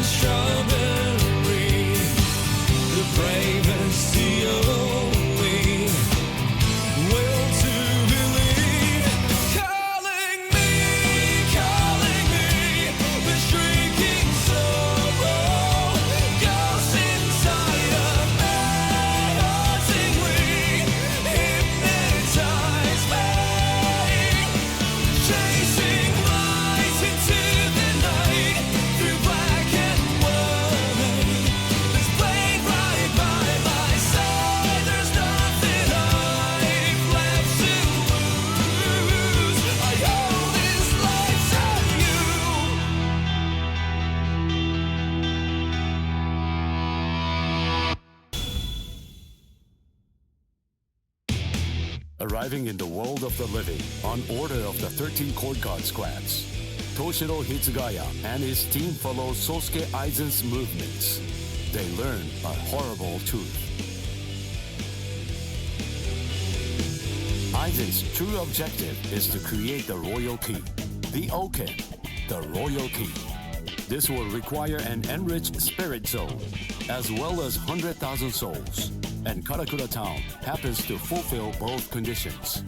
strawberry, the bravest, the only will to believe. Calling me, the shrieking sorrow, ghosts inside of me, hauntingly hypnotize me, chasing lights into the night through black and white. This blade right by my side. There's nothing I've left to lose. I owe this life to you. Arriving in the world of the living on order of the 13 Court Guard squads, Toshiro Hitsugaya and his team follow Sosuke Aizen's movements. They learn a horrible truth. Aizen's true objective is to create the royal key, the Oken, the royal key. This will require an enriched spirit soul, as well as 100,000 souls. And Karakura Town happens to fulfill both conditions.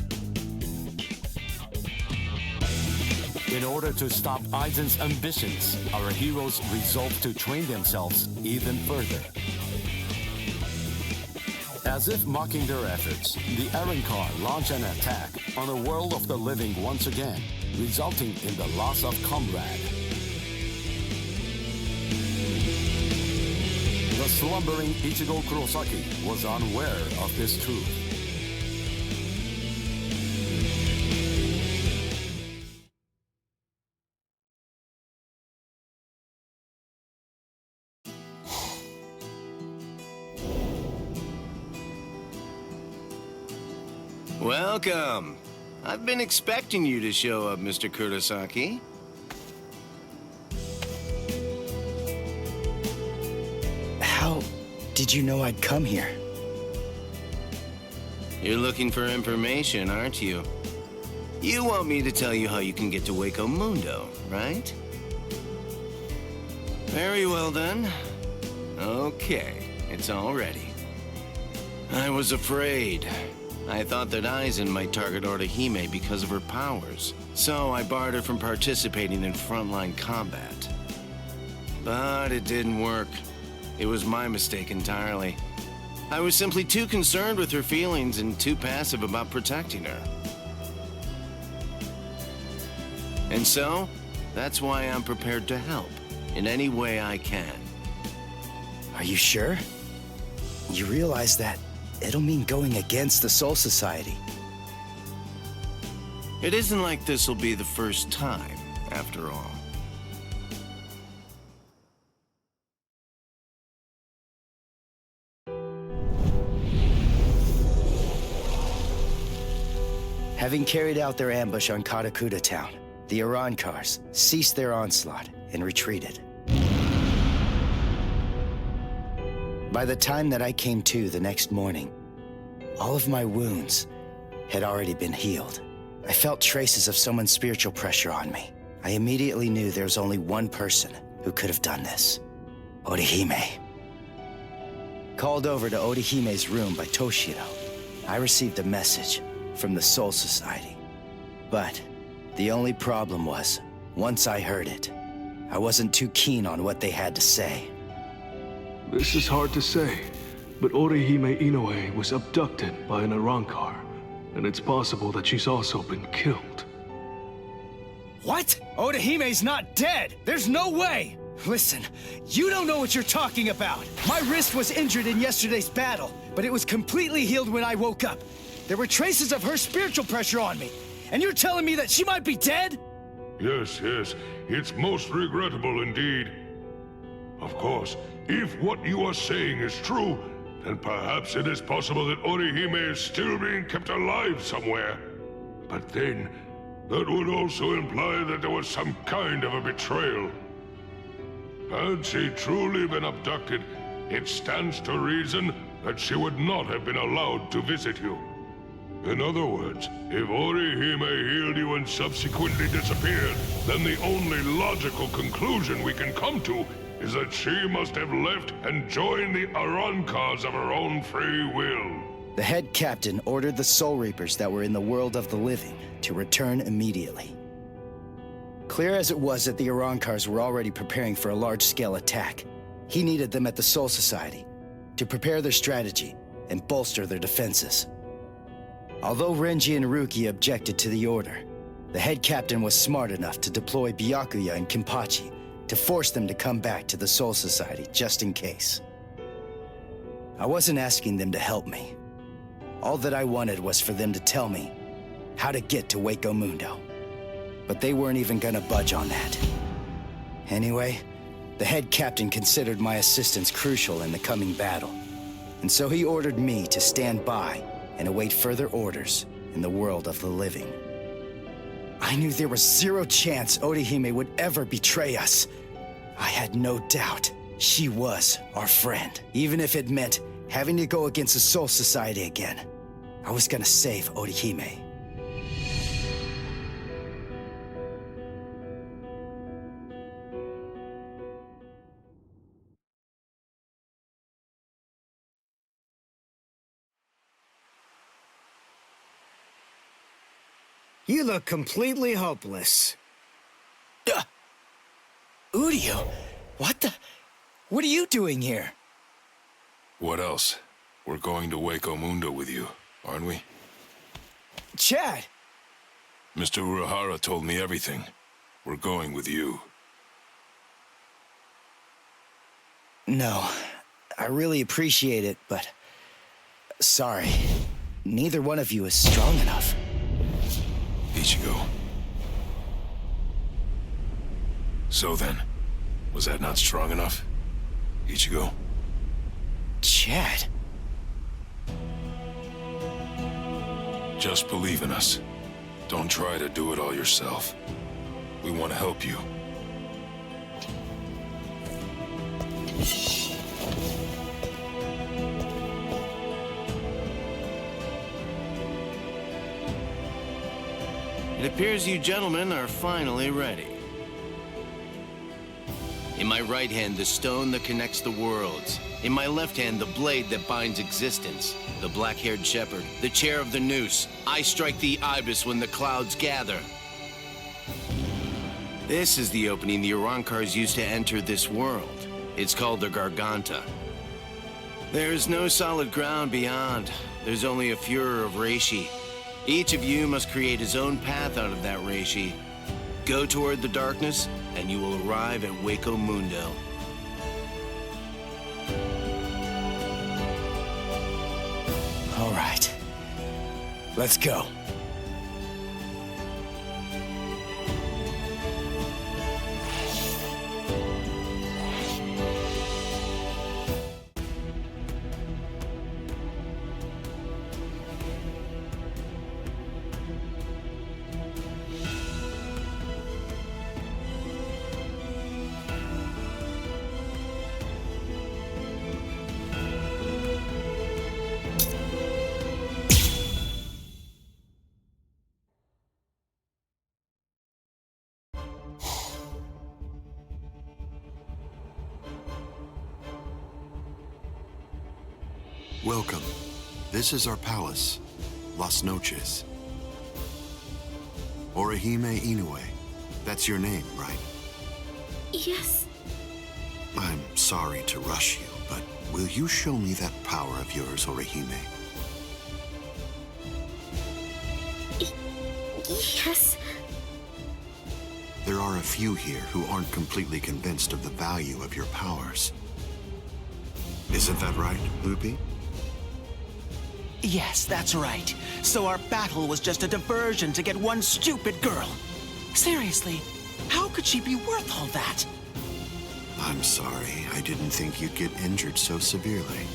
In order to stop Aizen's ambitions, our heroes resolve to train themselves even further. As if mocking their efforts, the Arrancar launch an attack on the world of the living once again, resulting in the loss of comrade. The slumbering Ichigo Kurosaki was unaware of this truth. Welcome. I've been expecting you to show up, Mr. Kurosaki. How did you know I'd come here? You're looking for information, aren't you? You want me to tell you how you can get to Hueco Mundo, right? Very well then. Okay, it's all ready. I was afraid. I thought that Aizen might target Orihime because of her powers, so I barred her from participating in frontline combat. But it didn't work. It was my mistake entirely. I was simply too concerned with her feelings and too passive about protecting her. And so, that's why I'm prepared to help in any way I can. Are you sure? You realize that it'll mean going against the Soul Society. It isn't like this will be the first time, after all. Having carried out their ambush on Karakura Town, the Arrancars ceased their onslaught and retreated. By the time that I came to the next morning, all of my wounds had already been healed. I felt traces of someone's spiritual pressure on me. I immediately knew there was only one person who could have done this: Orihime. Called over to Orihime's room by Toshiro, I received a message from the Soul Society. But the only problem was, once I heard it, I wasn't too keen on what they had to say. This is hard to say, but Orihime Inoue was abducted by an Arrancar, and it's possible that she's also been killed. What? Orihime's not dead! There's no way! Listen, you don't know what you're talking about! My wrist was injured in yesterday's battle, but it was completely healed when I woke up. There were traces of her spiritual pressure on me, and you're telling me that she might be dead? Yes, it's most regrettable indeed. Of course, if what you are saying is true, then perhaps it is possible that Orihime is still being kept alive somewhere. But then, that would also imply that there was some kind of a betrayal. Had she truly been abducted, it stands to reason that she would not have been allowed to visit you. In other words, if Orihime healed you and subsequently disappeared, then the only logical conclusion we can come to is that she must have left and joined the Arancars of her own free will. The head captain ordered the Soul Reapers that were in the world of the living to return immediately. Clear as it was that the Arancars were already preparing for a large-scale attack, he needed them at the Soul Society to prepare their strategy and bolster their defenses. Although Renji and Ruki objected to the order, the head captain was smart enough to deploy Byakuya and Kenpachi to force them to come back to the Soul Society just in case. I wasn't asking them to help me. All that I wanted was for them to tell me how to get to Hueco Mundo. But they weren't even gonna budge on that. Anyway, the head captain considered my assistance crucial in the coming battle, and so he ordered me to stand by and await further orders in the world of the living. I knew there was zero chance Orihime would ever betray us. I had no doubt she was our friend, even if it meant having to go against the Soul Society again. I was gonna save Orihime. You look completely hopeless. Uryu, what are you doing here? What else? We're going to Hueco Mundo with you, aren't we? Chad! Mr. Urahara told me everything. We're going with you. No, I really appreciate it, but sorry. Neither one of you is strong enough. Ichigo. So then, was that not strong enough? Ichigo? Chad. Just believe in us. Don't try to do it all yourself. We want to help you. It appears you gentlemen are finally ready. In my right hand, the stone that connects the worlds. In my left hand, the blade that binds existence. The black-haired shepherd, the chair of the noose. I strike the ibis when the clouds gather. This is the opening the Arancars used to enter this world. It's called the Garganta. There's no solid ground beyond. There's only a furor of reishi. Each of you must create his own path out of that reishi. Go toward the darkness, and you will arrive at Hueco Mundo. All right. Let's go. Welcome. This is our palace, Las Noches. Orihime Inoue. That's your name, right? Yes. I'm sorry to rush you, but will you show me that power of yours, Orihime? Yes. There are a few here who aren't completely convinced of the value of your powers. Isn't that right, Lupi? Yes, that's right. So our battle was just a diversion to get one stupid girl. Seriously, how could she be worth all that? I'm sorry. I didn't think you'd get injured so severely.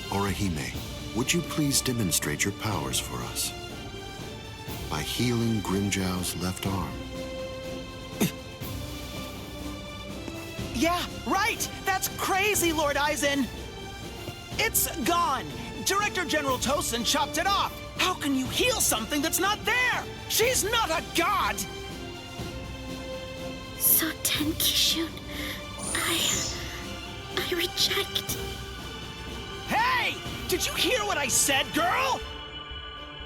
Orihime, would you please demonstrate your powers for us? By healing Grimjow's left arm. Yeah, right! That's crazy, Lord Aizen! It's gone! Director General Tosin chopped it off. How can you heal something that's not there? She's not a god! So Tenkishun, I reject. Hey! Did you hear what I said, girl?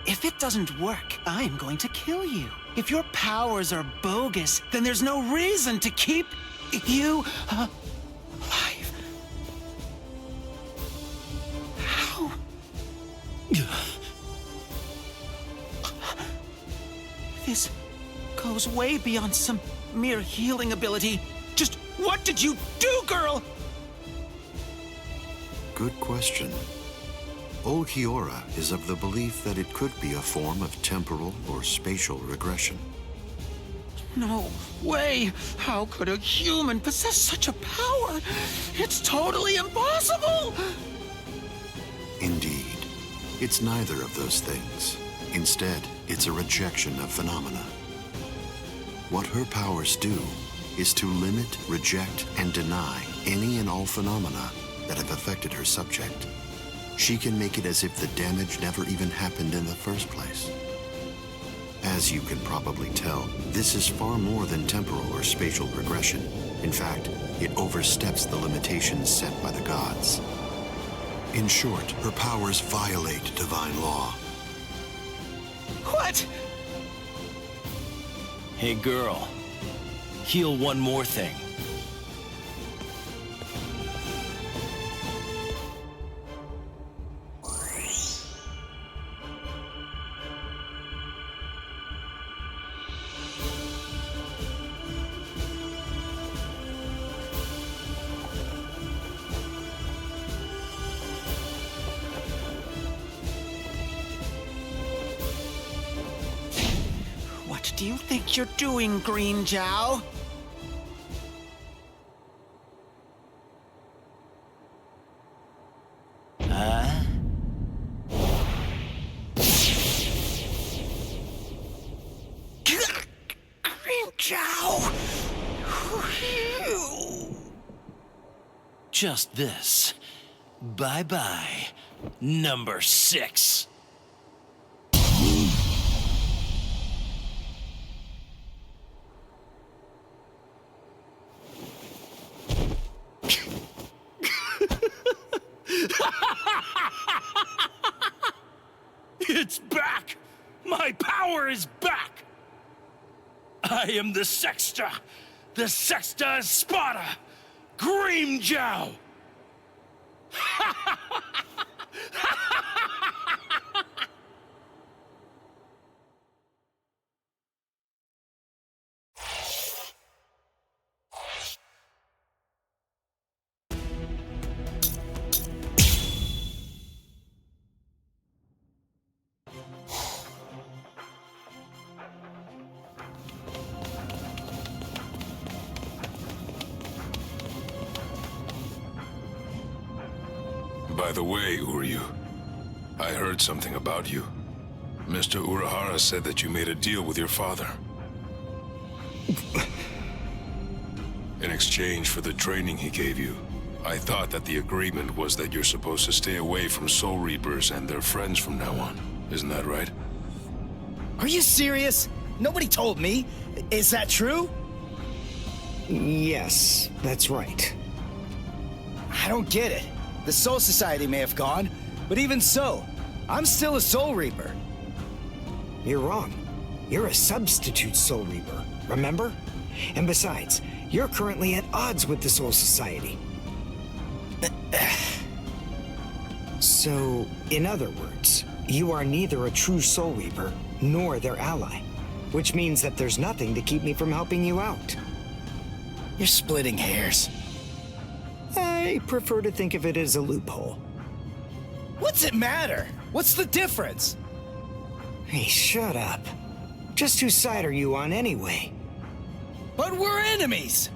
If it doesn't work, I'm going to kill you. If your powers are bogus, then there's no reason to keep you alive. How? This goes way beyond some mere healing ability. Just what did you do, girl? Good question. Old Hiora is of the belief that it could be a form of temporal or spatial regression. No way! How could a human possess such a power? It's totally impossible! Indeed. It's neither of those things. Instead, it's a rejection of phenomena. What her powers do is to limit, reject, and deny any and all phenomena that have affected her subject. She can make it as if the damage never even happened in the first place. As you can probably tell, this is far more than temporal or spatial regression. In fact, it oversteps the limitations set by the gods. In short, her powers violate divine law. What? Hey girl, heal one more thing. What do you think you're doing, Green Jow? Huh? Green Jow! Just this. Bye-bye, number 6. It's back! My power is back! I am the Sexta Espada, Grimmjow! By the way, Uryu, I heard something about you. Mr. Urahara said that you made a deal with your father. In exchange for the training he gave you, I thought that the agreement was that you're supposed to stay away from Soul Reapers and their friends from now on. Isn't that right? Are you serious? Nobody told me. Is that true? Yes, that's right. I don't get it. The Soul Society may have gone, but even so, I'm still a Soul Reaper. You're wrong. You're a substitute Soul Reaper, remember? And besides, you're currently at odds with the Soul Society. So, in other words, you are neither a true Soul Reaper nor their ally, which means that there's nothing to keep me from helping you out. You're splitting hairs. I prefer to think of it as a loophole. What's it matter? What's the difference? Hey, shut up. Just whose side are you on anyway? But we're enemies!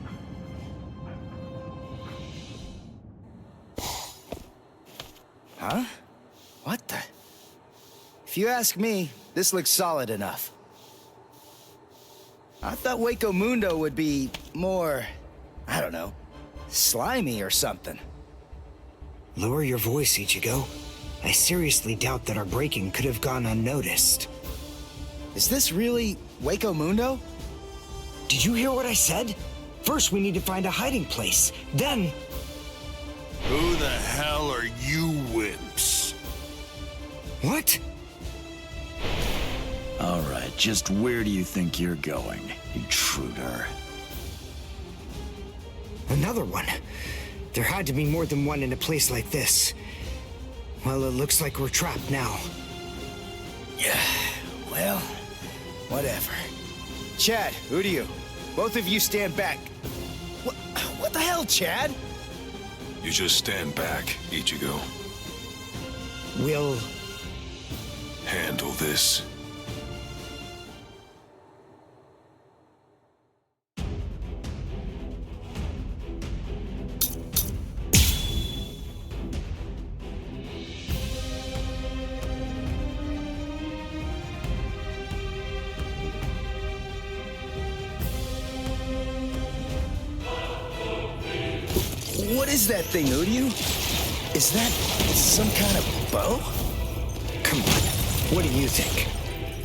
Huh? What the? If you ask me, this looks solid enough. I thought Hueco Mundo would be more, I don't know, slimy or something. Lower your voice, Ichigo. I seriously doubt that our break-in could have gone unnoticed. Is this really Hueco Mundo? Did you hear what I said? First, we need to find a hiding place. Then... Who the hell are you wimps? What? All right, just where do you think you're going, intruder? Another one. There had to be more than one in a place like this. Well, it looks like we're trapped now. Yeah, well, whatever. Chad, Udiu, both of you stand back. What the hell, Chad? You just stand back, Ichigo. We'll... handle this. What is that thing, Udiu? Is that some kind of bow? Come on, what do you think?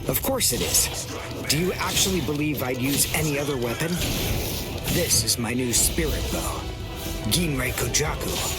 Of course it is. Do you actually believe I'd use any other weapon? This is my new spirit bow. Ginrei Kojaku.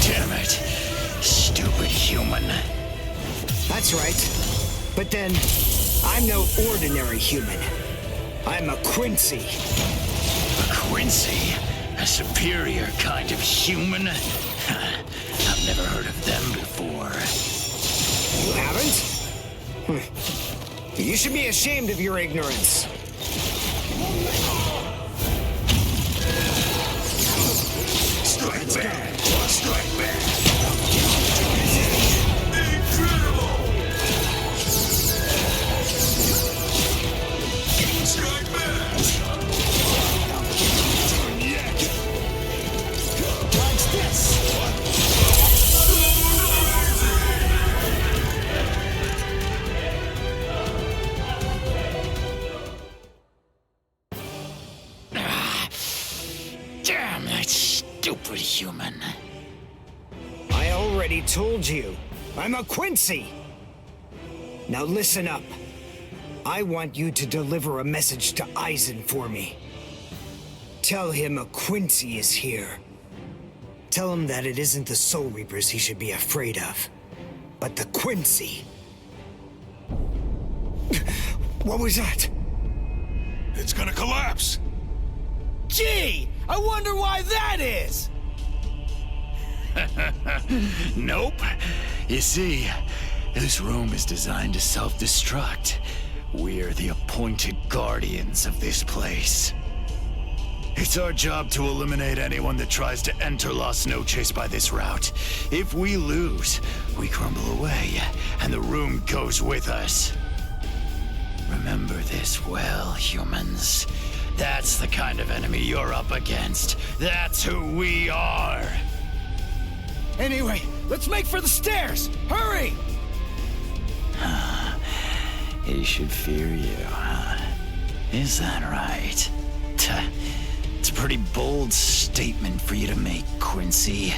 Damn it. Stupid human. That's right. But then, I'm no ordinary human. I'm a Quincy. A Quincy? A superior kind of human? I've never heard of them before. You haven't? You should be ashamed of your ignorance. Strike back! Strike back! Damn that stupid human. I already told you. I'm a Quincy. Now listen up. I want you to deliver a message to Aizen for me. Tell him a Quincy is here. Tell him that it isn't the Soul Reapers he should be afraid of, but the Quincy. What was that? It's gonna collapse! Gee, I wonder why that is! Nope. You see, this room is designed to self-destruct. We're the appointed guardians of this place. It's our job to eliminate anyone that tries to enter Las Noches by this route. If we lose, we crumble away, and the room goes with us. Remember this well, humans. That's the kind of enemy you're up against. That's who we are. Anyway, let's make for the stairs! Hurry! He should fear you, huh? Is that right? It's a pretty bold statement for you to make, Quincy.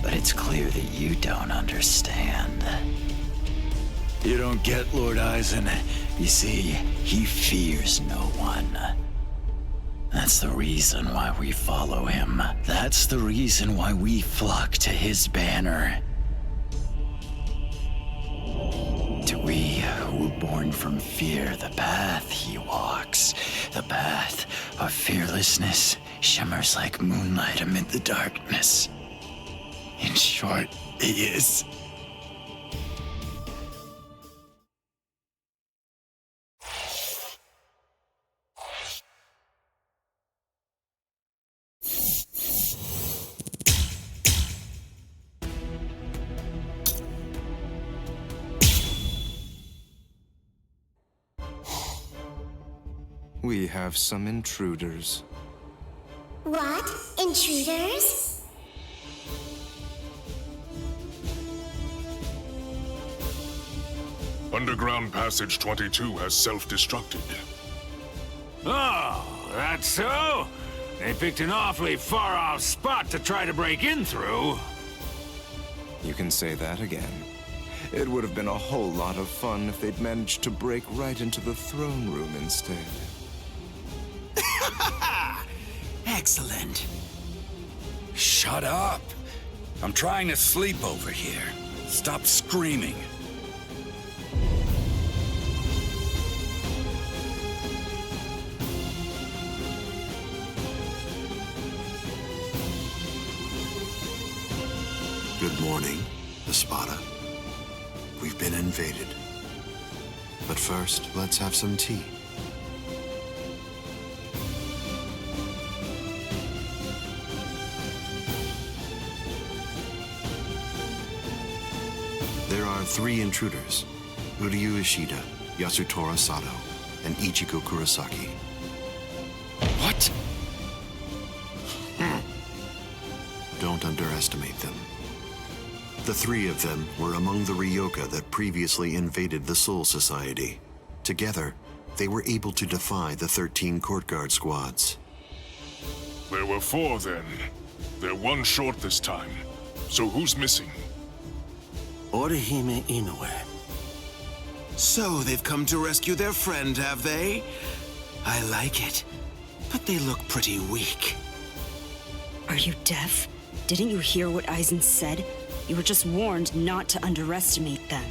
But it's clear that you don't understand. You don't get Lord Aizen. You see, he fears no one. That's the reason why we follow him. That's the reason why we flock to his banner. To we who were born from fear, the path he walks, the path of fearlessness, shimmers like moonlight amid the darkness. In short, he is... We have some intruders. What? Intruders? Underground Passage 22 has self-destructed. Oh, that's so? They picked an awfully far-off spot to try to break in through. You can say that again. It would have been a whole lot of fun if they'd managed to break right into the throne room instead. Excellent. Shut up. I'm trying to sleep over here. Stop screaming. Good morning, Espada. We've been invaded. But first, let's have some tea. There are 3 intruders: Uryu Ishida, Yasutora Sato, and Ichiko Kurosaki. What? Don't underestimate them. The 3 of them were among the Ryoka that previously invaded the Soul Society. Together, they were able to defy the 13 Court Guard squads. There were 4 then. They're 1 short this time. So who's missing? Orihime Inoue. So they've come to rescue their friend, have they? I like it. But they look pretty weak. Are you deaf? Didn't you hear what Aizen said? You were just warned not to underestimate them.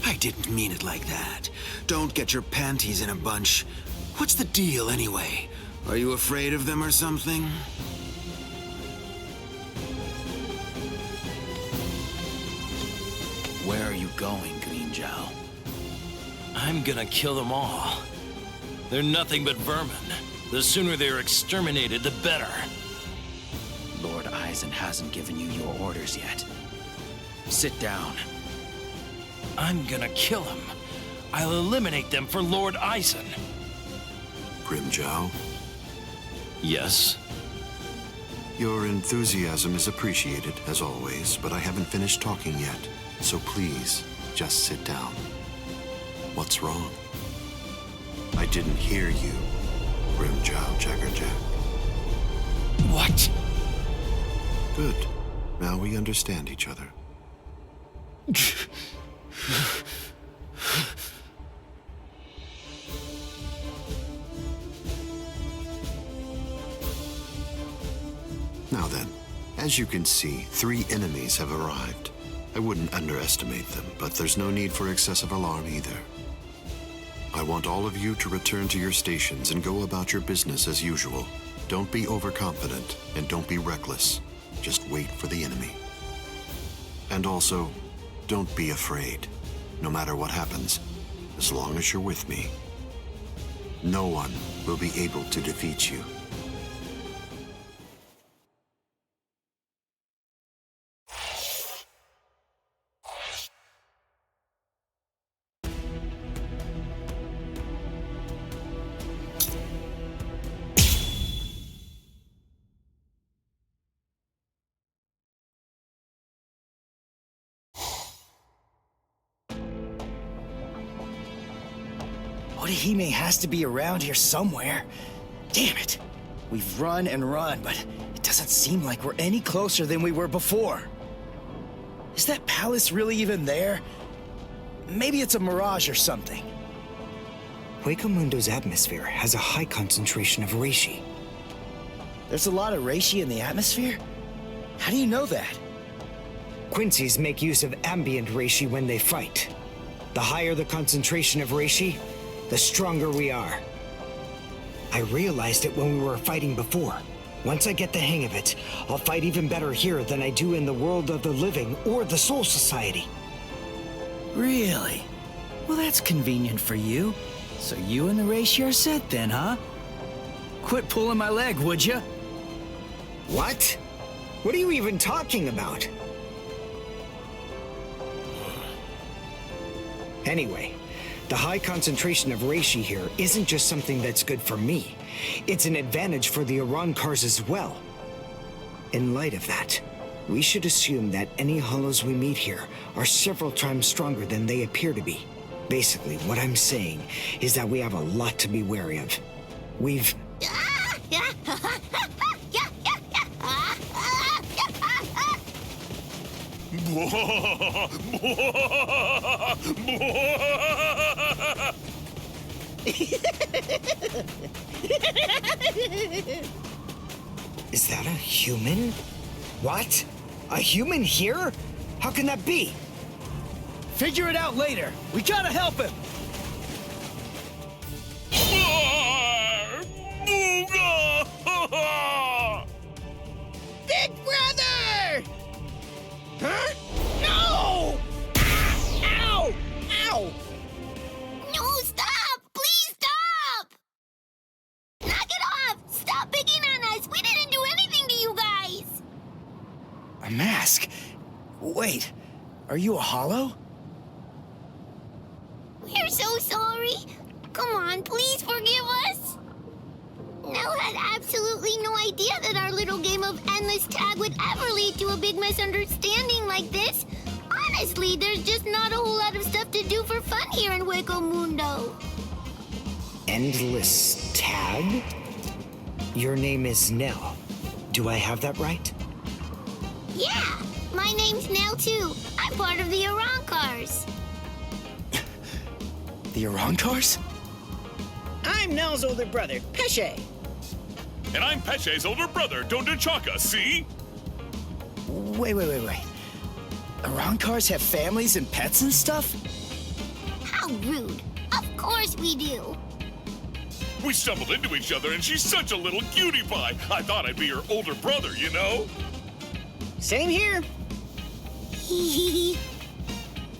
I didn't mean it like that. Don't get your panties in a bunch. What's the deal anyway? Are you afraid of them or something? Where are you going, Green Zhao? I'm gonna kill them all. They're nothing but vermin. The sooner they're exterminated, the better. Lord Aizen hasn't given you your orders yet. Sit down. I'm gonna kill him. I'll eliminate them for Lord Aizen. Grimjow? Yes? Your enthusiasm is appreciated, as always, but I haven't finished talking yet. So please, just sit down. What's wrong? I didn't hear you, Grimjow Jaggerjack. What? Good. Now we understand each other. Now then, as you can see, 3 enemies have arrived. I wouldn't underestimate them, but there's no need for excessive alarm either. I want all of you to return to your stations and go about your business as usual. Don't be overconfident, and don't be reckless. Just wait for the enemy. And also, don't be afraid. No matter what happens, as long as you're with me, no one will be able to defeat you. Orihime has to be around here somewhere. Damn it. We've run and run, but it doesn't seem like we're any closer than we were before. Is that palace really even there? Maybe it's a mirage or something. Hueco Mundo's atmosphere has a high concentration of reishi. There's a lot of reishi in the atmosphere? How do you know that? Quincy's make use of ambient reishi when they fight. The higher the concentration of reishi, the stronger we are. I realized it when we were fighting before. Once I get the hang of it, I'll fight even better here than I do in the world of the living or the Soul Society. Really? Well, that's convenient for you. So you and the reishi are set then, huh? Quit pulling my leg, would ya? What? What are you even talking about? Anyway, The high concentration of reishi here isn't just something that's good for me. It's an advantage for the Arankars as well. In light of that, we should assume that any hollows we meet here are several times stronger than they appear to be. Basically, what I'm saying is that we have a lot to be wary of. We've... Is that a human? What? A human here? How can that be? Figure it out later. We gotta help him. Big brother! Huh? No! Ow! Ow! No, stop! Please stop! Knock it off! Stop picking on us! We didn't do anything to you guys! A mask? Wait, are you a hollow? We're so sorry. Come on, please forgive us. Nell had absolutely no idea that our little game of endless tag would ever lead to a big misunderstanding like this. Honestly, there's just not a whole lot of stuff to do for fun here in Hueco Mundo. Endless tag? Your name is Nell. Do I have that right? Yeah, my name's Nell too. I'm part of the Arankars. The Arankars? I'm Nell's older brother, Pesce. And I'm Pesce's older brother, Dondachaka, see? Wait. Arankars have families and pets and stuff? How rude. Of course we do. We stumbled into each other and she's such a little cutie pie. I thought I'd be her older brother, you know? Same here.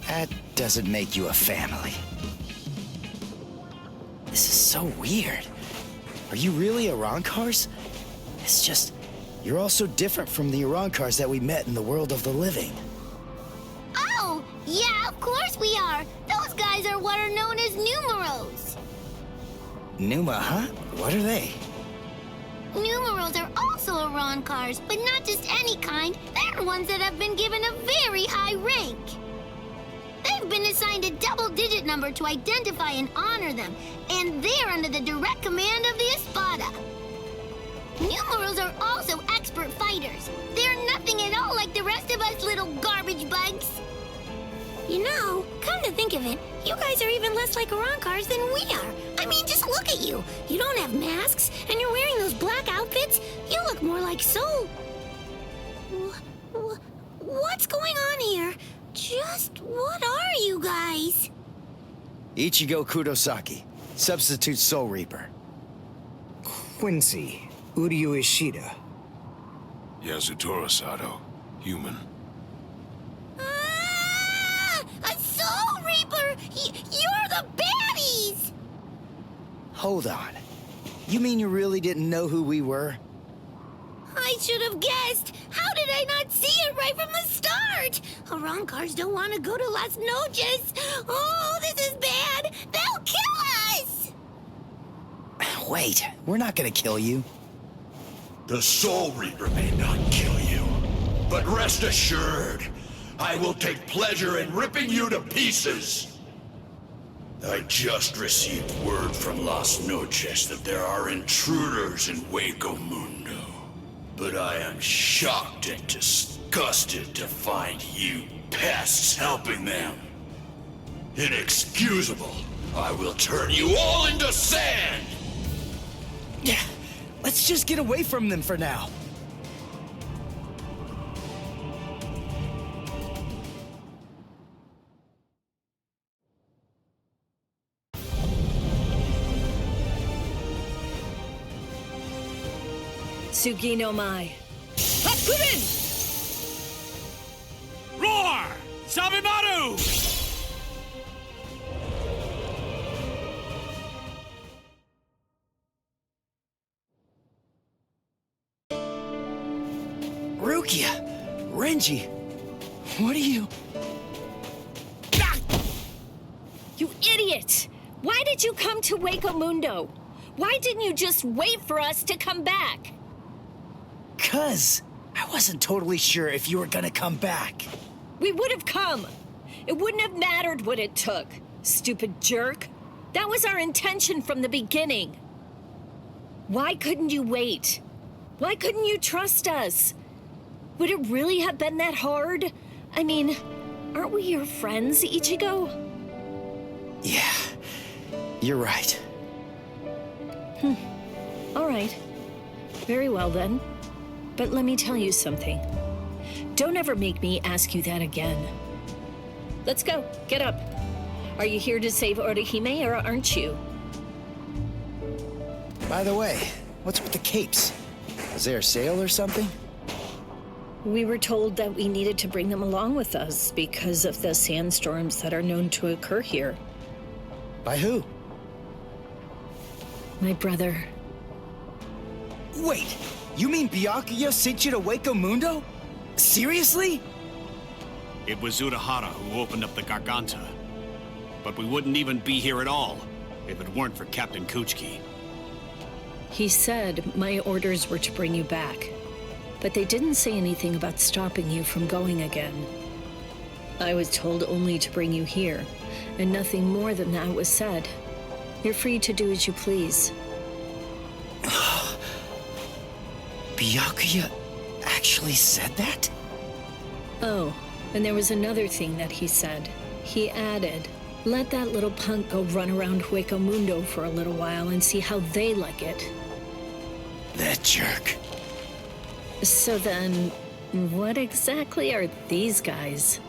That doesn't make you a family. This is so weird. Are you really Arankars? It's just, you're all so different from the Arankars that we met in the world of the living. Oh, yeah, of course we are. Those guys are what are known as numeros. Numa, huh? What are they? Numeros are also Arankars, but not just any kind. They're ones that have been given a very high rank. They've been assigned a double-digit number to identify and honor them, and they're under the direct command of the Espada. Numeros are also expert fighters. They're nothing at all like the rest of us little garbage bugs. You know, come to think of it, you guys are even less like Arankars than we are. I mean, just look at you. You don't have masks, and you're wearing those black outfits. You look more like Soul. What's going on here? Just what are you guys? Ichigo Kurosaki, substitute Soul Reaper. Quincy, Uryu Ishida. Yasutora Sato, human. A Soul Reaper! You're the baddies! Hold on. You mean you really didn't know who we were? I should have guessed. How did I not see it right from the start? Arankars don't want to go to Las Noches. Oh, this is bad. They'll kill us! Wait, we're not gonna kill you. The Soul Reaper may not kill you, but rest assured, I will take pleasure in ripping you to pieces. I just received word from Las Noches that there are intruders in Hueco Mundo. But I am shocked and disgusted to find you pests helping them. Inexcusable. I will turn you all into sand! Yeah, let's just get away from them for now. Tsugi no Mai. Hakurin! Roar! Sabimaru! Rukia! Renji! What are you... You idiot! Why did you come to Hueco Mundo? Why didn't you just wait for us to come back? 'Cause I wasn't totally sure if you were gonna come back. We would have come. It wouldn't have mattered what it took. Stupid jerk. That was our intention from the beginning. Why couldn't you wait? Why couldn't you trust us? Would it really have been that hard? I mean, aren't we your friends, Ichigo? Yeah, you're right. All right. Very well then. But let me tell you something. Don't ever make me ask you that again. Let's go. Get up. Are you here to save Orihime or aren't you? By the way, what's with the capes? Is there a sale or something? We were told that we needed to bring them along with us because of the sandstorms that are known to occur here. By who? My brother. Wait, you mean Byakuya sent you to Hueco Mundo? Seriously? It was Urahara who opened up the Garganta. But we wouldn't even be here at all if it weren't for Captain Kuchiki. He said my orders were to bring you back, but they didn't say anything about stopping you from going again. I was told only to bring you here, and nothing more than that was said. You're free to do as you please. Byakuya actually said that? Oh, and there was another thing that he said. He added, let that little punk go run around Hueco Mundo for a little while and see how they like it. That jerk. So then, what exactly are these guys?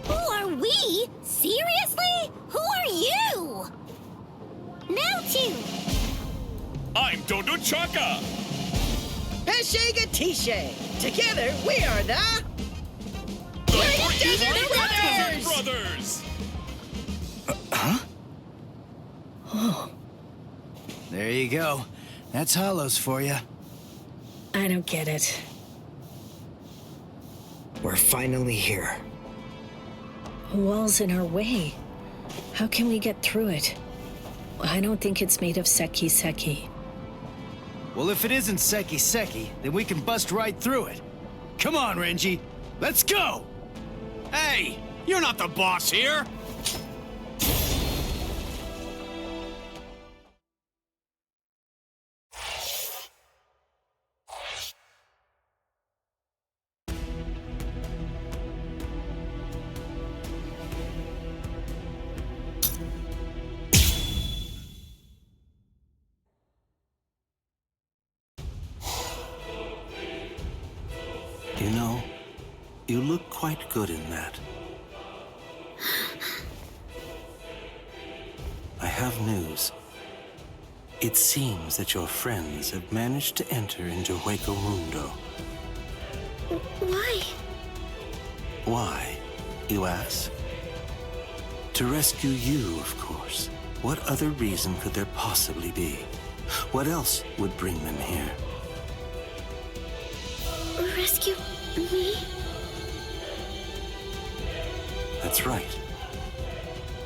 Who are we? Seriously? Who are you? Meltu! I'm Dodo Chaka! Peshega Tishe! Together, we are the Desert Brothers! Huh? Oh. There you go. That's Hollows for you. I don't get it. We're finally here. A wall's in our way. How can we get through it? I don't think it's made of Seki. Well, if it isn't Seki, then we can bust right through it. Come on, Renji. Let's go! Hey, you're not the boss here! You know, you look quite good in that. I have news. It seems that your friends have managed to enter into Hueco Mundo. Why? Why, you ask? To rescue you, of course. What other reason could there possibly be? What else would bring them here? Rescue me? That's right.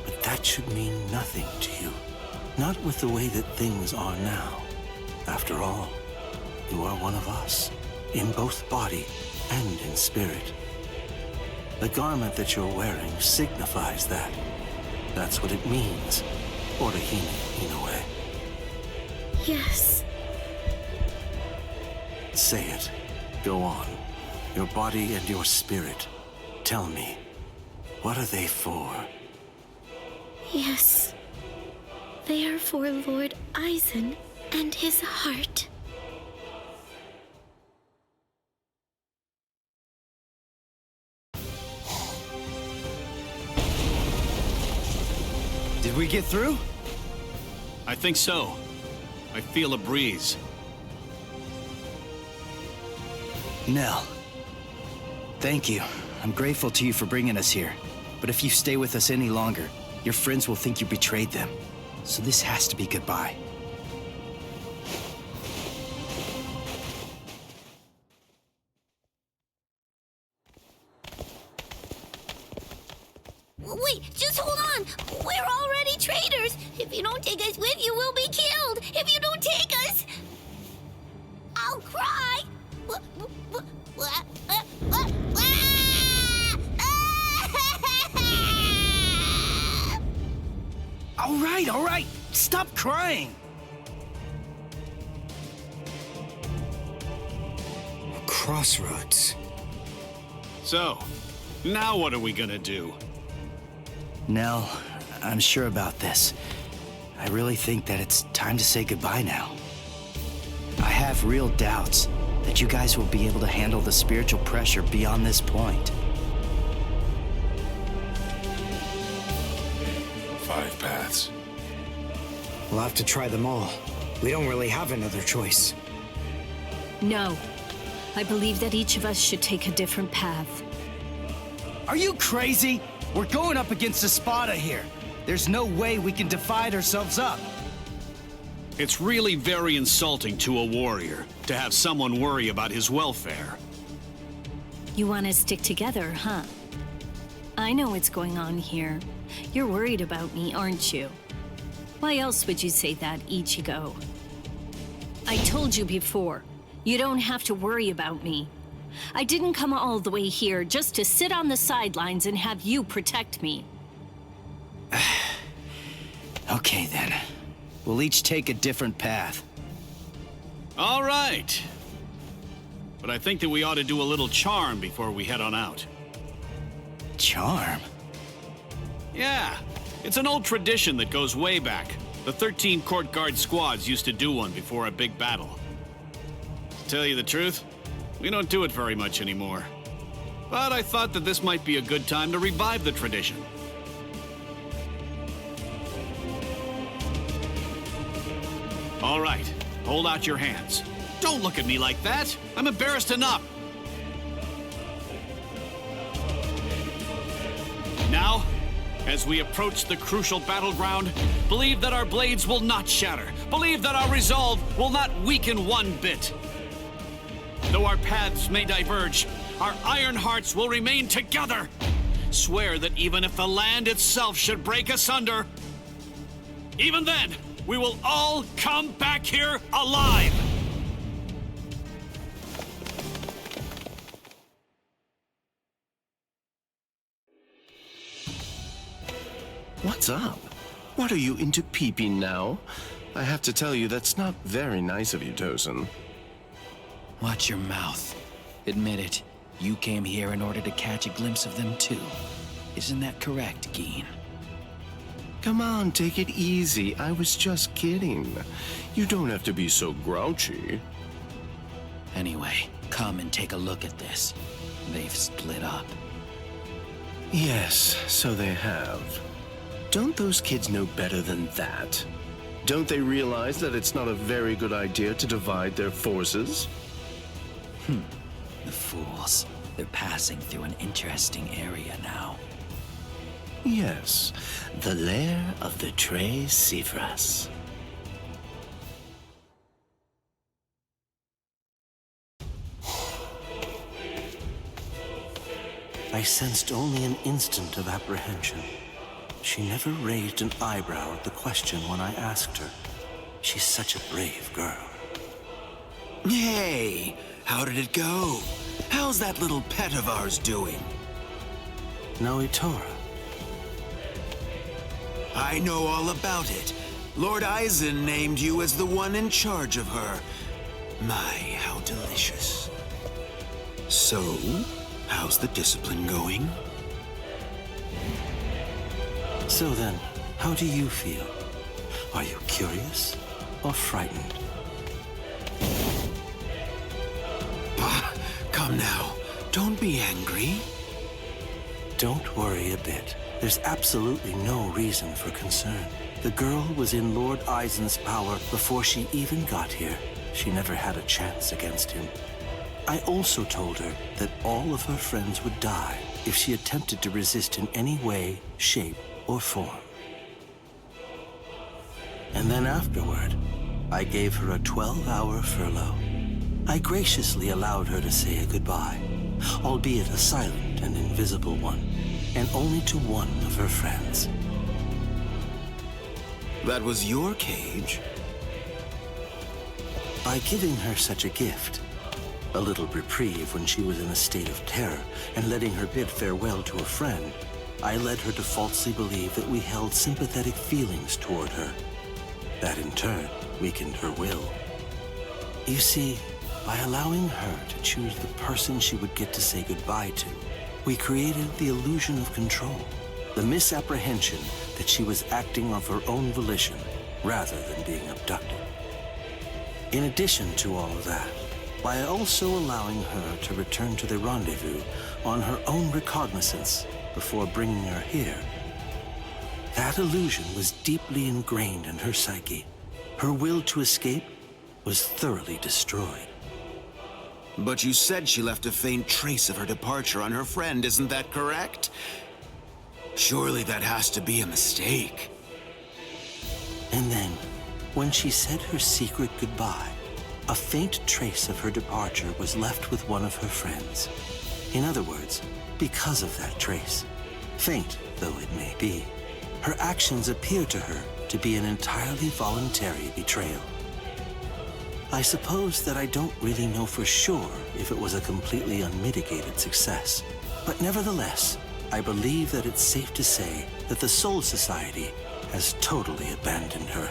But that should mean nothing to you. Not with the way that things are now. After all, you are one of us, in both body and in spirit. The garment that you're wearing signifies that. That's what it means, Orihime, in a way. Yes. Say it. Go on. Your body and your spirit. Tell me, what are they for? Yes. They are for Lord Aizen and his heart. Did we get through? I think so. I feel a breeze. Nell. Thank you. I'm grateful to you for bringing us here. But if you stay with us any longer, your friends will think you betrayed them. So this has to be goodbye. Wait, just hold on! Where traitors! If you don't take us with you, we'll be killed! If you don't take us, I'll cry! All right! Stop crying! Crossroads. So, now what are we gonna do? Nell, I'm sure about this. I really think that it's time to say goodbye now. I have real doubts that you guys will be able to handle the spiritual pressure beyond this point. 5 paths. We'll have to try them all. We don't really have another choice. No. I believe that each of us should take a different path. Are you crazy? We're going up against a Spada here. There's no way we can divide ourselves up. It's really very insulting to a warrior to have someone worry about his welfare. You want to stick together, huh? I know what's going on here. You're worried about me, aren't you? Why else would you say that, Ichigo? I told you before, you don't have to worry about me. I didn't come all the way here just to sit on the sidelines and have you protect me. Okay then. We'll each take a different path. All right. But I think that we ought to do a little charm before we head on out. Charm? Yeah, it's an old tradition that goes way back. The 13 court guard squads used to do one before a big battle. To tell you the truth, we don't do it very much anymore. But I thought that this might be a good time to revive the tradition. All right, hold out your hands. Don't look at me like that. I'm embarrassed enough. Now, as we approach the crucial battleground, believe that our blades will not shatter. Believe that our resolve will not weaken one bit. Though our paths may diverge, our iron hearts will remain together. Swear that even if the land itself should break asunder, even then, we will all come back here alive! What's up? What are you into peeping now? I have to tell you, that's not very nice of you, Tosin. Watch your mouth. Admit it. You came here in order to catch a glimpse of them too. Isn't that correct, Geen? Come on, take it easy. I was just kidding. You don't have to be so grouchy. Anyway, come and take a look at this. They've split up. Yes, so they have. Don't those kids know better than that? Don't they realize that it's not a very good idea to divide their forces? The fools. They're passing through an interesting area now. Yes, the lair of the Tres Cifras. I sensed only an instant of apprehension. She never raised an eyebrow at the question when I asked her. She's such a brave girl. Hey, how did it go? How's that little pet of ours doing? Noitora. I know all about it. Lord Eisen named you as the one in charge of her. My, how delicious. So, how's the discipline going? So then, how do you feel? Are you curious or frightened? Bah, come now. Don't be angry. Don't worry a bit. There's absolutely no reason for concern. The girl was in Lord Eisen's power before she even got here. She never had a chance against him. I also told her that all of her friends would die if she attempted to resist in any way, shape, or form. And then afterward, I gave her a 12-hour furlough. I graciously allowed her to say a goodbye, albeit a silent and invisible one, and only to one of her friends. That was your cage. By giving her such a gift, a little reprieve when she was in a state of terror, and letting her bid farewell to a friend, I led her to falsely believe that we held sympathetic feelings toward her. That in turn weakened her will. You see, by allowing her to choose the person she would get to say goodbye to, we created the illusion of control, the misapprehension that she was acting of her own volition rather than being abducted. In addition to all of that, by also allowing her to return to the rendezvous on her own recognizance before bringing her here, that illusion was deeply ingrained in her psyche. Her will to escape was thoroughly destroyed. But you said she left a faint trace of her departure on her friend, isn't that correct? Surely that has to be a mistake. And then, when she said her secret goodbye, a faint trace of her departure was left with one of her friends. In other words, because of that trace, faint though it may be, her actions appear to her to be an entirely voluntary betrayal. I suppose that I don't really know for sure if it was a completely unmitigated success, but nevertheless, I believe that it's safe to say that the Soul Society has totally abandoned her.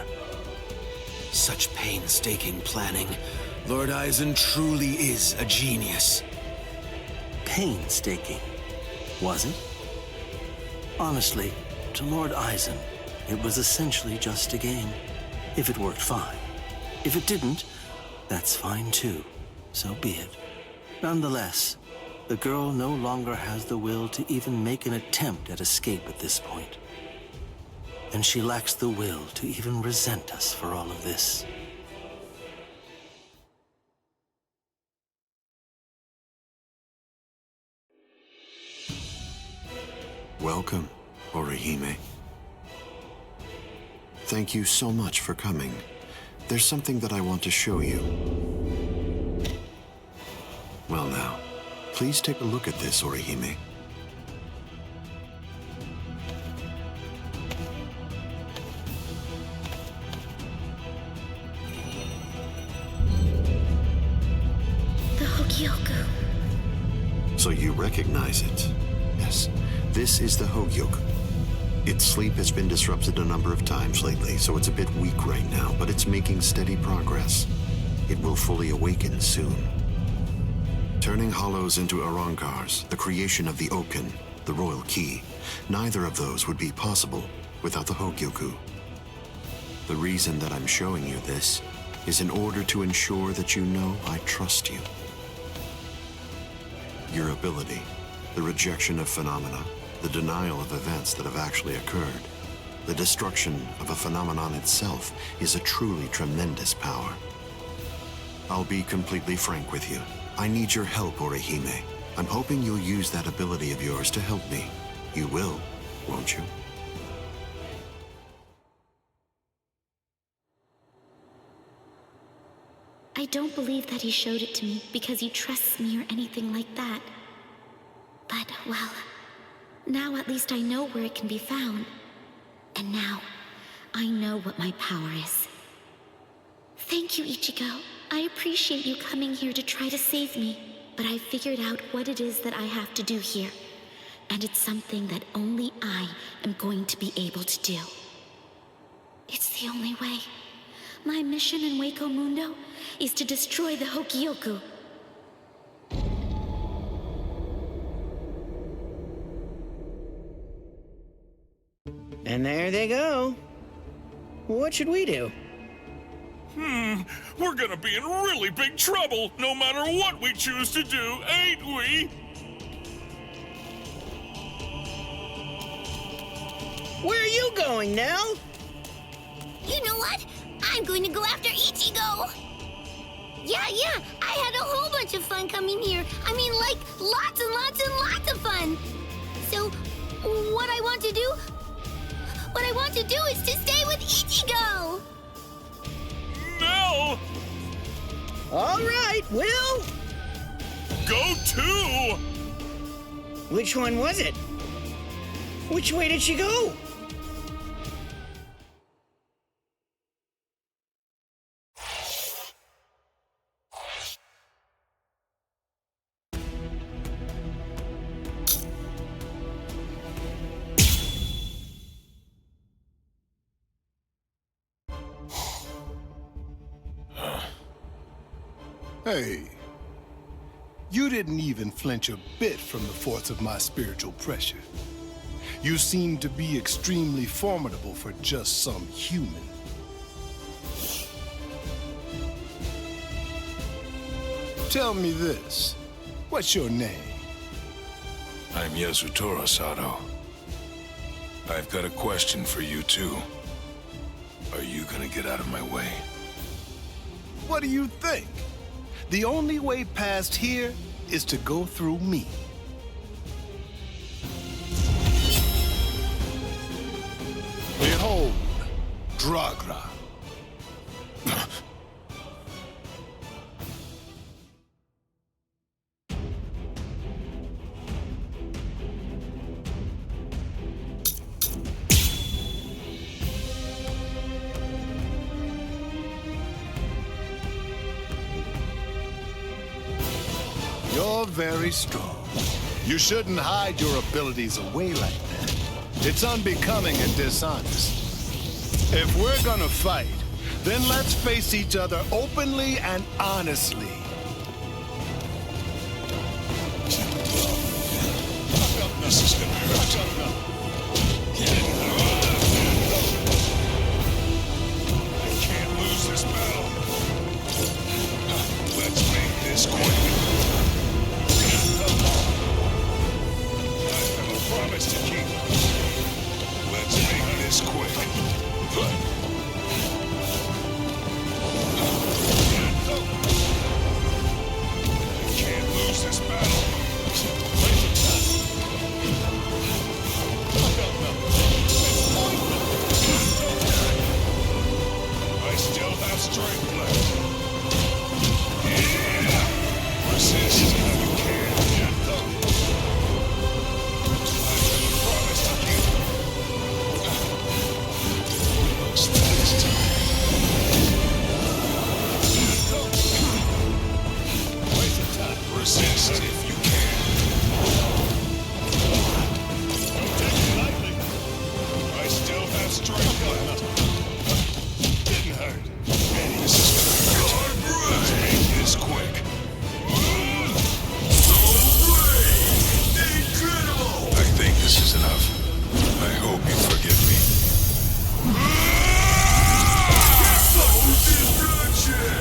Such painstaking planning. Lord Eisen truly is a genius. Painstaking, was it? Honestly, to Lord Eisen, it was essentially just a game. If it worked, fine. If it didn't, that's fine too. So be it. Nonetheless, the girl no longer has the will to even make an attempt at escape at this point. And she lacks the will to even resent us for all of this. Welcome, Orihime. Thank you so much for coming. There's something that I want to show you. Well now, please take a look at this, Orihime. The Hogyoku. So you recognize it? Yes, this is the Hogyoku. Its sleep has been disrupted a number of times lately, so it's a bit weak right now, but it's making steady progress. It will fully awaken soon. Turning hollows into Arankars, the creation of the Oken, the royal key, neither of those would be possible without the Hogyoku. The reason that I'm showing you this is in order to ensure that you know I trust you. Your ability, the rejection of phenomena, the denial of events that have actually occurred, the destruction of a phenomenon itself is a truly tremendous power. I'll be completely frank with you. I need your help, Orihime. I'm hoping you'll use that ability of yours to help me. You will, won't you? I don't believe that he showed it to me because he trusts me or anything like that. But, well, now at least I know where it can be found. And now, I know what my power is. Thank you, Ichigo. I appreciate you coming here to try to save me, but I figured out what it is that I have to do here. And it's something that only I am going to be able to do. It's the only way. My mission in Hueco Mundo is to destroy the Hogyoku. And there they go. What should we do? We're gonna be in really big trouble, no matter what we choose to do, ain't we? Where are you going, Nell? You know what? I'm going to go after Ichigo! Yeah, I had a whole bunch of fun coming here. I mean, like, lots and lots and lots of fun. So, what I want to do is to stay with Ichigo! No! All right, Will! Go too! Which one was it? Which way did she go? Hey, you didn't even flinch a bit from the force of my spiritual pressure. You seem to be extremely formidable for just some human. Tell me this, what's your name? I'm Yasutora Sato. I've got a question for you too. Are you gonna get out of my way? What do you think? The only way past here is to go through me. Behold, Dragra. You're very strong. You shouldn't hide your abilities away like that. It's unbecoming and dishonest. If we're gonna fight, then let's face each other openly and honestly. This is gonna hurt. I can't lose this battle. Let's make this quick. Promise to keep. Let's make this quick. I can't lose this battle. I still have strength left. Yeah. Resist if you can. Resist if you can. Don't take it lightly. I still have strength left. Didn't hurt. Hey, this is gonna hurt. Let's make this quick. Incredible! I think this is enough. I hope you forgive me. Destruction!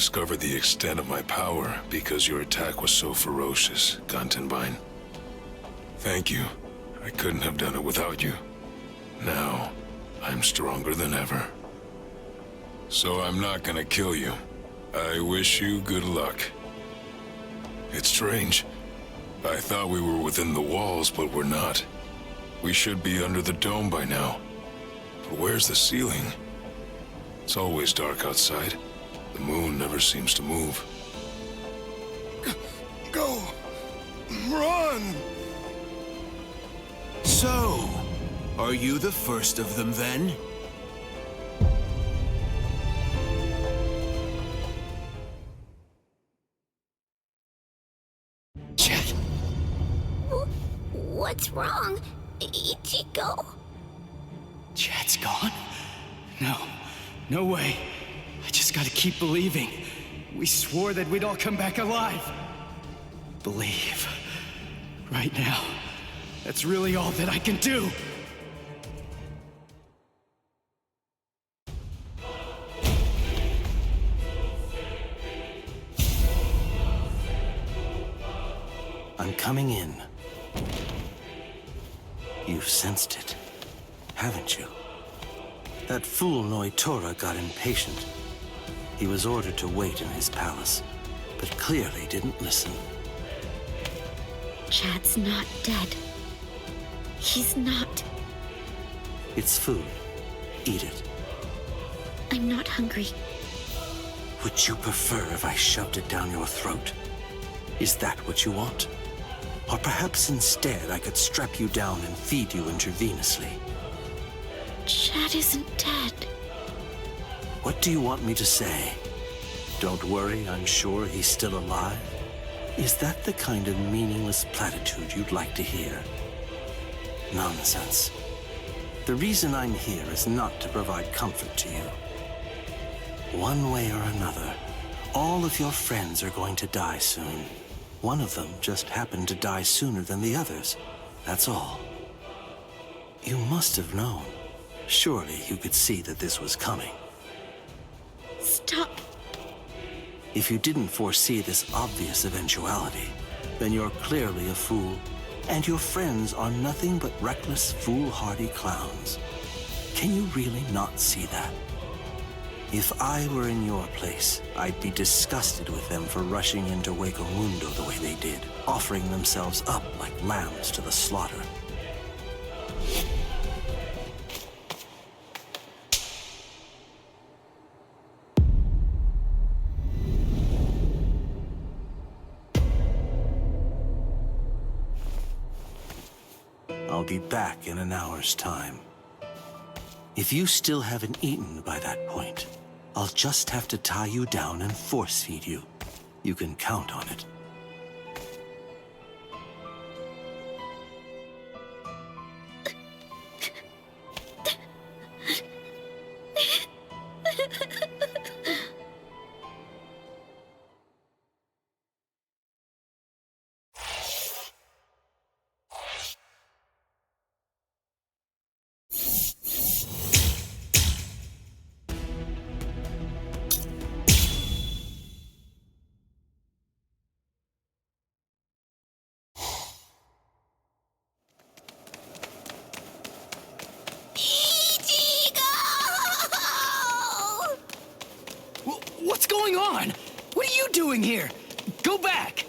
discovered the extent of my power because your attack was so ferocious, Gantenbein. Thank you. I couldn't have done it without you. Now, I'm stronger than ever. So I'm not gonna kill you. I wish you good luck. It's strange. I thought we were within the walls, but we're not. We should be under the dome by now. But where's the ceiling? It's always dark outside. The moon never seems to move. Go! Run! So, are you the first of them then? Chet! What's wrong, Ichigo? Chet's gone? No. No way. I just gotta keep believing. We swore that we'd all come back alive. Believe. Right now. That's really all that I can do. I'm coming in. You've sensed it, haven't you? That fool Noitora got impatient. He was ordered to wait in his palace, but clearly didn't listen. Chad's not dead. He's not. It's food. Eat it. I'm not hungry. Would you prefer if I shoved it down your throat? Is that what you want? Or perhaps instead I could strap you down and feed you intravenously? Chad isn't dead. What do you want me to say? Don't worry, I'm sure he's still alive? Is that the kind of meaningless platitude you'd like to hear? Nonsense. The reason I'm here is not to provide comfort to you. One way or another, all of your friends are going to die soon. One of them just happened to die sooner than the others. That's all. You must have known. Surely you could see that this was coming. Stop. If you didn't foresee this obvious eventuality, then you're clearly a fool, and your friends are nothing but reckless, foolhardy clowns. Can you really not see that? If I were in your place, I'd be disgusted with them for rushing into Hueco Mundo the way they did, offering themselves up like lambs to the slaughter. I'll be back in an hour's time. If you still haven't eaten by that point, I'll just have to tie you down and force feed you. You can count on it. What's going on? What are you doing here? Go back!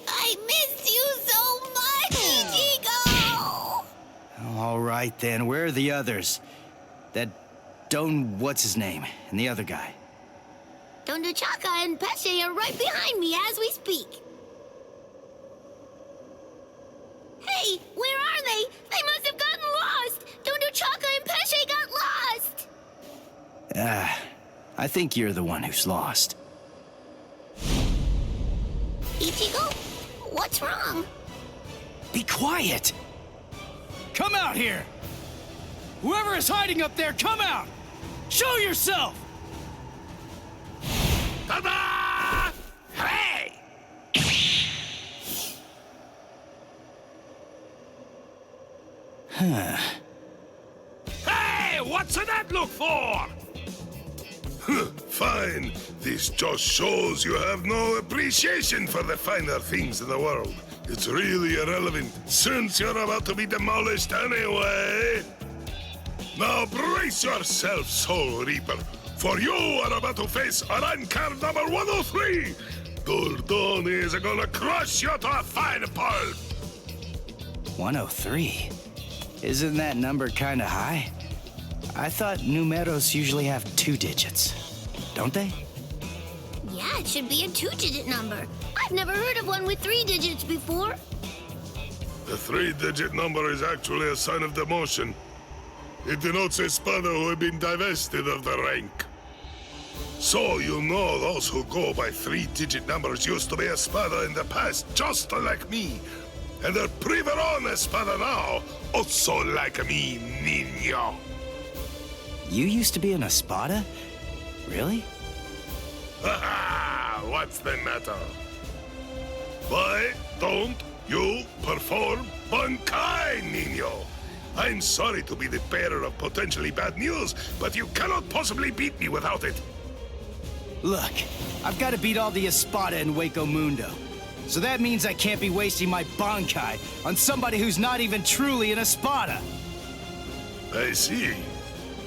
I missed you so much, Ichigo! All right then, where are the others? That Don what's his name, and the other guy? Don Duchaka and Pesce are right behind me as we speak. Hey, where are they? They must have gotten lost! Don Duchaka and Pesce got lost! I think you're the one who's lost. Ichigo, what's wrong? Be quiet! Come out here! Whoever is hiding up there, come out! Show yourself! Ta-da! Hey! Hey, what's that look for? fine. This just shows you have no appreciation for the finer things in the world. It's really irrelevant, since you're about to be demolished anyway. Now brace yourself, Soul Reaper, for you are about to face rank card number 103. Gordon is gonna crush you to a fine pulp. 103? Isn't that number kinda high? I thought numeros usually have 2 digits, don't they? Yeah, it should be a 2-digit number. I've never heard of one with 3 digits before. The 3-digit number is actually a sign of demotion. It denotes a spada who have been divested of the rank. So you know those who go by 3-digit numbers used to be a spada in the past, just like me. And they're priveron espada now, also like me, niño. You used to be an espada? Really? Haha, what's the matter? Why don't you perform Bankai, niño? I'm sorry to be the bearer of potentially bad news, but you cannot possibly beat me without it. Look, I've got to beat all the espada in Hueco Mundo. So that means I can't be wasting my Bankai on somebody who's not even truly an espada. I see.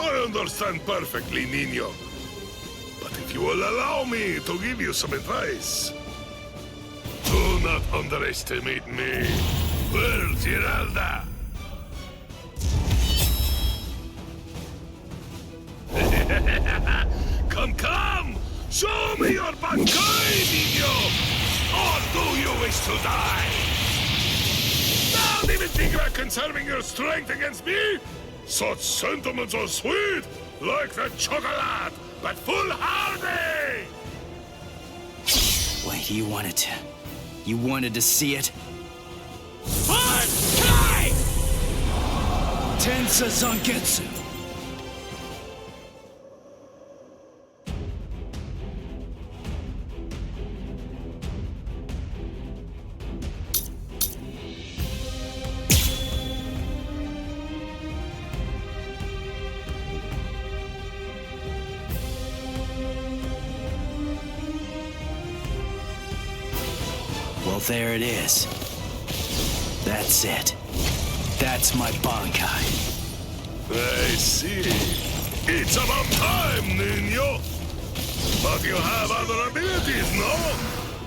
I understand perfectly, niño. But if you will allow me to give you some advice, do not underestimate me. Where's Giralda? Come! Show me your Bankai, niño! Or do you wish to die? Don't even think about conserving your strength against me! Such sentiments are sweet, like the chocolate, but foolhardy! Wait, you wanted to see it? Bankai! Tensa Zangetsu. Well, there it is. That's it. That's my Bankai. I see. It's about time, niño. But you have other abilities, no?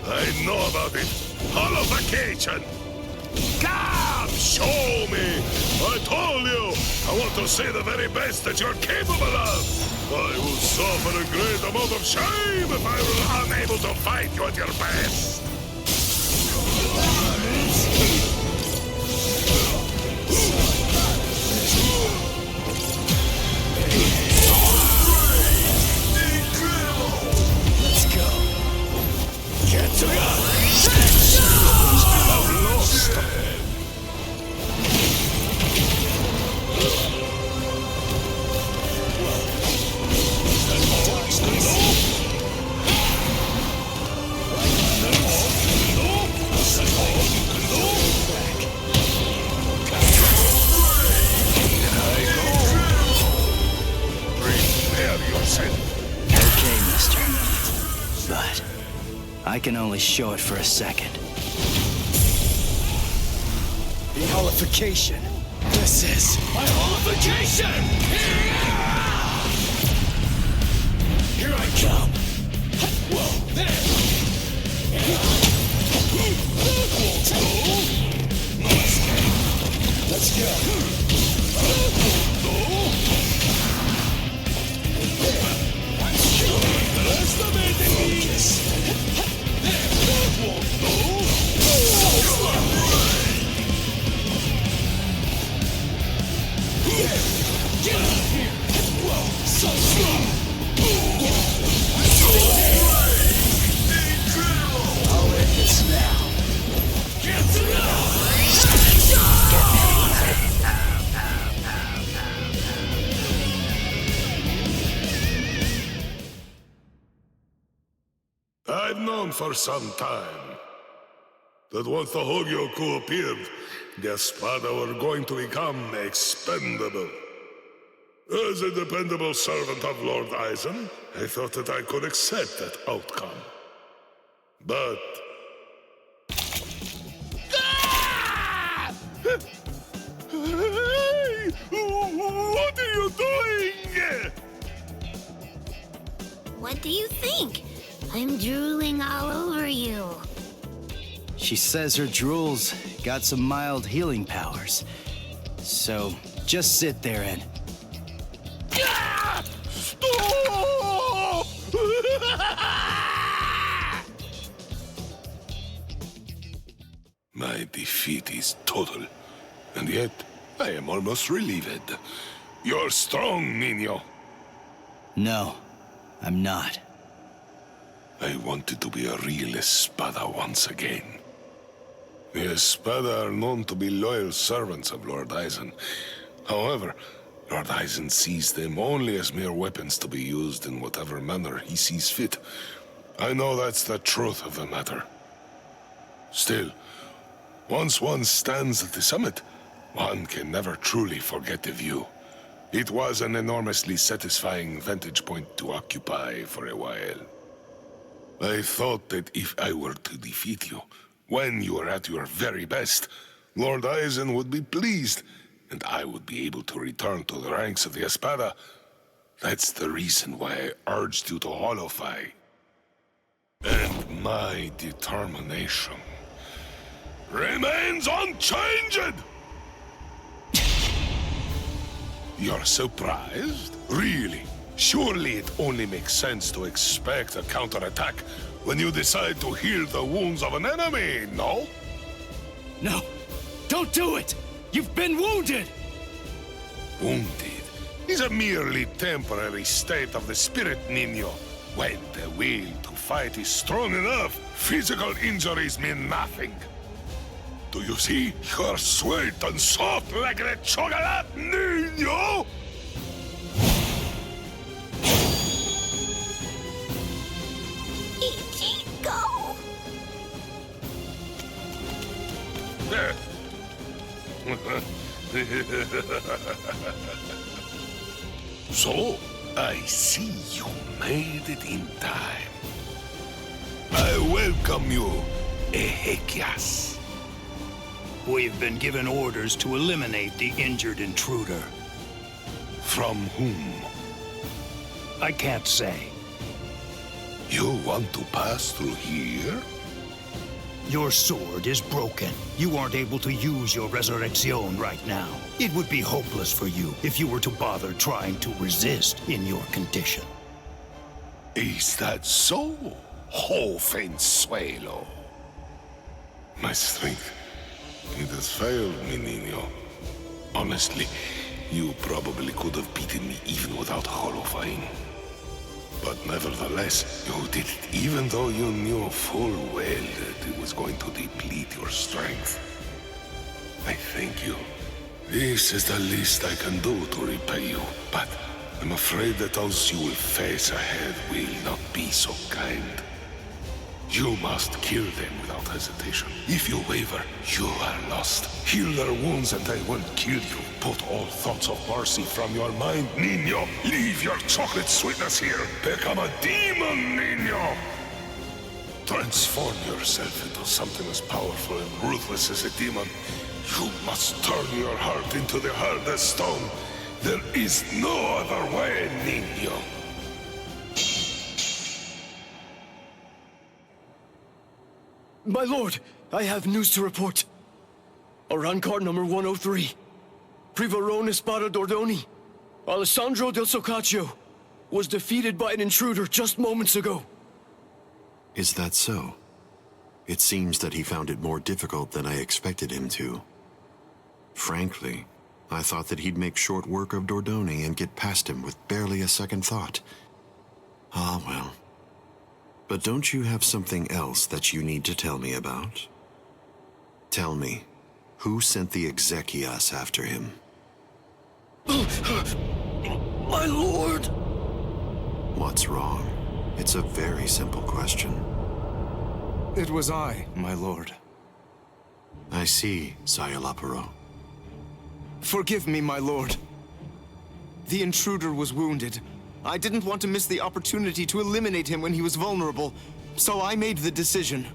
I know about it. Holofication. Come, show me. I told you. I want to see the very best that you're capable of. I will suffer a great amount of shame if I were unable to fight you at your best. Let's go. Get to Okay, mister. But I can only show it for a second. The holification. This is my holification! Here I come! Whoa, there! Let's go! Get out of here! Whoa, so strong! I'll end this now. Get to I've known for some time that once the Hogyoku appeared, the espada were going to become expendable. As a dependable servant of Lord Eisen, I thought that I could accept that outcome. But... Hey! What are you doing? What do you think? I'm drooling all over you. She says her drool's got some mild healing powers. So, just sit there and... Stop! My defeat is total, and yet I am almost relieved. You're strong, Nino. No, I'm not. I wanted to be a real Espada once again. The Espada are known to be loyal servants of Lord Eisen. However, Lord Eisen sees them only as mere weapons to be used in whatever manner he sees fit. I know that's the truth of the matter. Still, once one stands at the summit, one can never truly forget the view. It was an enormously satisfying vantage point to occupy for a while. I thought that if I were to defeat you, when you are at your very best, Lord Eisen would be pleased, and I would be able to return to the ranks of the Espada. That's the reason why I urged you to holofy. And my determination remains unchanged! You're surprised? Really? Surely it only makes sense to expect a counterattack when you decide to heal the wounds of an enemy, no? No! Don't do it! You've been wounded! Wounded is a merely temporary state of the spirit, Nino. When the will to fight is strong enough, physical injuries mean nothing. Do you see? You're sweet and soft like the chocolate, Nino! Go! So, I see you made it in time. I welcome you, Ezequias. We've been given orders to eliminate the injured intruder. From whom? I can't say. You want to pass through here? Your sword is broken. You aren't able to use your Resurrection right now. It would be hopeless for you if you were to bother trying to resist in your condition. Is that so, Jovenzuelo? My strength, it has failed me, Nino. Honestly, you probably could have beaten me even without holofying. But nevertheless, you did it even though you knew full well that it was going to deplete your strength. I thank you. This is the least I can do to repay you, but I'm afraid that those you will face ahead will not be so kind. You must kill them without hesitation. If you waver, you are lost. Heal their wounds and they won't kill you. Put all thoughts of mercy from your mind, Nino. Leave your chocolate sweetness here. Become a demon, Nino. Transform yourself into something as powerful and ruthless as a demon. You must turn your heart into the hardest stone. There is no other way, Nino. My lord, I have news to report. Arrancar number 103. Privarone Espada Dordoni. Alessandro del Socaccio was defeated by an intruder just moments ago. Is that so? It seems that he found it more difficult than I expected him to. Frankly, I thought that he'd make short work of Dordoni and get past him with barely a second thought. Ah, well. But don't you have something else that you need to tell me about? Tell me, who sent the Ezequias after him? My lord! What's wrong? It's a very simple question. It was I, my lord. I see, Sayalaparo. Forgive me, my lord. The intruder was wounded. I didn't want to miss the opportunity to eliminate him when he was vulnerable, so I made the decision.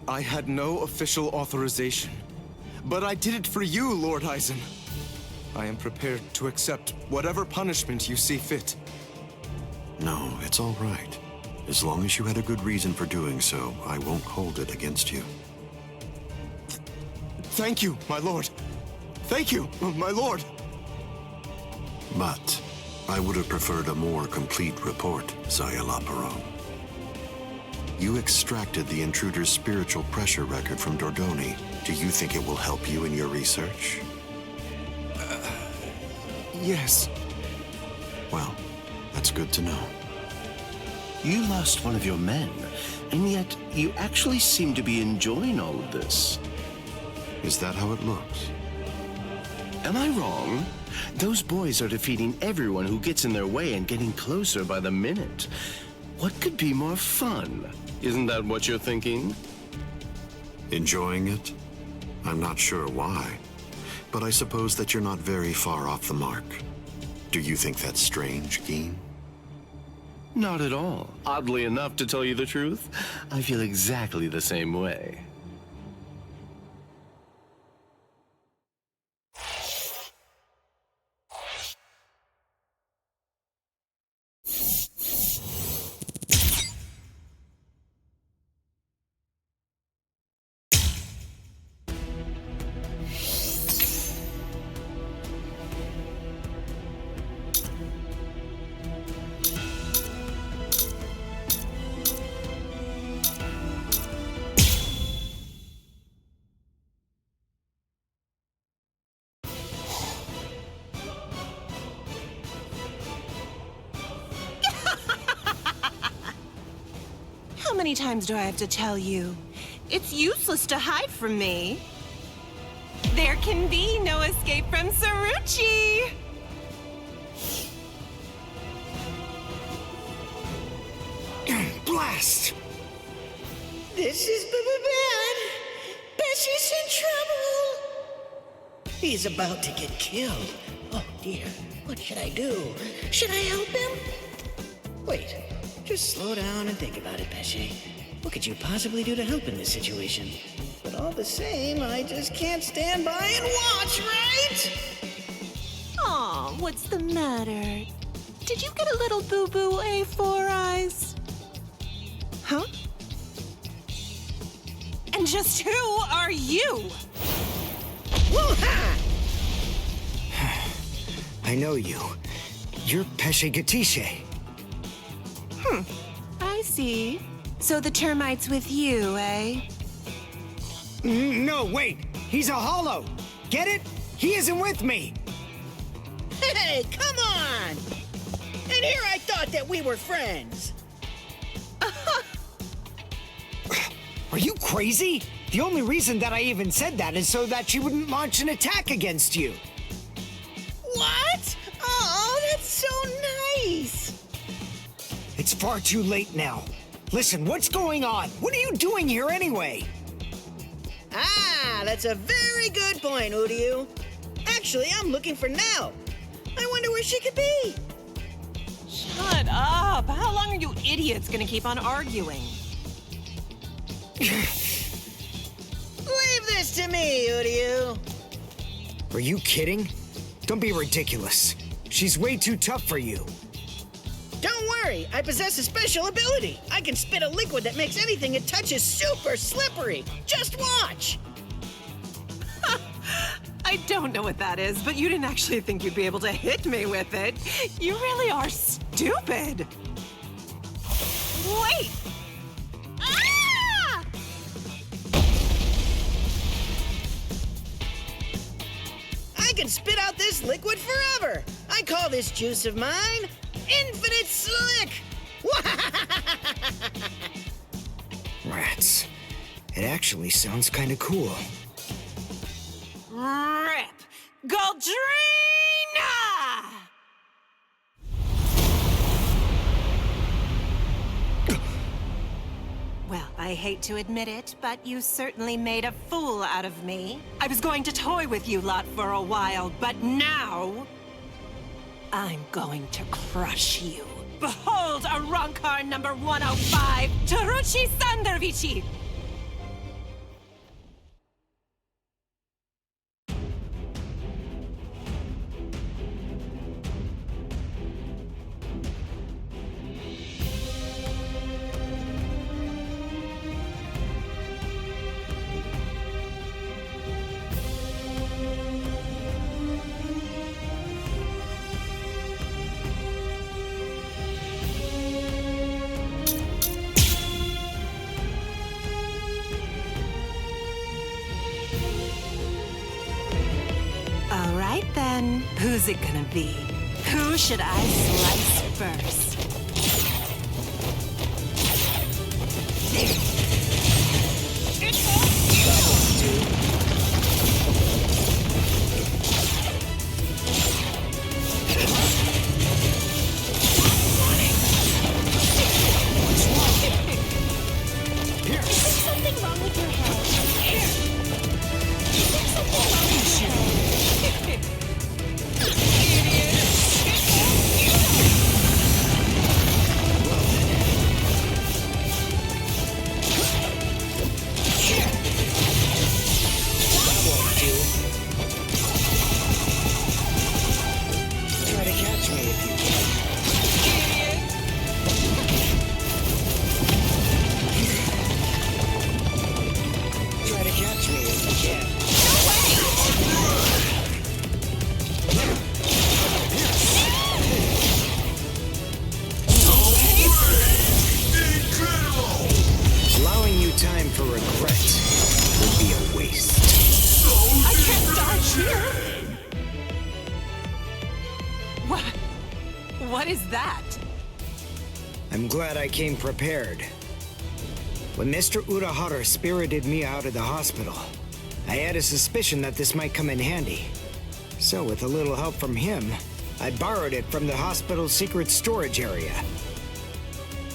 I had no official authorization, but I did it for you, Lord Eisen. I am prepared to accept whatever punishment you see fit. No, it's all right. As long as you had a good reason for doing so, I won't hold it against you. Thank you, my lord. Thank you, my lord. But I would have preferred a more complete report, Zaya Laparo. You extracted the intruder's spiritual pressure record from Dordoni. Do you think it will help you in your research? Yes. Well, that's good to know. You lost one of your men, and yet you actually seem to be enjoying all of this. Is that how it looks? Am I wrong? Those boys are defeating everyone who gets in their way and getting closer by the minute. What could be more fun? Isn't that what you're thinking? Enjoying it? I'm not sure why, but I suppose that you're not very far off the mark. Do you think that's strange, Geen? Not at all. Oddly enough, to tell you the truth, I feel exactly the same way. How many times do I have to tell you? It's useless to hide from me. There can be no escape from Saruchi! Blast! This is bad. Bessie's in trouble. He's about to get killed. Oh dear, what should I do? Should I help him? Wait, just slow down and think about it, Bessie. What could you possibly do to help in this situation? But all the same, I just can't stand by and watch, right? Aw, what's the matter? Did you get a little boo-boo, A4 Eyes? Huh? And just who are you? Woo-ha! I know you. You're Pesce Gatisce. I see. So the termite's with you, eh? No, wait! He's a holo! Get it? He isn't with me! Hey, come on! And here I thought that we were friends. Are you crazy? The only reason that I even said that is so that she wouldn't launch an attack against you. What? Oh, that's so nice! It's far too late now. Listen, what's going on? What are you doing here anyway? Ah, that's a very good point, Uryu. Actually, I'm looking for Nell. I wonder where she could be. Shut up! How long are you idiots gonna keep on arguing? Leave this to me, Uryu. Are you kidding? Don't be ridiculous. She's way too tough for you. Don't worry, I possess a special ability. I can spit a liquid that makes anything it touches super slippery. Just watch. I don't know what that is, but you didn't actually think you'd be able to hit me with it. You really are stupid. Wait! Ah! I can spit out this liquid forever. I call this juice of mine Infinite Slick. Rats. It actually sounds kind of cool. Rip! Goldrina! Well, I hate to admit it, but you certainly made a fool out of me. I was going to toy with you lot for a while, but now... I'm going to crush you. Behold a Rancor number 105, Taruchi Sandervici! All right then, who's it gonna be? Who should I slice first? Is there something wrong with your head? Is there something wrong with your head? Try to catch me if you can. Try to catch me if you can. Allowing you time for regret would be a waste. I can't die here! What is that? I'm glad I came prepared. When Mr. Urahara spirited me out of the hospital, I had a suspicion that this might come in handy. So with a little help from him, I borrowed it from the hospital's secret storage area.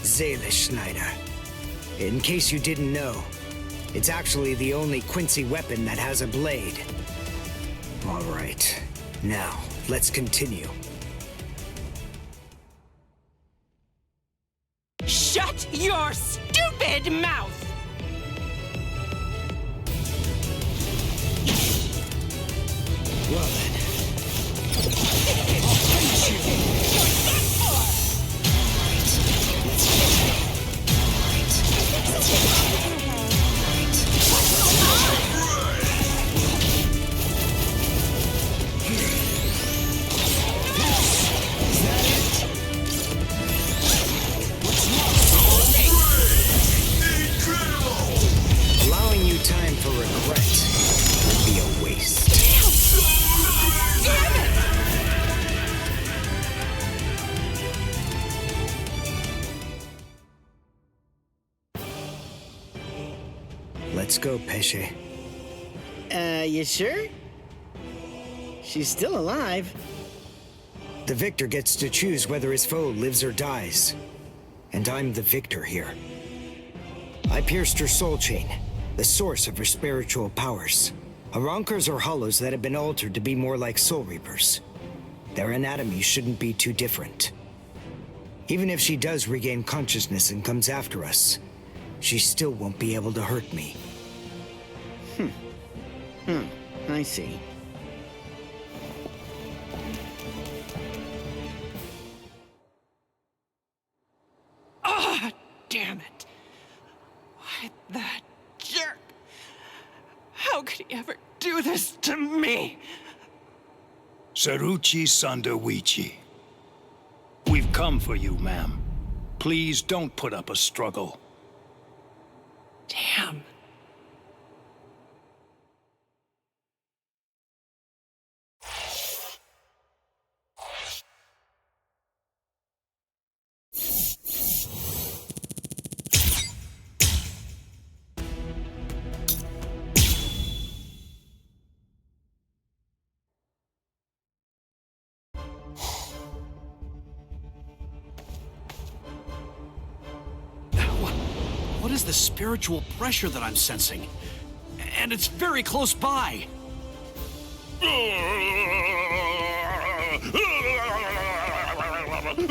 Schneider. In case you didn't know, it's actually the only Quincy weapon that has a blade. All right, now let's continue. Shut your stupid mouth! Well then. Allowing you time for regret would be a waste. Damn it! Let's go, Pesce. You sure? She's still alive. The victor gets to choose whether his foe lives or dies. And I'm the victor here. I pierced her soul chain, the source of her spiritual powers. Arankars are hollows that have been altered to be more like soul reapers. Their anatomy shouldn't be too different. Even if she does regain consciousness and comes after us, she still won't be able to hurt me. I see. Ah, damn it. Why, that jerk. How could he ever do this to me? Saruchi Sanderwichi. We've come for you, ma'am. Please don't put up a struggle. Damn. What is the spiritual pressure that I'm sensing? And it's very close by. You!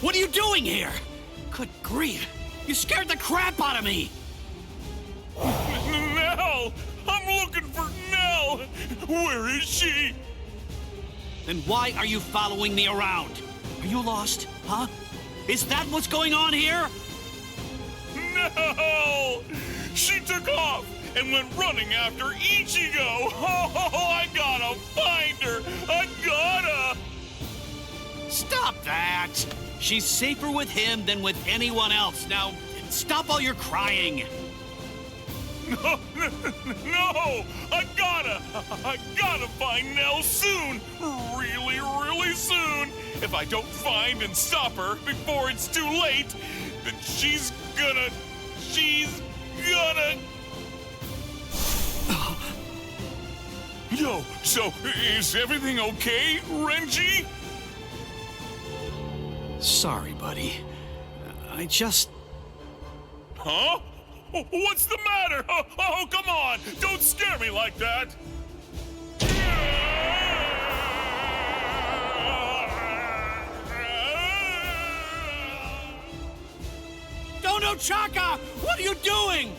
What are you doing here? Good grief! You scared the crap out of me! Nell! I'm looking for Nell! Where is she? Then why are you following me around? Are you lost, huh? Is that what's going on here? No! She took off and went running after Ichigo! Oh, I gotta find her! I gotta! Stop that! She's safer with him than with anyone else. Now, stop all your crying. No! I gotta find Nell soon! Really, really soon! If I don't find and stop her before it's too late, then she's gonna... Yo, so is everything okay, Renji? Sorry, buddy. I just... Huh? What's the matter? Oh, come on! Don't scare me like that! Dono Chaka! What are you doing?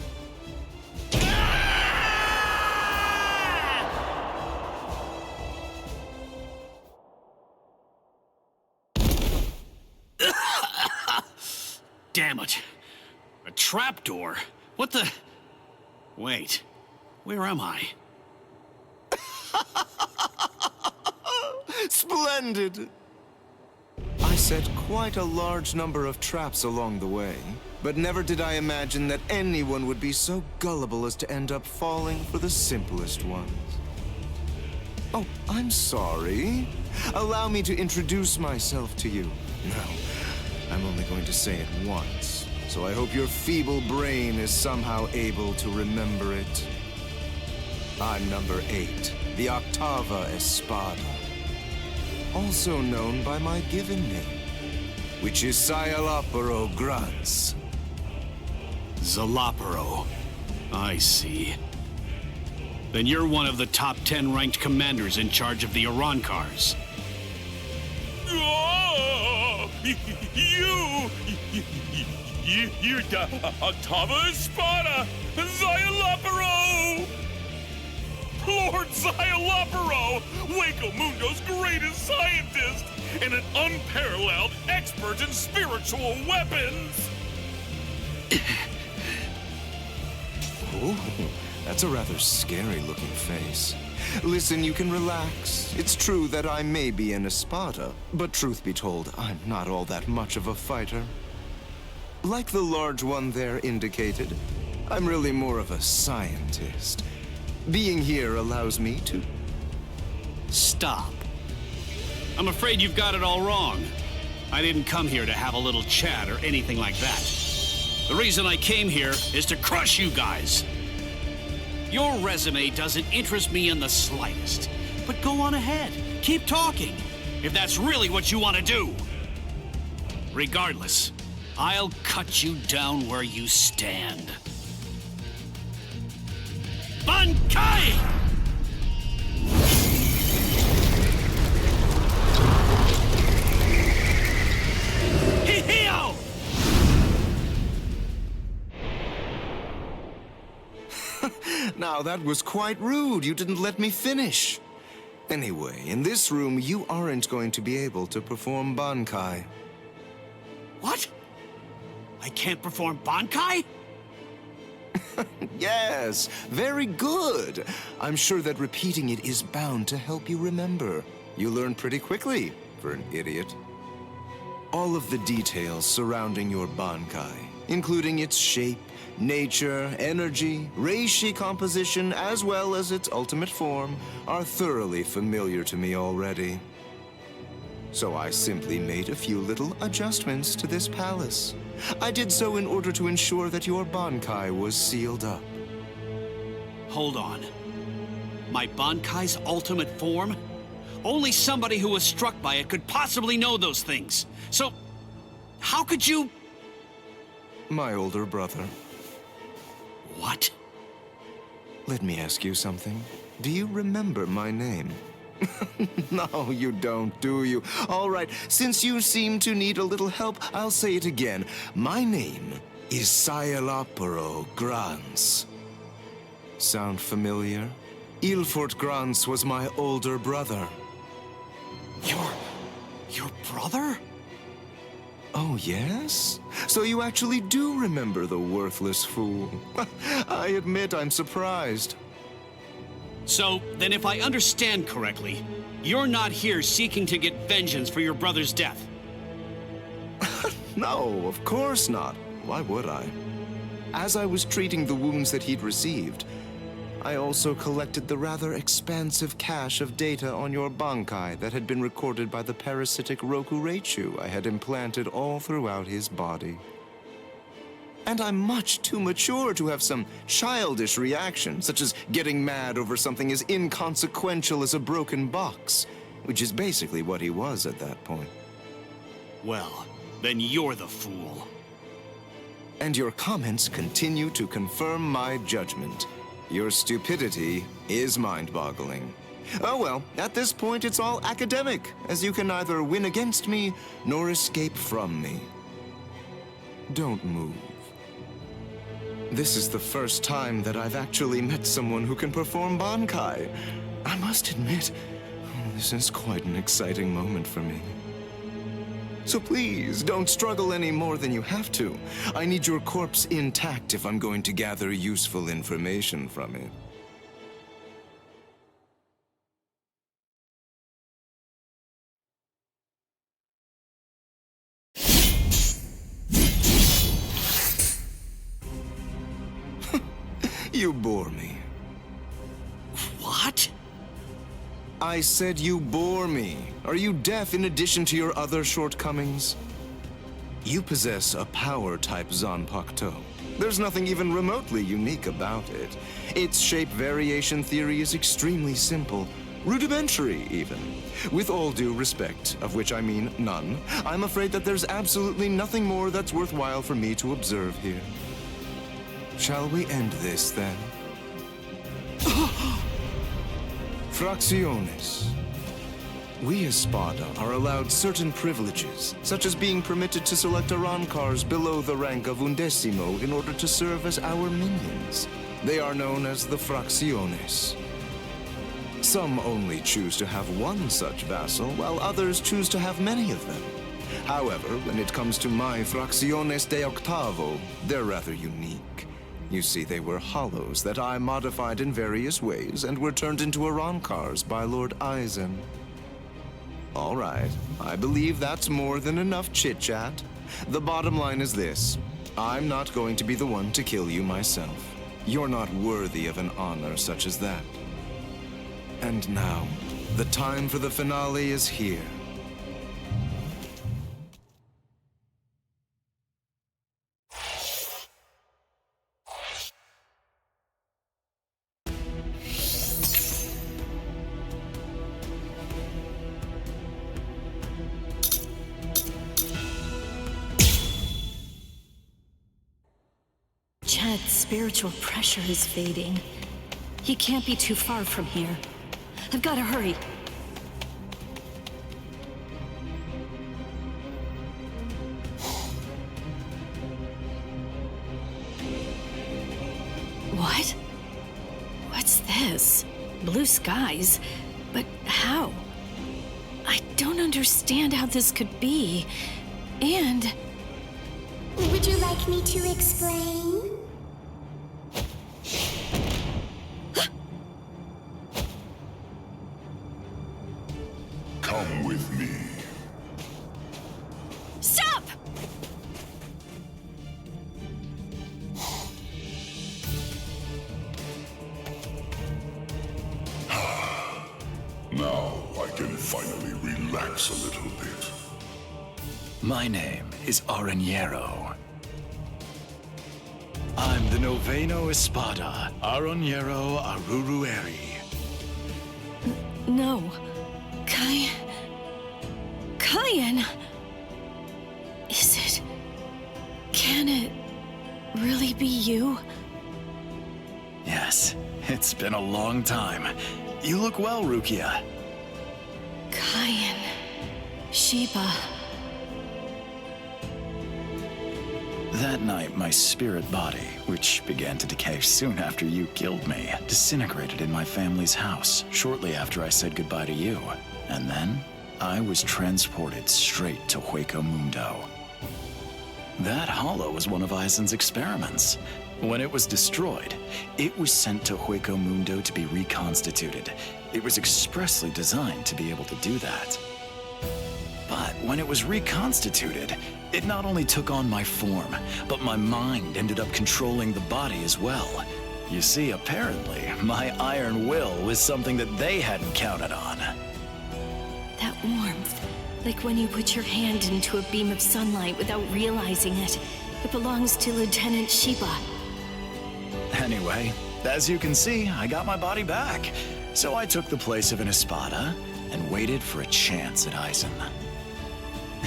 Damn it. A trapdoor? What the... Wait. Where am I? Splendid! I set quite a large number of traps along the way, but never did I imagine that anyone would be so gullible as to end up falling for the simplest ones. Oh, I'm sorry. Allow me to introduce myself to you. No, I'm only going to say it once, so I hope your feeble brain is somehow able to remember it. I'm number 8, the Octava Espada, also known by my given name, which is Sayalaparo Grunts. Zalaparo. I see. Then you're one of the top 10 ranked commanders in charge of the Arancars. Oh, you're the Octava Espada, Sayalaparo! Lord Sayalaparo, Hueco Mundo's greatest scientist, and an unparalleled expert in spiritual weapons! Oh, that's a rather scary-looking face. Listen, you can relax. It's true that I may be an Espada, but truth be told, I'm not all that much of a fighter. Like the large one there indicated, I'm really more of a scientist. Being here allows me to... Stop. I'm afraid you've got it all wrong. I didn't come here to have a little chat or anything like that. The reason I came here is to crush you guys. Your resume doesn't interest me in the slightest. But go on ahead. Keep talking, if that's really what you want to do. Regardless, I'll cut you down where you stand. Bankai! Hihio! Now, that was quite rude. You didn't let me finish. Anyway, in this room, you aren't going to be able to perform Bankai. What? I can't perform Bankai? Yes, very good. I'm sure that repeating it is bound to help you remember. You learn pretty quickly, for an idiot. All of the details surrounding your Bankai, including its shape, nature, energy, reishi composition, as well as its ultimate form, are thoroughly familiar to me already. So I simply made a few little adjustments to this palace. I did so in order to ensure that your Bankai was sealed up. Hold on. My Bankai's ultimate form? Only somebody who was struck by it could possibly know those things. So, how could you... My older brother. What? Let me ask you something. Do you remember my name? No, you don't, do you? All right, since you seem to need a little help, I'll say it again. My name is Scialopero Grans. Sound familiar? Ilfort Grans was my older brother. Your brother? Oh, yes? So you actually do remember the worthless fool. I admit I'm surprised. So, then if I understand correctly, you're not here seeking to get vengeance for your brother's death. No, of course not. Why would I? As I was treating the wounds that he'd received, I also collected the rather expansive cache of data on your Bankai that had been recorded by the parasitic Rokureichu I had implanted all throughout his body. And I'm much too mature to have some childish reaction, such as getting mad over something as inconsequential as a broken box, which is basically what he was at that point. Well, then you're the fool. And your comments continue to confirm my judgment. Your stupidity is mind-boggling. Oh well, at this point it's all academic, as you can neither win against me nor escape from me. Don't move. This is the first time that I've actually met someone who can perform Bankai. I must admit, this is quite an exciting moment for me. So please, don't struggle any more than you have to. I need your corpse intact if I'm going to gather useful information from it. You bore me. What? I said you bore me. Are you deaf in addition to your other shortcomings? You possess a power-type Zanpakuto. There's nothing even remotely unique about it. Its shape variation theory is extremely simple, rudimentary even. With all due respect, of which I mean none, I'm afraid that there's absolutely nothing more that's worthwhile for me to observe here. Shall we end this, then? Fracciones. We as Spada are allowed certain privileges, such as being permitted to select Arancars below the rank of Undecimo in order to serve as our minions. They are known as the Fracciones. Some only choose to have one such vassal, while others choose to have many of them. However, when it comes to my Fracciones de Octavo, they're rather unique. You see, they were hollows that I modified in various ways and were turned into Arancars by Lord Eisen. All right, I believe that's more than enough chit-chat. The bottom line is this. I'm not going to be the one to kill you myself. You're not worthy of an honor such as that. And now, the time for the finale is here. Chad's spiritual pressure is fading. He can't be too far from here. I've got to hurry. What? What's this? Blue skies? But how? I don't understand how this could be. And... Would you like me to explain? Come with me. Stop! Now I can finally relax a little bit. My name is Aranjero. I'm the Noveno Espada, Aranjero Arurueri. No. Kyan? Is it... Can it really be you? It's been a long time. You look well, Rukia. Kayan. Sheba. That night, my spirit body, which began to decay soon after you killed me, disintegrated in my family's house shortly after I said goodbye to you. And then, I was transported straight to Hueco Mundo. That hollow was one of Eisen's experiments. When it was destroyed, it was sent to Hueco Mundo to be reconstituted. It was expressly designed to be able to do that. But when it was reconstituted, it not only took on my form, but my mind ended up controlling the body as well. You see, apparently, my iron will was something that they hadn't counted on. That warmth, like when you put your hand into a beam of sunlight without realizing it. It belongs to Lieutenant Sheba. Anyway, as you can see, I got my body back. So I took the place of an Espada and waited for a chance at Eisen.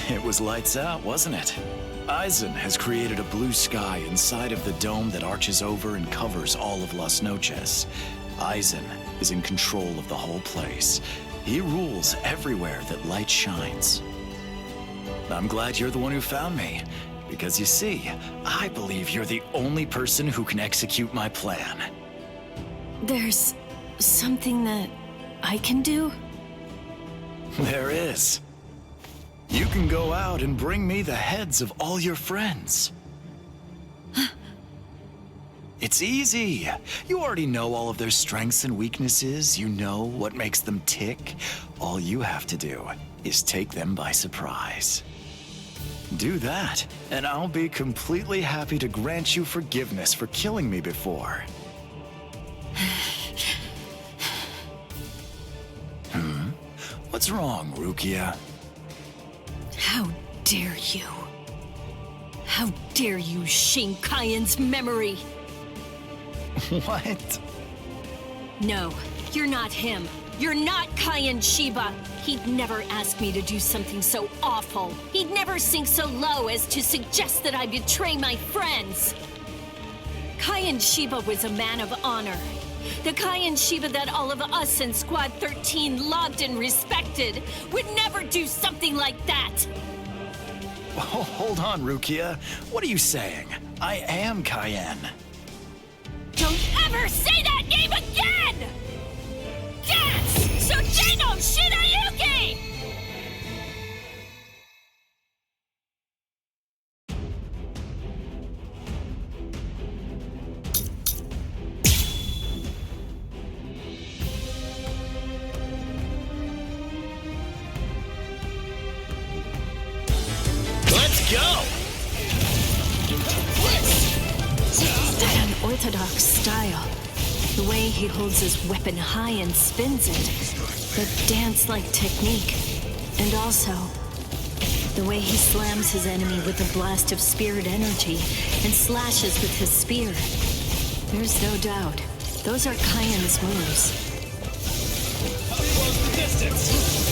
It was lights out, wasn't it? Eisen has created a blue sky inside of the dome that arches over and covers all of Las Noches. Eisen is in control of the whole place. He rules everywhere that light shines. I'm glad you're the one who found me, because you see, I believe you're the only person who can execute my plan. There's something that I can do? There is. You can go out and bring me the heads of all your friends. It's easy. You already know all of their strengths and weaknesses. You know what makes them tick. All you have to do is take them by surprise. Do that, and I'll be completely happy to grant you forgiveness for killing me before. What's wrong, Rukia? How dare you? How dare you shame Kayan's memory? What? No, you're not him. You're not Kayan Sheba. He'd never ask me to do something so awful. He'd never sink so low as to suggest that I betray my friends. Kayan Sheba was a man of honor. The Kayan Sheba that all of us in Squad 13 loved and respected would never do something like that. Oh, hold on, Rukia. What are you saying? I am Kayan. Don't ever say that name again! Dance! Sojino Shinayuki! Let's go! An unorthodox style. The way he holds his weapon high and spins it. The dance-like technique. And also, the way he slams his enemy with a blast of spirit energy and slashes with his spear. There's no doubt. Those are Kayan's moves. Close the distance!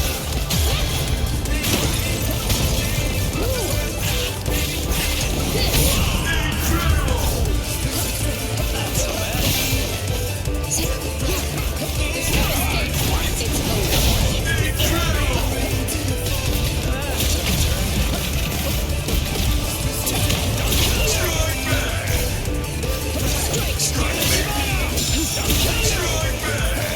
Strike back!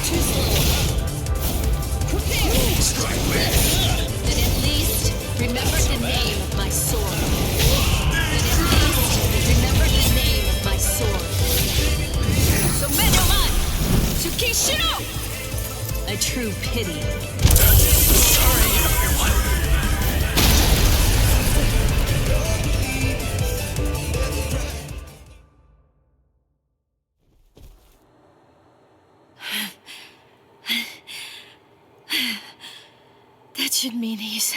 Too slow. Prepare! Then at least remember the name of my sword. Then at least remember the name of my sword. So Menomon! Tsukishiro! A true pity. Sorry, everyone. That should mean he's...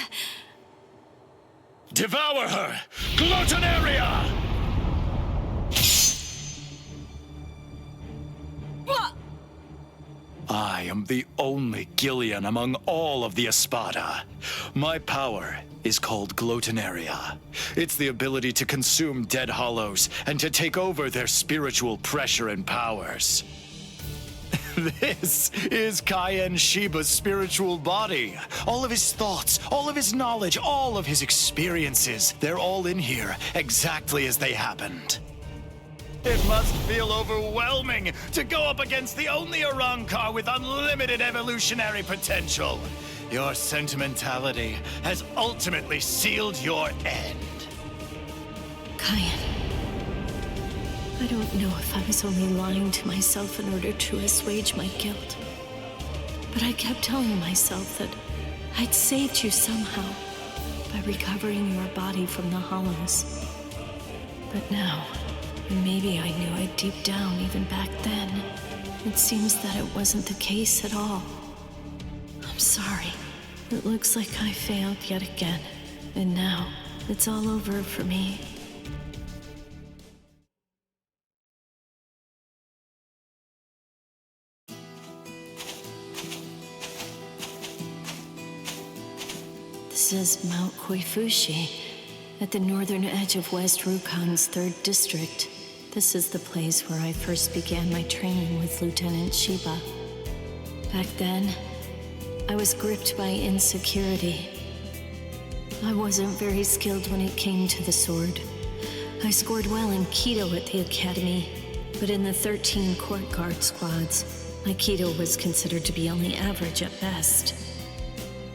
Devour her! Gluttonaria! What? I am the only Gillian among all of the Espada. My power is called Gluttonaria. It's the ability to consume dead hollows and to take over their spiritual pressure and powers. This is Kaien Shiba's spiritual body. All of his thoughts, all of his knowledge, all of his experiences, they're all in here, exactly as they happened. It must feel overwhelming to go up against the only Arrancar with unlimited evolutionary potential. Your sentimentality has ultimately sealed your end. Kaien. I don't know if I was only lying to myself in order to assuage my guilt. But I kept telling myself that I'd saved you somehow by recovering your body from the hollows. But now, and maybe I knew it deep down even back then, it seems that it wasn't the case at all. I'm sorry. It looks like I failed yet again. And now, it's all over for me. This is Mount Koifushi, at the northern edge of West Rukon's 3rd district. This is the place where I first began my training with Lieutenant Shiba. Back then, I was gripped by insecurity. I wasn't very skilled when it came to the sword. I scored well in Kido at the academy, but in the 13 court guard squads, my Kido was considered to be only average at best.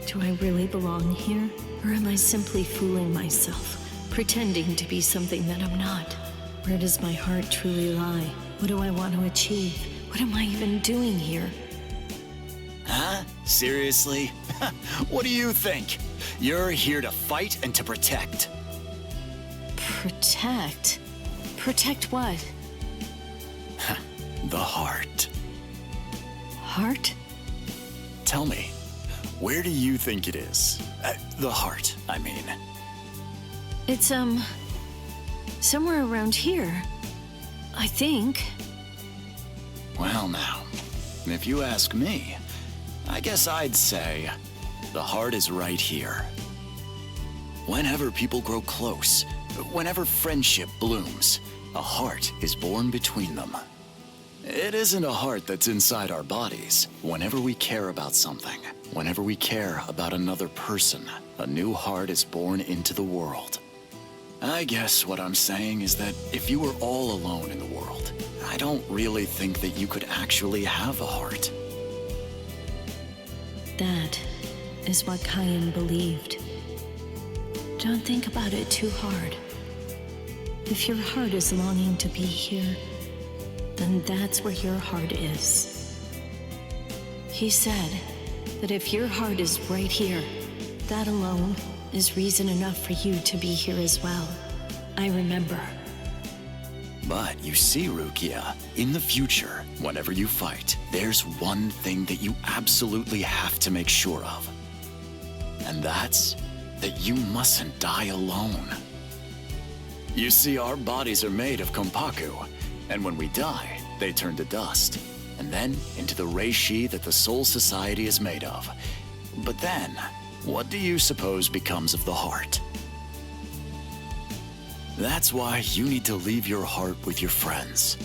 Do I really belong here? Or am I simply fooling myself, pretending to be something that I'm not? Where does my heart truly lie? What do I want to achieve? What am I even doing here? Huh? Seriously? What do you think? You're here to fight and to protect. Protect? Protect what? The heart. Heart? Tell me, where do you think it is? The heart, I mean. It's, somewhere around here. I think. Well now, if you ask me, I guess I'd say the heart is right here. Whenever people grow close, whenever friendship blooms, a heart is born between them. It isn't a heart that's inside our bodies. Whenever we care about something, whenever we care about another person, a new heart is born into the world. I guess what I'm saying is that if you were all alone in the world, I don't really think that you could actually have a heart. That is what Kaien believed. Don't think about it too hard. If your heart is longing to be here, then that's where your heart is. He said that if your heart is right here, that alone is reason enough for you to be here as well. I remember. But you see, Rukia, in the future, whenever you fight, there's one thing that you absolutely have to make sure of. And that's that you mustn't die alone. You see, our bodies are made of Kompaku, and when we die, they turn to dust, and then into the reishi that the Soul Society is made of. But then, what do you suppose becomes of the heart? That's why you need to leave your heart with your friends.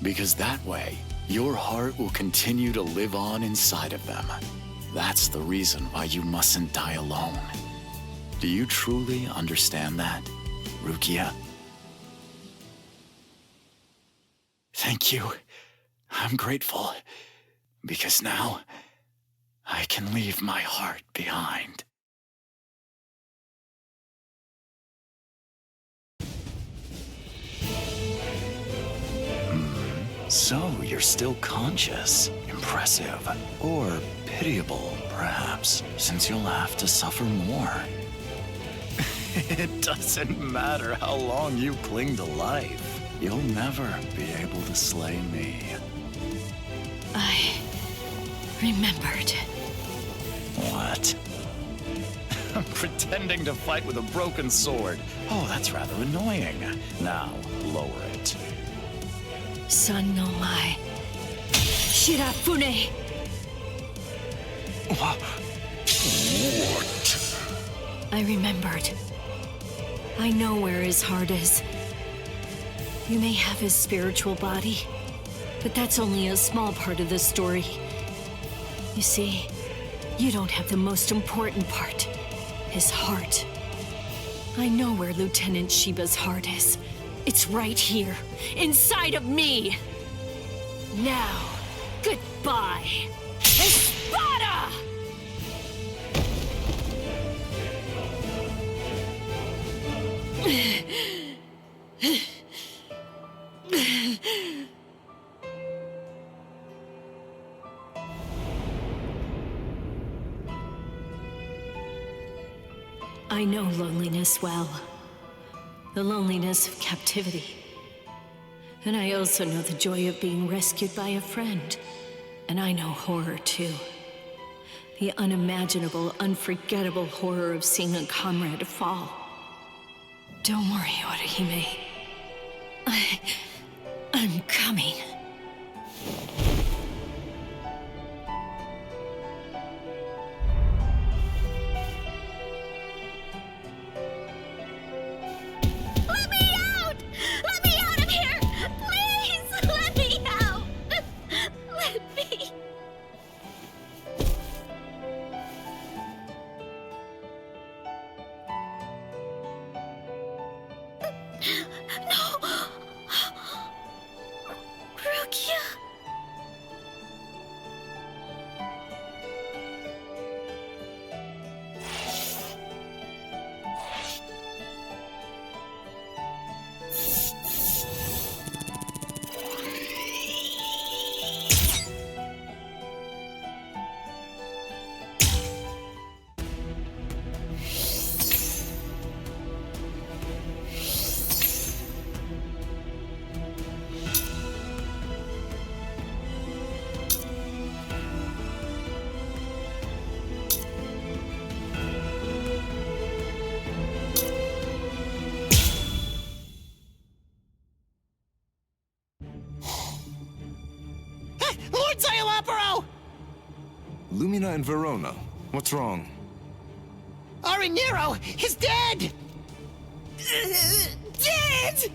Because that way, your heart will continue to live on inside of them. That's the reason why you mustn't die alone. Do you truly understand that? Rukia. Thank you. I'm grateful. Because now, I can leave my heart behind. So, you're still conscious. Impressive. Or pitiable, perhaps, since you'll have to suffer more. It doesn't matter how long you cling to life. You'll never be able to slay me. I remembered. What? I'm pretending to fight with a broken sword. Oh, that's rather annoying. Now, lower it. Son no mai. Shirafune! What? I remembered. I know where his heart is. You may have his spiritual body, but that's only a small part of the story. You see, you don't have the most important part, his heart. I know where Lieutenant Shiba's heart is. It's right here, inside of me. Now, goodbye. Espada! I know loneliness well. The loneliness of captivity. And I also know the joy of being rescued by a friend. And I know horror too. The unimaginable, unforgettable horror of seeing a comrade fall. Don't worry, Orihime. I'm coming. Let me out! Let me out of here! Please! Let me out! Let me... No! Rukia? Lord Zayalaparo! Lumina and Verona, what's wrong? Arinero is dead! Dead!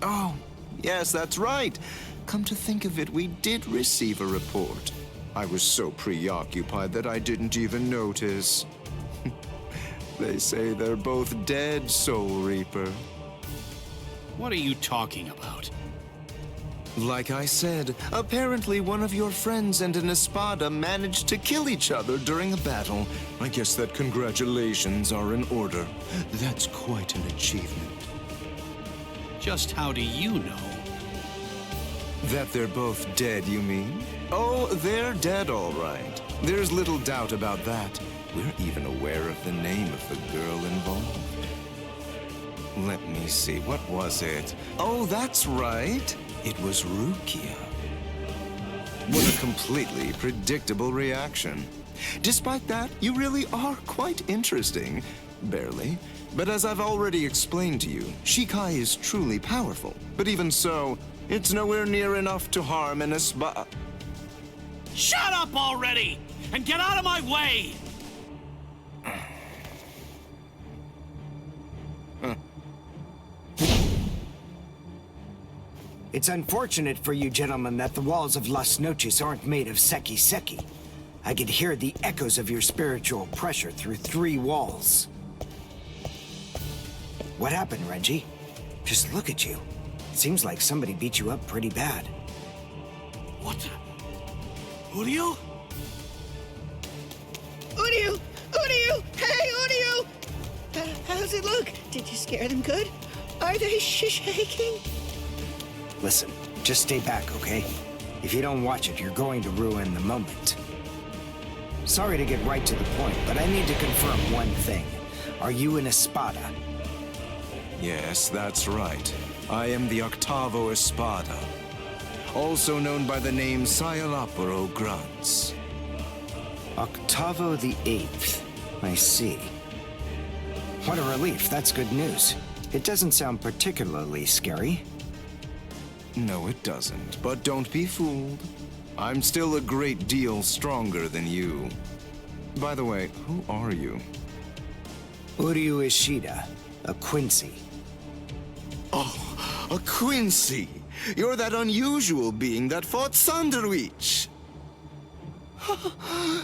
Oh, yes, that's right. Come to think of it, we did receive a report. I was so preoccupied that I didn't even notice. They say they're both dead, Soul Reaper. What are you talking about? Like I said, apparently one of your friends and an Espada managed to kill each other during a battle. I guess that congratulations are in order. That's quite an achievement. Just how do you know? That they're both dead, you mean? Oh, they're dead, all right. There's little doubt about that. We're even aware of the name of the girl involved. Let me see, what was it? Oh, that's right. It was Rukia. What a completely predictable reaction. Despite that, you really are quite interesting. Barely. But as I've already explained to you, Shikai is truly powerful. But even so, it's nowhere near enough to harm an Espada. Shut up already! And get out of my way! It's unfortunate for you gentlemen that the walls of Las Noches aren't made of seki-seki. I could hear the echoes of your spiritual pressure through 3 walls. What happened, Renji? Just look at you. Seems like somebody beat you up pretty bad. What the? Uryu? Uryu! Uryu! Hey, Uryu! How's it look? Did you scare them good? Are they shaking? Listen, just stay back, okay? If you don't watch it, you're going to ruin the moment. Sorry to get right to the point, but I need to confirm one thing. Are you an Espada? Yes, that's right. I am the Octavo Espada, also known by the name Sayalaparo Grunts. Octavo the 8th. I see. What a relief, that's good news. It doesn't sound particularly scary. No, it doesn't, but don't be fooled. I'm still a great deal stronger than you. By the way, who are you? Uryu Ishida, a Quincy. Oh, a Quincy! You're that unusual being that fought Sanderwich!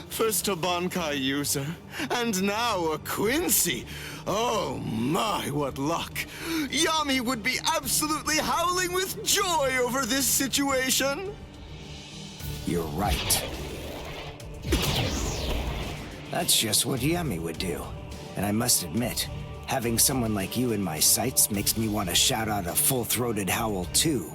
First a Bankai user, and now a Quincy! Oh my, what luck! Yami would be absolutely howling with joy over this situation! You're right. That's just what Yami would do. And I must admit, having someone like you in my sights makes me want to shout out a full-throated howl too.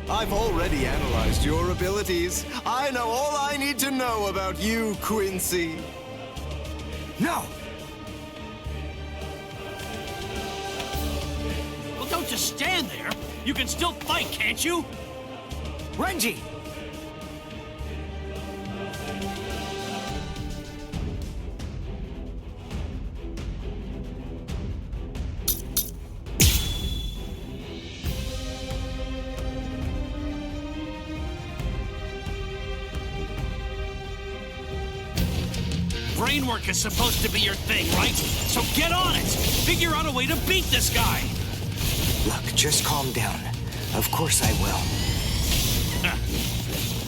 I've already analyzed your abilities. I know all I need to know about you, Quincy. No! Well, don't just stand there. You can still fight, can't you? Renji! Brainwork is supposed to be your thing, right? So get on it! Figure out a way to beat this guy! Look, just calm down. Of course I will.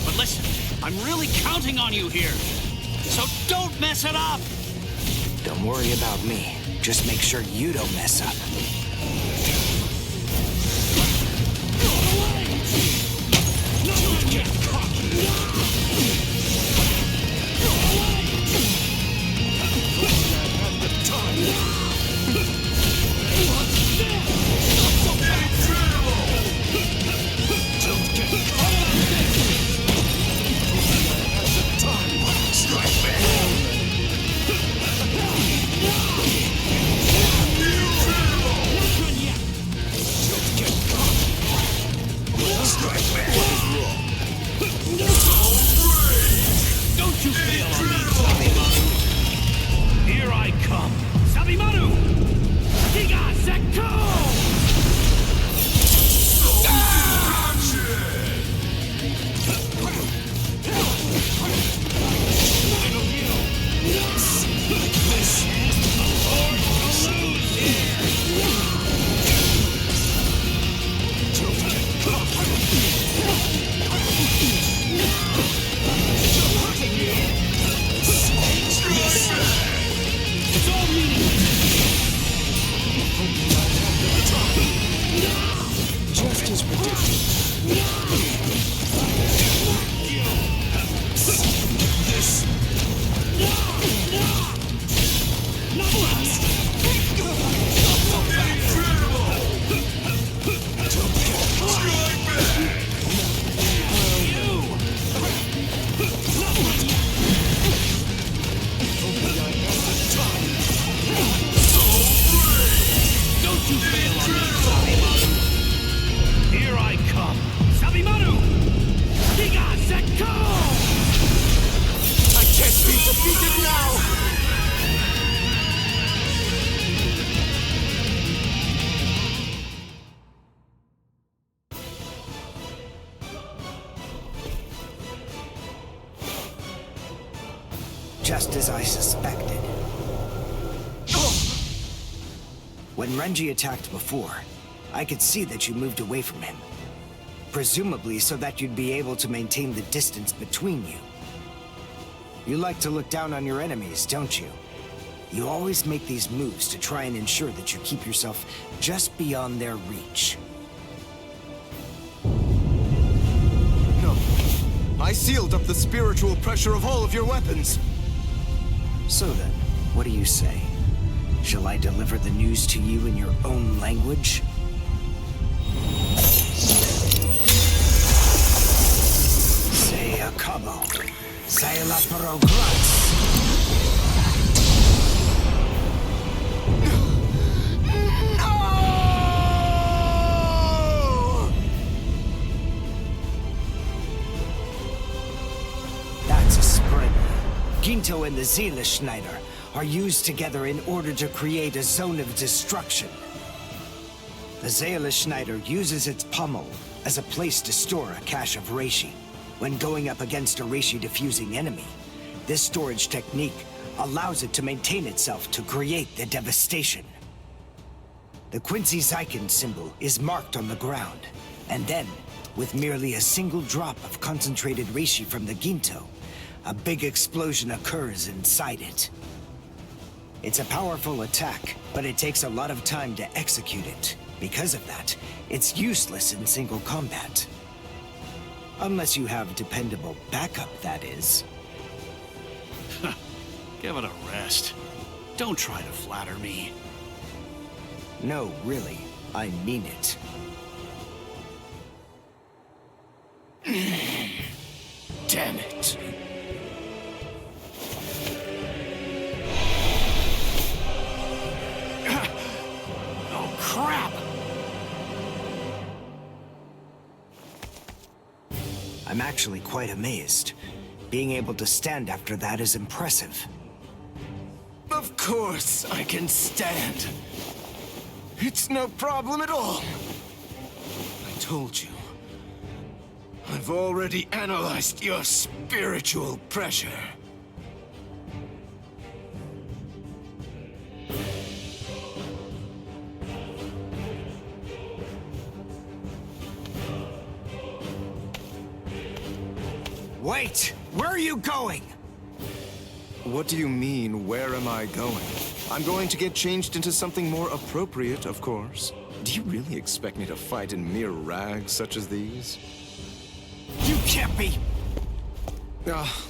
But listen, I'm really counting on you here. So don't mess it up! Don't worry about me. Just make sure you don't mess up. Don't you fail on me, Sabimaru! Here I come! Sabimaru! Giga Sekko! It's all meaningless! Just as predicted. Don't you fail on me, Sabimaru! Here I come! Sabimaru! Giga Sekko! I can't be defeated now! Just as I suspected. When Renji attacked before, I could see that you moved away from him. Presumably so that you'd be able to maintain the distance between you. You like to look down on your enemies, don't you? You always make these moves to try and ensure that you keep yourself just beyond their reach. No. I sealed up the spiritual pressure of all of your weapons. So then, what do you say? Shall I deliver the news to you in your own language? Say a cabo. Say la progress. That's a spring. Ginto and the Seele Schneider are used together in order to create a zone of destruction. The Seele Schneider uses its pommel as a place to store a cache of reishi. When going up against a reishi-diffusing enemy, this storage technique allows it to maintain itself to create the devastation. The Quincy Zyken symbol is marked on the ground, and then, with merely a single drop of concentrated reishi from the Ginto, a big explosion occurs inside it. It's a powerful attack, but it takes a lot of time to execute it. Because of that, it's useless in single combat. Unless you have dependable backup, that is. Give it a rest. Don't try to flatter me. No, really. I mean it. Damn it. Oh, crap! I'm actually quite amazed. Being able to stand after that is impressive. Of course I can stand. It's no problem at all. I told you. I've already analyzed your spiritual pressure. Wait! Where are you going? What do you mean, where am I going? I'm going to get changed into something more appropriate, of course. Do you really expect me to fight in mere rags such as these? You can't be!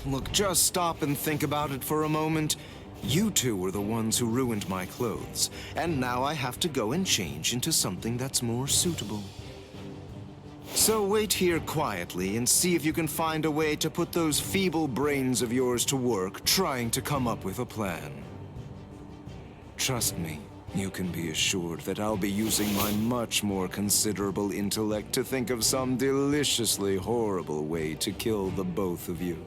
Look, just stop and think about it for a moment. You two were the ones who ruined my clothes, and now I have to go and change into something that's more suitable. So wait here quietly and see if you can find a way to put those feeble brains of yours to work trying to come up with a plan. Trust me, you can be assured that I'll be using my much more considerable intellect to think of some deliciously horrible way to kill the both of you.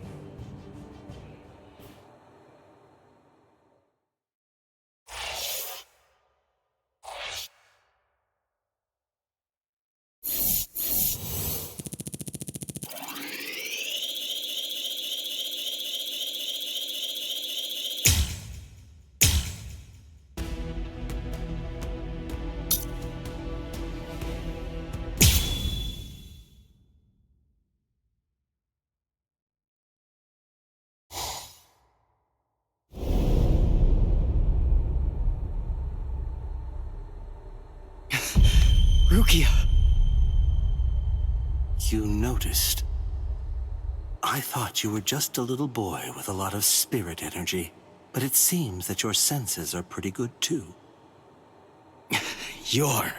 Rukia! You noticed. I thought you were just a little boy with a lot of spirit energy, but it seems that your senses are pretty good too. You're...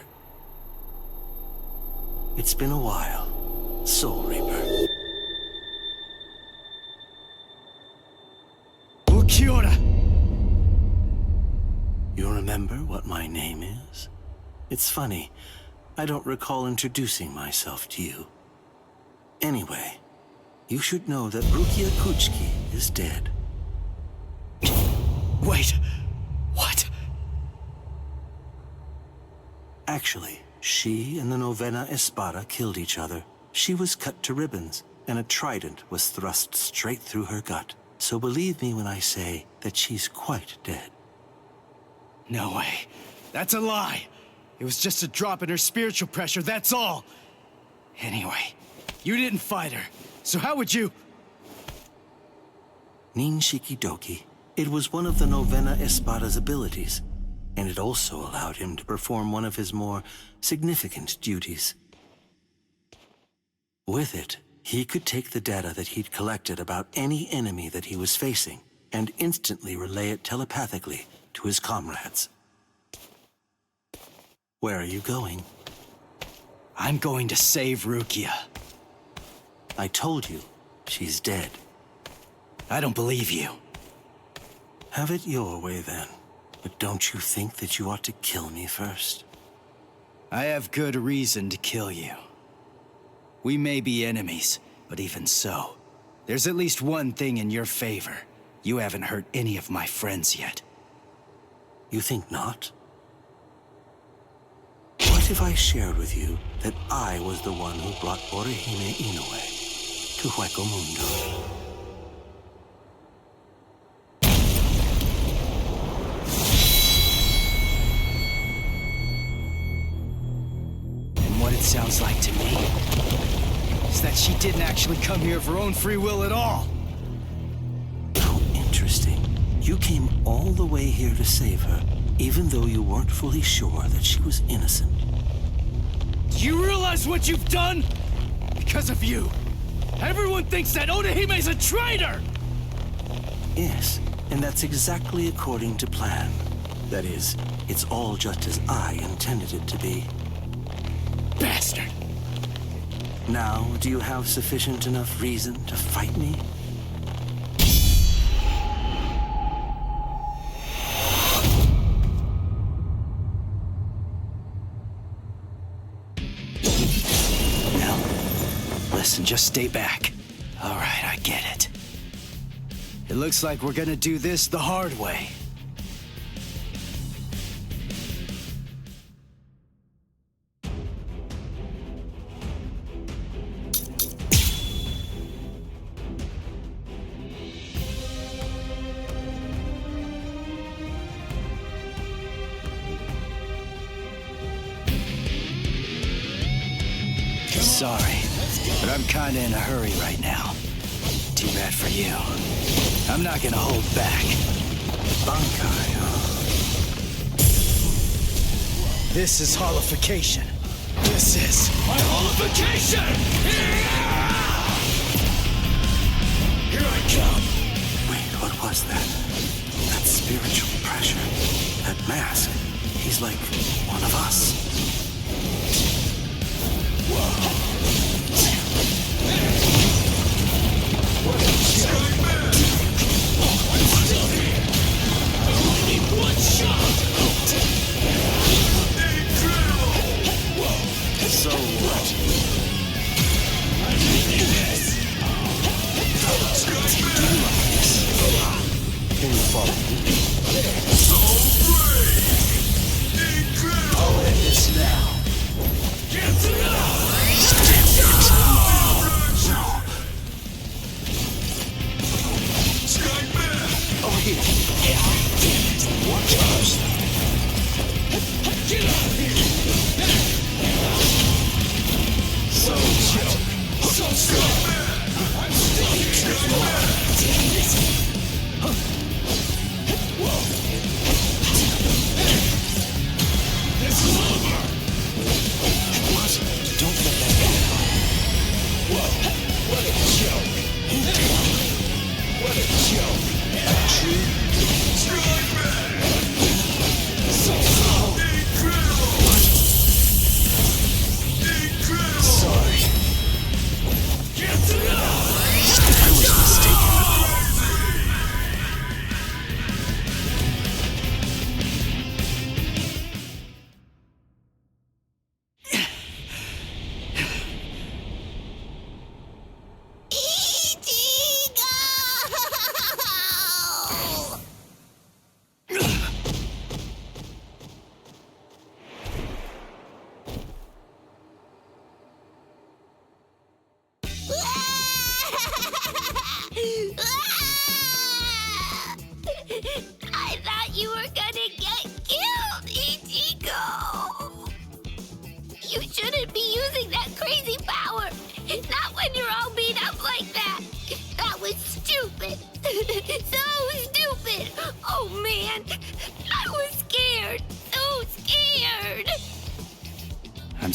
It's been a while, Soul Reaper. Ukiora! You remember what my name is? It's funny, I don't recall introducing myself to you. Anyway, you should know that Rukia Kuchiki is dead. Wait, what? Actually, she and the Novena Espada killed each other. She was cut to ribbons, and a trident was thrust straight through her gut. So believe me when I say that she's quite dead. No way. That's a lie. It was just a drop in her spiritual pressure, that's all. Anyway, you didn't fight her, so how would you... Nin Shikidoki. It was one of the Novena Espada's abilities, and it also allowed him to perform one of his more significant duties. With it, he could take the data that he'd collected about any enemy that he was facing and instantly relay it telepathically to his comrades. Where are you going? I'm going to save Rukia. I told you, she's dead. I don't believe you. Have it your way then. But don't you think that you ought to kill me first? I have good reason to kill you. We may be enemies, but even so, there's at least one thing in your favor. You haven't hurt any of my friends yet. You think not? What if I shared with you that I was the one who brought Orihime Inoue to Hueco Mundo? What it sounds like to me is that she didn't actually come here of her own free will at all. How interesting. You came all the way here to save her, even though you weren't fully sure that she was innocent. Do you realize what you've done? Because of you, everyone thinks that Odahime's a traitor! Yes, and that's exactly according to plan. That is, it's all just as I intended it to be. Bastard! Now, do you have sufficient enough reason to fight me? Now, listen, just stay back. All right, I get it. It looks like we're gonna do this the hard way. Sorry, but I'm kinda in a hurry right now. Too bad for you. I'm not gonna hold back. Bankai, This is holification. This is my holification! Here I come! Wait, what was that? That spiritual pressure. That mask. He's like one of us. So what? Can you follow me? I'll end this now. Over here. Watch out. Get out here. So joke. So slow. I'm still here. This is over. What? Don't let that go. Whoa. What a joke. What a joke. So slow. Sorry. Get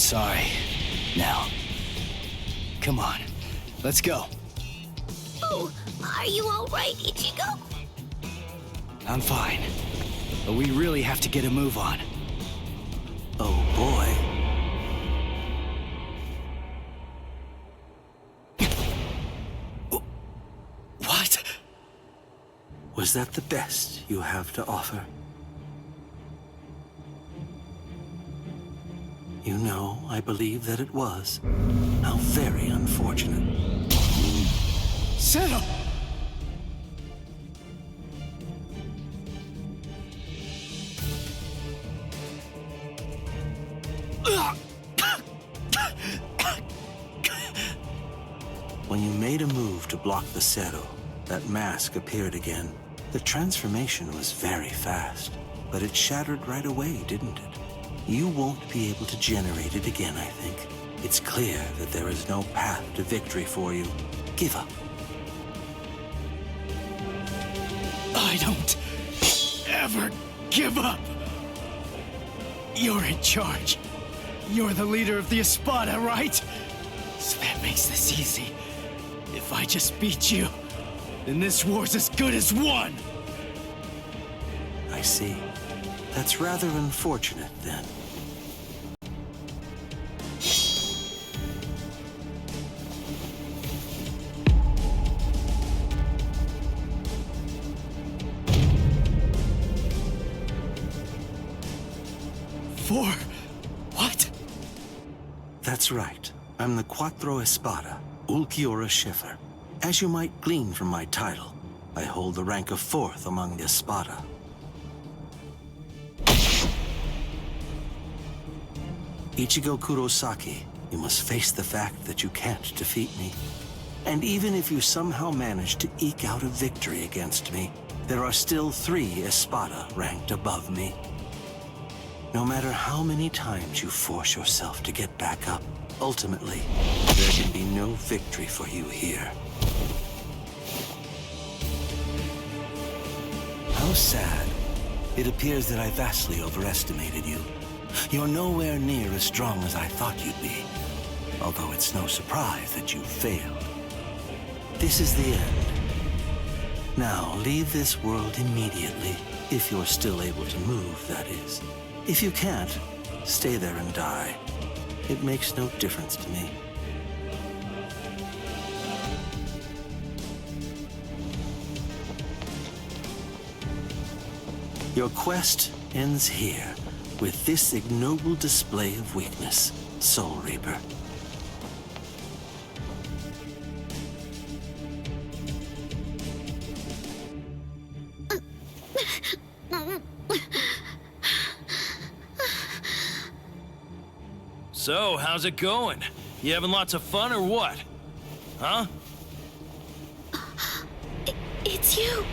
sorry. Now, come on, let's go. Oh, are you all right, Ichigo? I'm fine, but we really have to get a move on. Oh boy. What? Was that the best you have to offer? You know, I believe that it was. How very unfortunate. Settle! When you made a move to block the Zero, that mask appeared again. The transformation was very fast, but it shattered right away, didn't it? You won't be able to generate it again, I think. It's clear that there is no path to victory for you. Give up. I don't ever give up. You're in charge. You're the leader of the Espada, right? So that makes this easy. If I just beat you, then this war's as good as won. I see. That's rather unfortunate, then. For what? That's right. I'm the Quattro Espada, Ulquiorra Schiffer. As you might glean from my title, I hold the rank of 4th among the Espada. Ichigo Kurosaki, you must face the fact that you can't defeat me. And even if you somehow manage to eke out a victory against me, there are still 3 Espada ranked above me. No matter how many times you force yourself to get back up, ultimately, there can be no victory for you here. How sad. It appears that I vastly overestimated you. You're nowhere near as strong as I thought you'd be, although it's no surprise that you failed. This is the end. Now, leave this world immediately, if you're still able to move, that is. If you can't, stay there and die. It makes no difference to me. Your quest ends here, with this ignoble display of weakness, Soul Reaper. So, how's it going? You having lots of fun or what? Huh? It's you.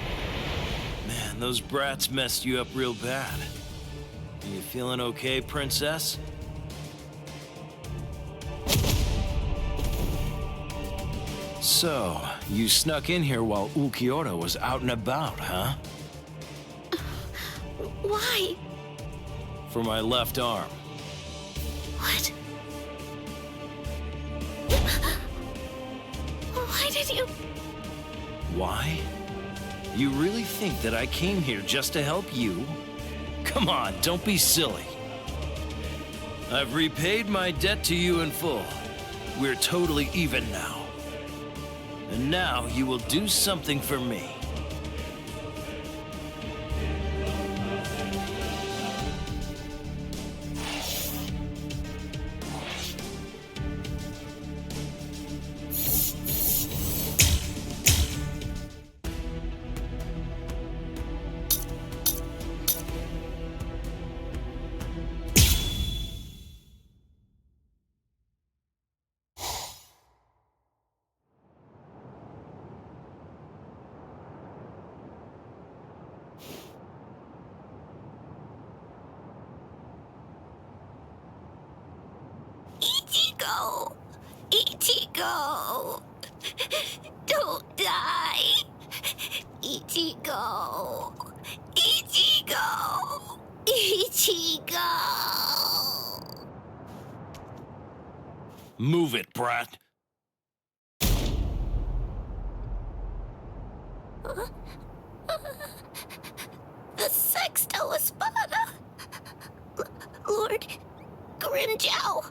Man, those brats messed you up real bad. You feeling okay, princess? So, you snuck in here while Ulquiorra was out and about, huh? Why? For my left arm. What? Why did you? Why? You really think that I came here just to help you? Come on, don't be silly. I've repaid my debt to you in full. We're totally even now. And now you will do something for me. Ichigo! Ichigo! Don't die! Ichigo! Ichigo! Ichigo! Move it, brat. The Sexto Espada. Lord Grimjow.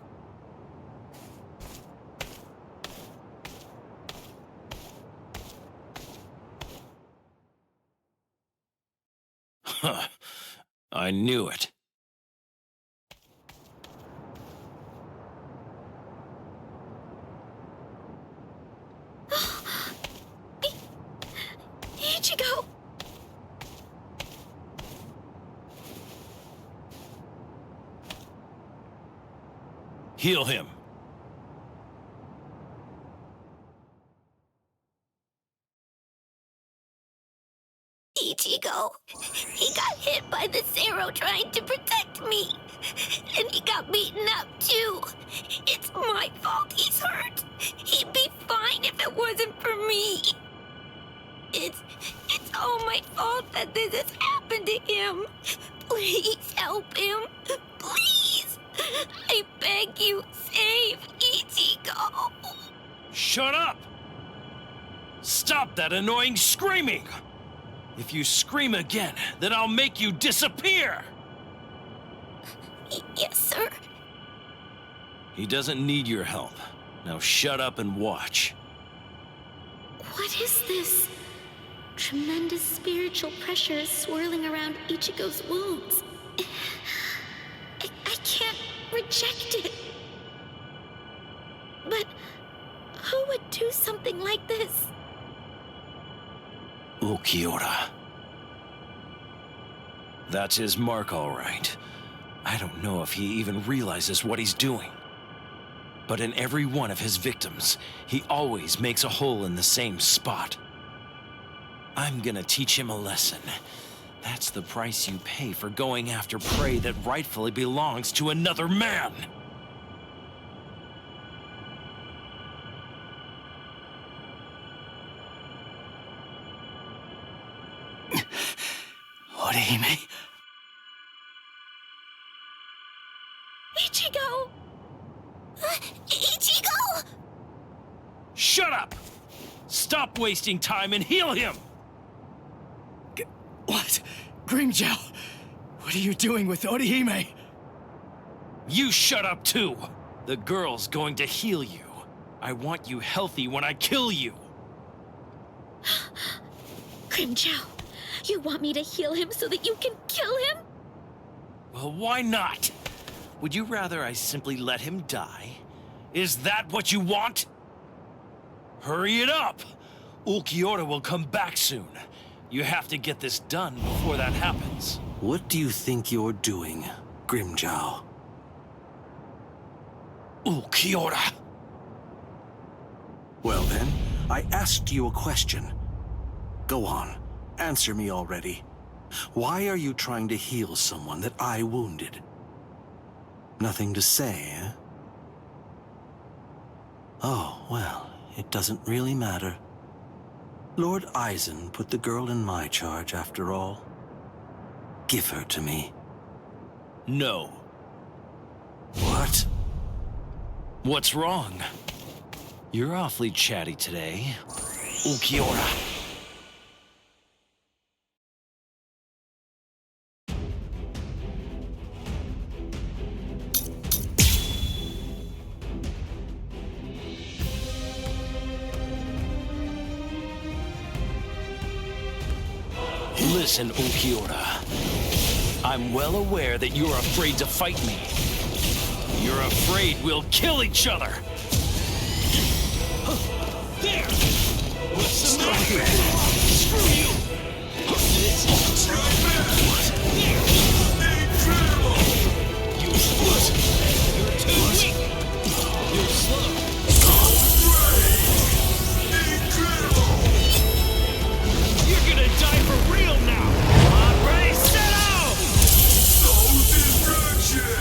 Huh. I knew it. Ichigo. Heal him. Ichigo. He got hit by the Zero trying to protect me. And he got beaten up too. It's my fault he's hurt. He'd be fine if it wasn't for me. It's all my fault that this has happened to him. Please help him. Please. I beg you, save Ichigo. Shut up! Stop that annoying screaming! If you scream again, then I'll make you disappear! Yes, sir. He doesn't need your help. Now shut up and watch. What is this? Tremendous spiritual pressure is swirling around Ichigo's wounds. I can't reject it. But who would do something like this? Ulquiorra. That's his mark, all right. I don't know if he even realizes what he's doing. But in every one of his victims, he always makes a hole in the same spot. I'm gonna teach him a lesson. That's the price you pay for going after prey that rightfully belongs to another man. Orihime? Ichigo! Ichigo! Shut up! Stop wasting time and heal him! What? Grimjow, what are you doing with Orihime? You shut up too! The girl's going to heal you. I want you healthy when I kill you. Grimjow, you want me to heal him so that you can kill him? Well, why not? Would you rather I simply let him die? Is that what you want? Hurry it up! Ulquiorra will come back soon. You have to get this done before that happens. What do you think you're doing, Grimjow? Ulquiorra! Well then, I asked you a question. Go on, answer me already. Why are you trying to heal someone that I wounded? Nothing to say, eh? Oh, well, it doesn't really matter. Lord Aizen put the girl in my charge, after all. Give her to me. No. What? What's wrong? You're awfully chatty today. Ulquiorra. Listen, Ulquiorra. I'm well aware that you're afraid to fight me. You're afraid we'll kill each other. There! What's the matter? Screw you! You're too weak! You're slow! You're gonna die for real now! On, ready, set out! No distraction!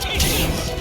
Take this!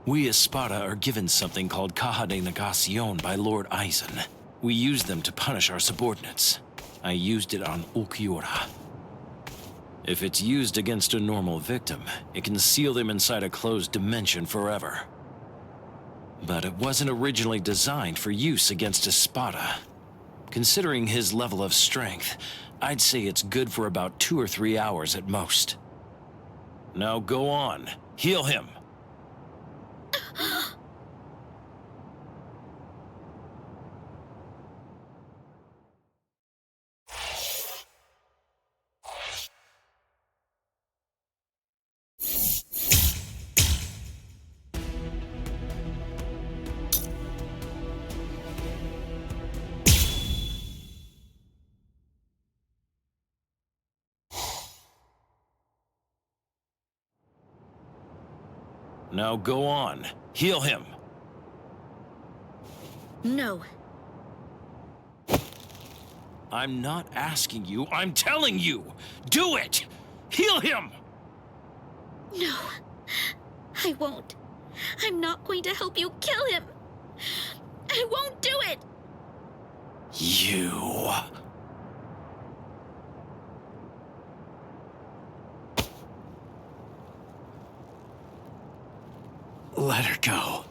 We Espada are given something called Caja de Negacion by Lord Aizen. We use them to punish our subordinates. I used it on Ulquiorra. If it's used against a normal victim, it can seal them inside a closed dimension forever. But it wasn't originally designed for use against Espada. Considering his level of strength, I'd say it's good for about 2 or 3 hours at most. Now go on, heal him. Now go on. Heal him. No. I'm not asking you, I'm telling you! Do it! Heal him! No. I won't. I'm not going to help you kill him. I won't do it! You... Let her go.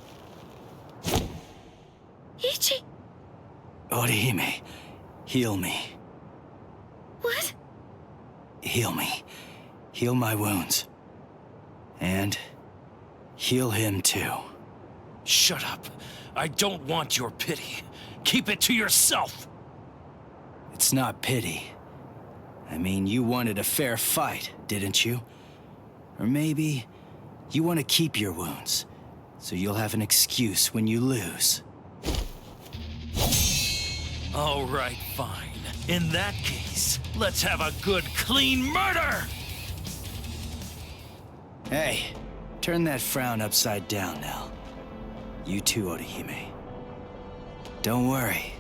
Ichi! Orihime, heal me. What? Heal me. Heal my wounds. And heal him too. Shut up. I don't want your pity. Keep it to yourself. It's not pity. I mean, you wanted a fair fight, didn't you? Or maybe you want to keep your wounds, so you'll have an excuse when you lose. All right, fine. In that case, let's have a good, clean murder! Hey, turn that frown upside down now. You too, Orihime. Don't worry.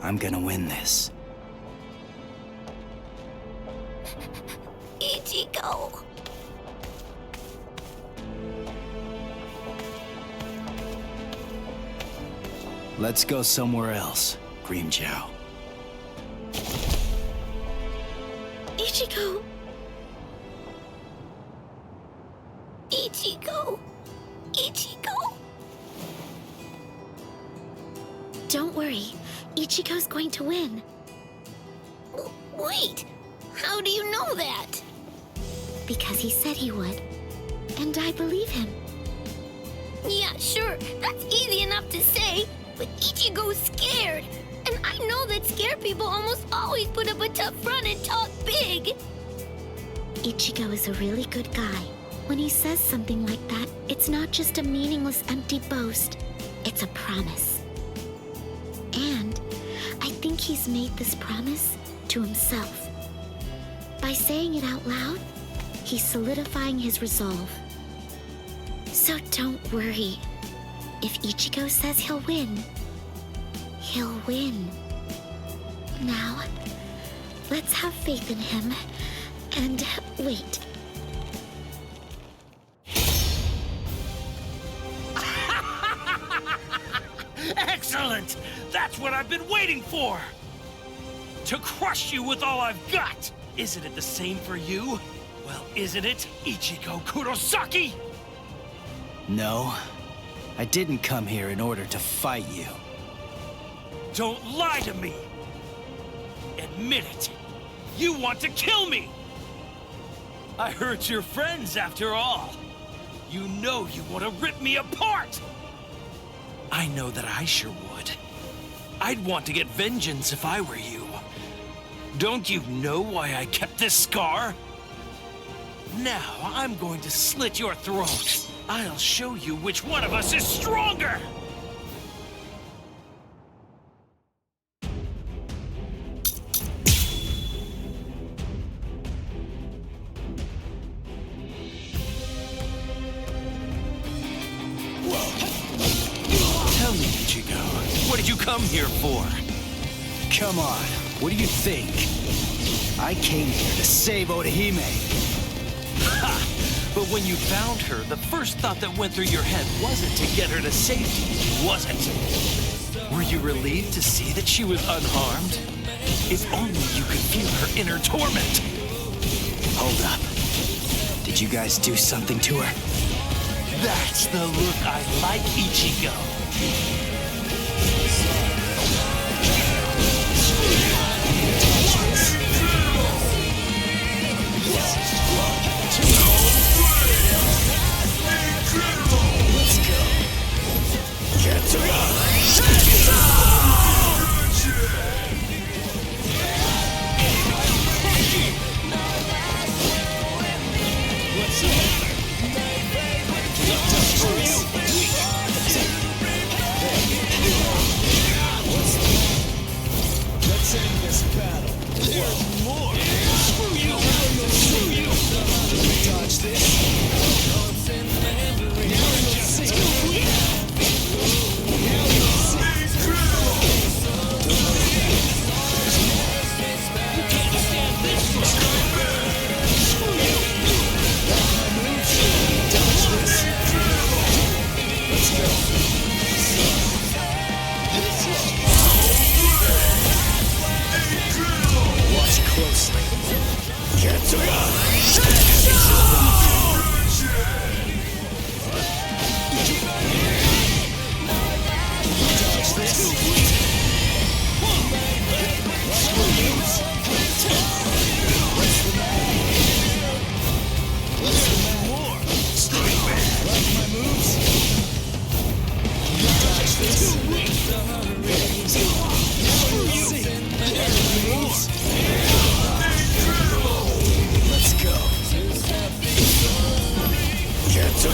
I'm gonna win this. Ichigo! Let's go somewhere else, Grimmjow. Ichigo! Ichigo! Ichigo! Don't worry. Ichigo's going to win. Wait! How do you know that? Because he said he would. And I believe him. Yeah, sure. That's easy enough to say. But Ichigo's scared. And I know that scared people almost always put up a tough front and talk big. Ichigo is a really good guy. When he says something like that, it's not just a meaningless, empty boast. It's a promise. And I think he's made this promise to himself. By saying it out loud, he's solidifying his resolve. So don't worry. If Ichigo says he'll win, he'll win. Now, let's have faith in him and wait. Excellent! That's what I've been waiting for! To crush you with all I've got! Isn't it the same for you? Well, isn't it, Ichigo Kurosaki? No, I didn't come here in order to fight you. Don't lie to me! Admit it! You want to kill me! I heard you're friends after all. You know you want to rip me apart! I know that I sure would. I'd want to get vengeance if I were you. Don't you know why I kept this scar? Now I'm going to slit your throat. I'll show you which one of us is stronger! Tell me, Ichigo, what did you come here for? Come on, what do you think? I came here to save Orihime. Ha! But when you found her, the first thought that went through your head wasn't to get her to safety, was it? Were you relieved to see that she was unharmed? If only you could feel her inner torment. Hold up. Did you guys do something to her? That's the look I like, Ichigo. Let's go. Get to What's the matter? Let's end this battle. There's more. Screw you. Screw you. Dodge this. Watch closely. Get to Let's go. Get to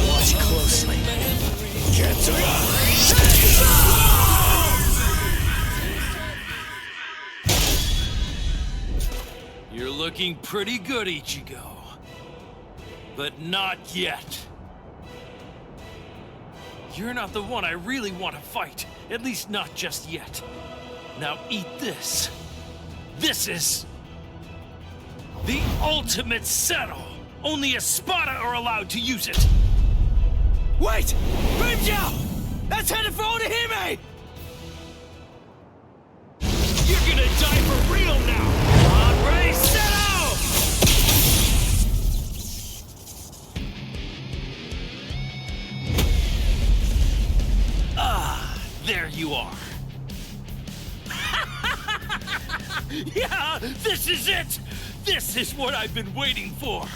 Watch closely. Get to You're looking pretty good, Ichigo. But not yet. You're not the one I really want to fight. At least not just yet. Now eat this. This is the ultimate settle. Only Espada are allowed to use it. Wait! Beamjo! That's headed for Orihime! You're gonna die for real now! On, ready, settle! Ah, there you are. Yeah, this is it! This is what I've been waiting for.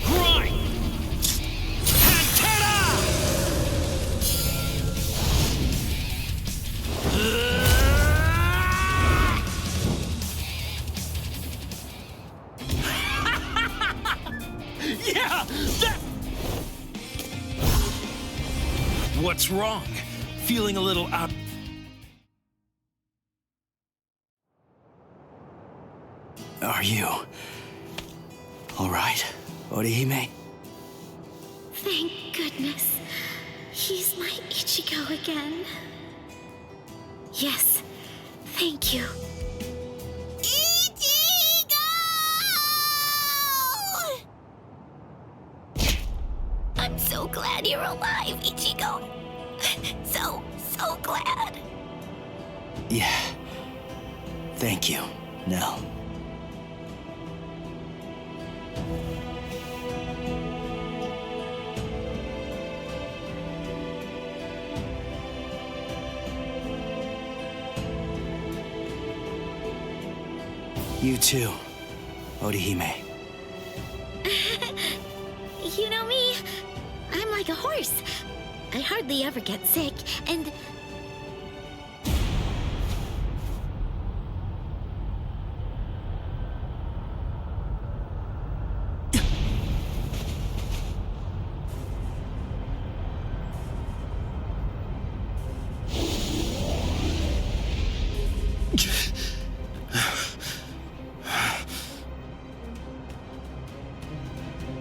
Grind! Yeah, that... What's wrong? Feeling a little out... Are you all right, Orihime? Thank goodness. He's my Ichigo again. Yes, thank you. Ichigo! I'm so glad you're alive, Ichigo. So glad. Yeah. Thank you, Nell. You too, Orihime. You know me, I'm like a horse. I hardly ever get sick, and...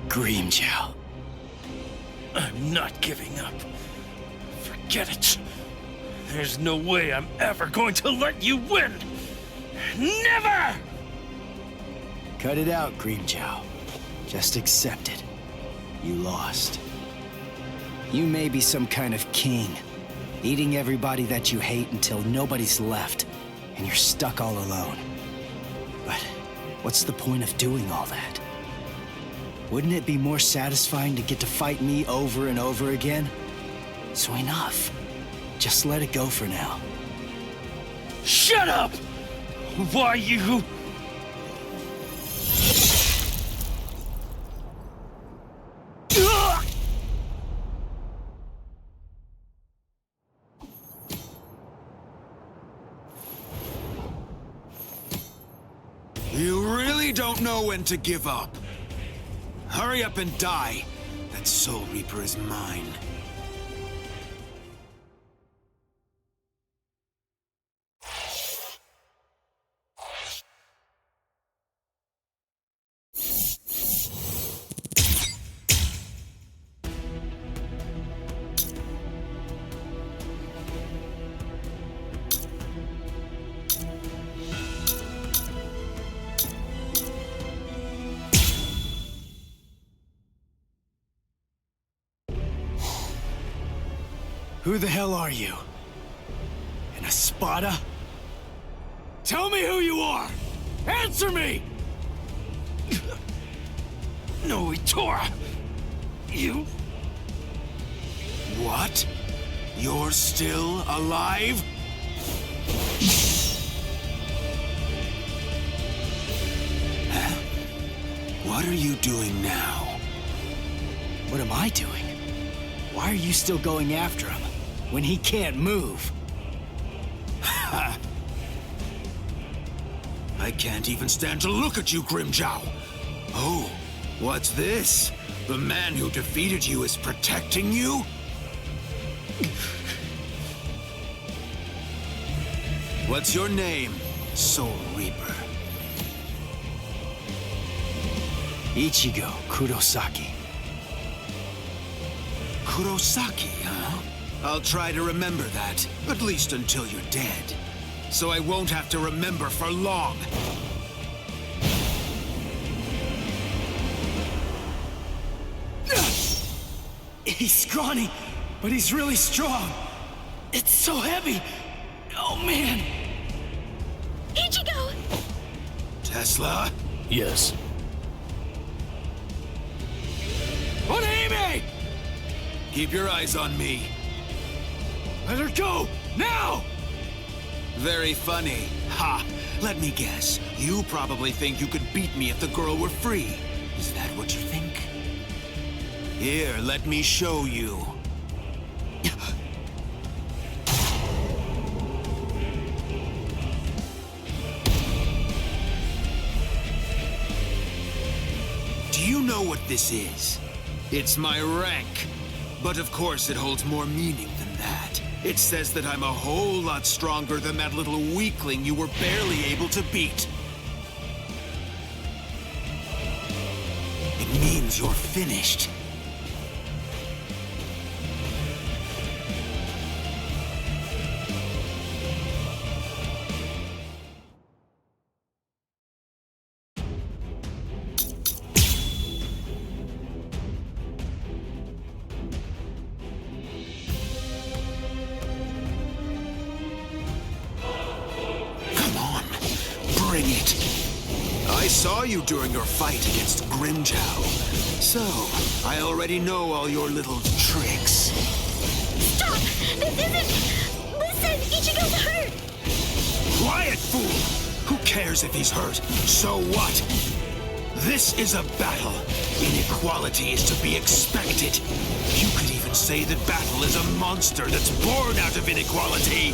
Grimmjow. I'm not giving up. Forget it. There's no way I'm ever going to let you win. Never! Cut it out, Grimmjow. Just accept it. You lost. You may be some kind of king, eating everybody that you hate until nobody's left, and you're stuck all alone. But what's the point of doing all that? Wouldn't it be more satisfying to get to fight me over and over again? So enough. Just let it go for now. Shut up! Why you... You really don't know when to give up. Hurry up and die. That Soul Reaper is mine. Who the hell are you? An Espada? Tell me who you are! Answer me! No, Itora! You... What? You're still alive? Huh? What are you doing now? What am I doing? Why are you still going after him when he can't move? I can't even stand to look at you, Grimmjow. Oh, what's this? The man who defeated you is protecting you? What's your name, Soul Reaper? Ichigo Kurosaki. Kurosaki, huh? I'll try to remember that, at least until you're dead. So I won't have to remember for long. He's scrawny, but he's really strong. It's so heavy. Oh, man. Ichigo! Tesla? Yes. Orihime! Keep your eyes on me. Let her go! Now! Very funny. Ha! Let me guess. You probably think you could beat me if the girl were free. Is that what you think? Here, let me show you. Do you know what this is? It's my rank. But of course it holds more meaning than that. It says that I'm a whole lot stronger than that little weakling you were barely able to beat. It means you're finished. Bring it. I saw you during your fight against Grimmjow. So, I already know all your little tricks. Stop! This isn't... Listen, Ichigo's hurt! Quiet, fool! Who cares if he's hurt? So what? This is a battle. Inequality is to be expected. You could even say that battle is a monster that's born out of inequality.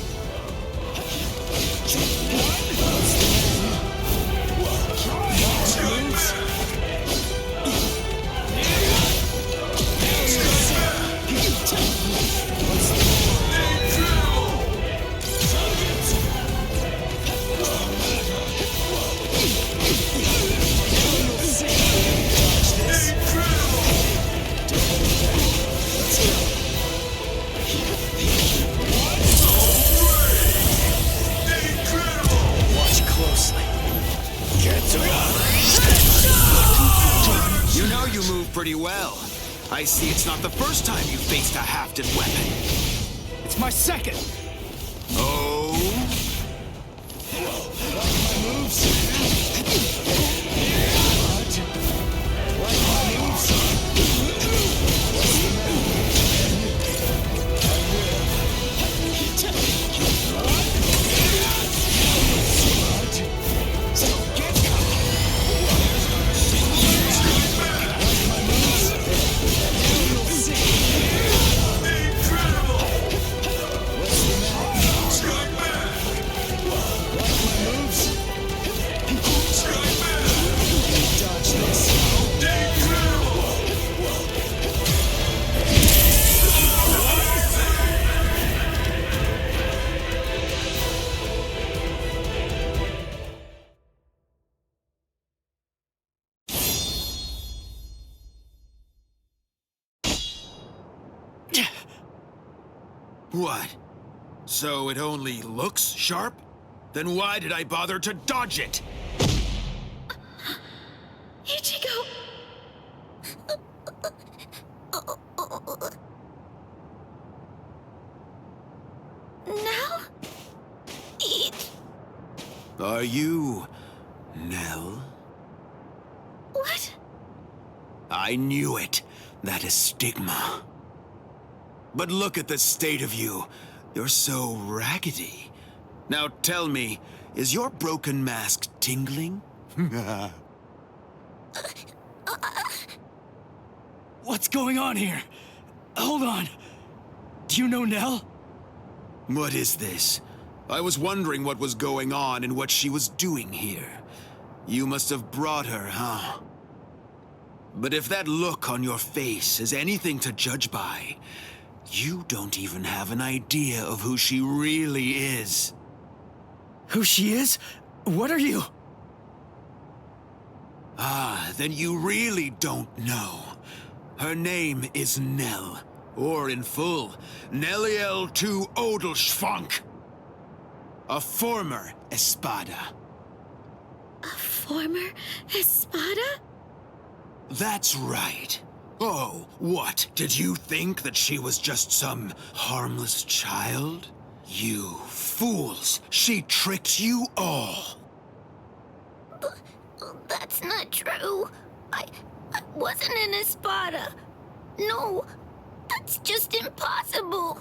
Watch closely. You know you move pretty well. I see it's not the first time you faced a hafted weapon. It's my second. Oh? What? So it only looks sharp? Then why did I bother to dodge it? Ichigo! Now? Are you Nell? What? I knew it. That is stigma. But look at the state of you. You're so raggedy. Now tell me, is your broken mask tingling? What's going on here? Hold on. Do you know Nell? What is this? I was wondering what was going on and what she was doing here. You must have brought her, huh? But if that look on your face is anything to judge by, you don't even have an idea of who she really is. Who she is? What are you? Ah, then you really don't know. Her name is Nell, or in full, Nelliel to Odelschwank. A former Espada. A former Espada? That's right. Oh, what? Did you think that she was just some harmless child? You fools! She tricked you all! That's not true. I wasn't an Espada. No, that's just impossible.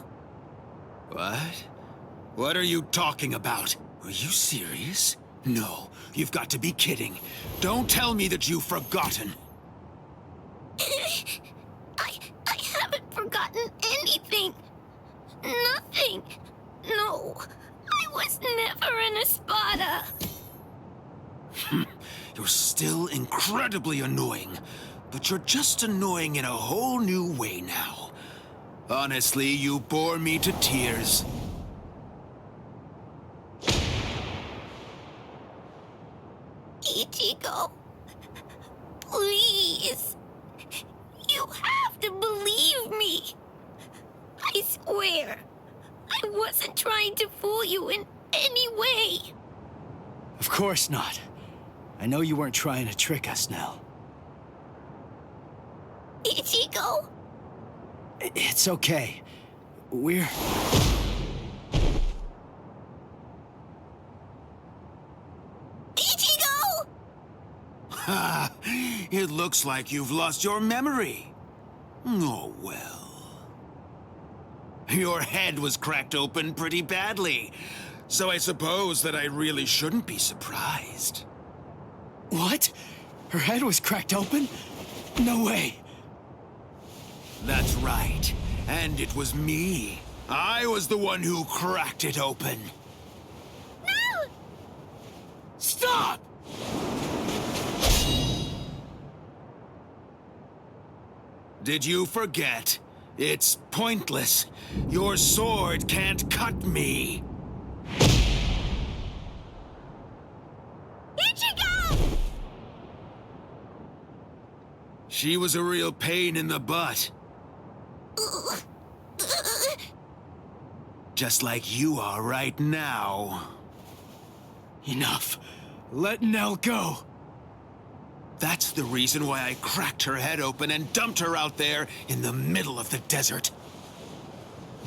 What? What are you talking about? Are you serious? No, you've got to be kidding. Don't tell me that you've forgotten. I haven't forgotten anything. Nothing. No, I was never an Espada. You're still incredibly annoying, but you're just annoying in a whole new way now. Honestly, you bore me to tears. Ichigo, please. You have to believe me. I swear, I wasn't trying to fool you in any way. Of course not. I know you weren't trying to trick us, Nell. Ichigo? It's okay. We're... Ichigo! Ha! It looks like you've lost your memory. Oh, well. Your head was cracked open pretty badly, so I suppose that I really shouldn't be surprised. What? Her head was cracked open? No way. That's right. And it was me. I was the one who cracked it open. No! Stop! Did you forget? It's pointless. Your sword can't cut me. Ichigo! She was a real pain in the butt. Just like you are right now. Enough. Let Nell go. That's the reason why I cracked her head open and dumped her out there in the middle of the desert.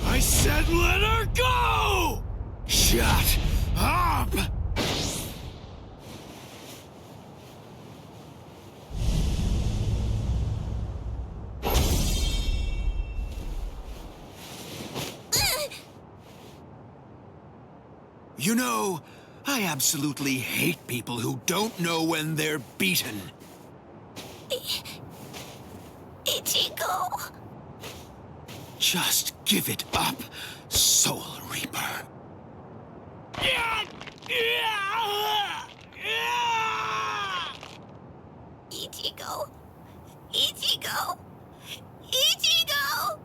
I said let her go! Shut up! You know, I absolutely hate people who don't know when they're beaten. Ichigo. Just give it up, Soul Reaper. Ichigo. Ichigo. Ichigo.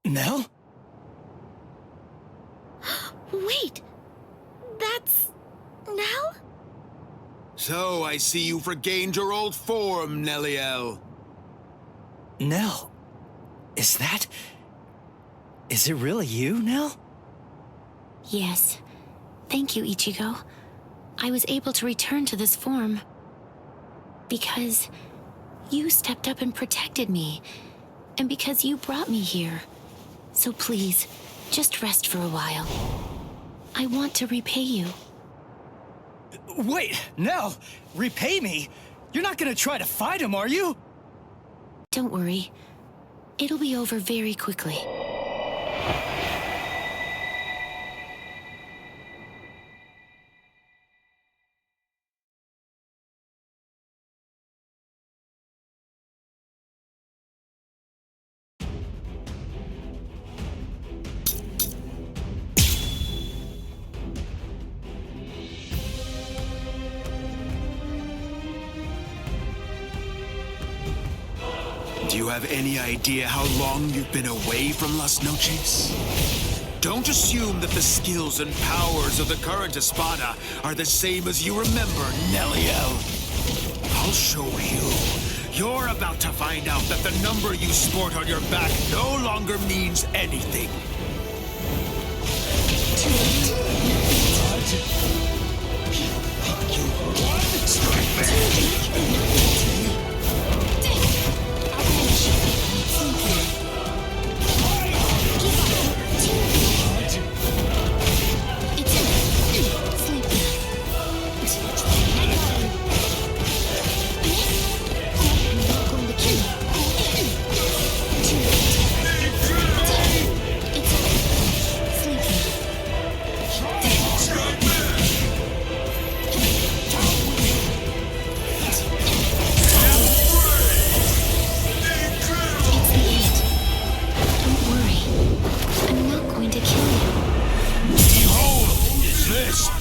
Nell? Wait. That's... Nell? So I see you've regained your old form, Nelliel. Nell? Is it really you, Nell? Yes. Thank you, Ichigo. I was able to return to this form because you stepped up and protected me, and because you brought me here. So please, just rest for a while. I want to repay you. Wait, Nell! Repay me? You're not gonna try to fight him, are you? Don't worry. It'll be over very quickly. Do you have any idea how long you've been away from Las Noches? Don't assume that the skills and powers of the current Espada are the same as you remember, Nelliel. I'll show you. You're about to find out that the number you sport on your back no longer means anything.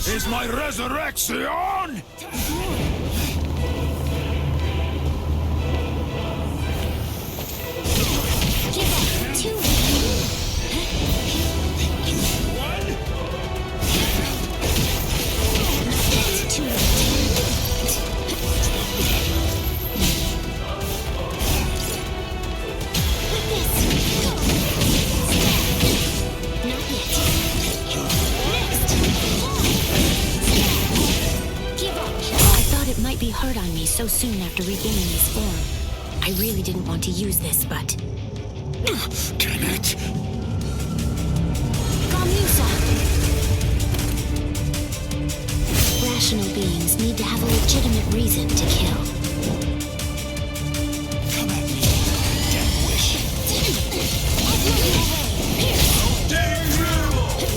Is my resurrection? so soon after regaining his form. I really didn't want to use this, but... Damn it! Gamusa! Rational beings need to have a legitimate reason to kill. Come at me, death wish. I'll blow you away! Here! I'll blow you away!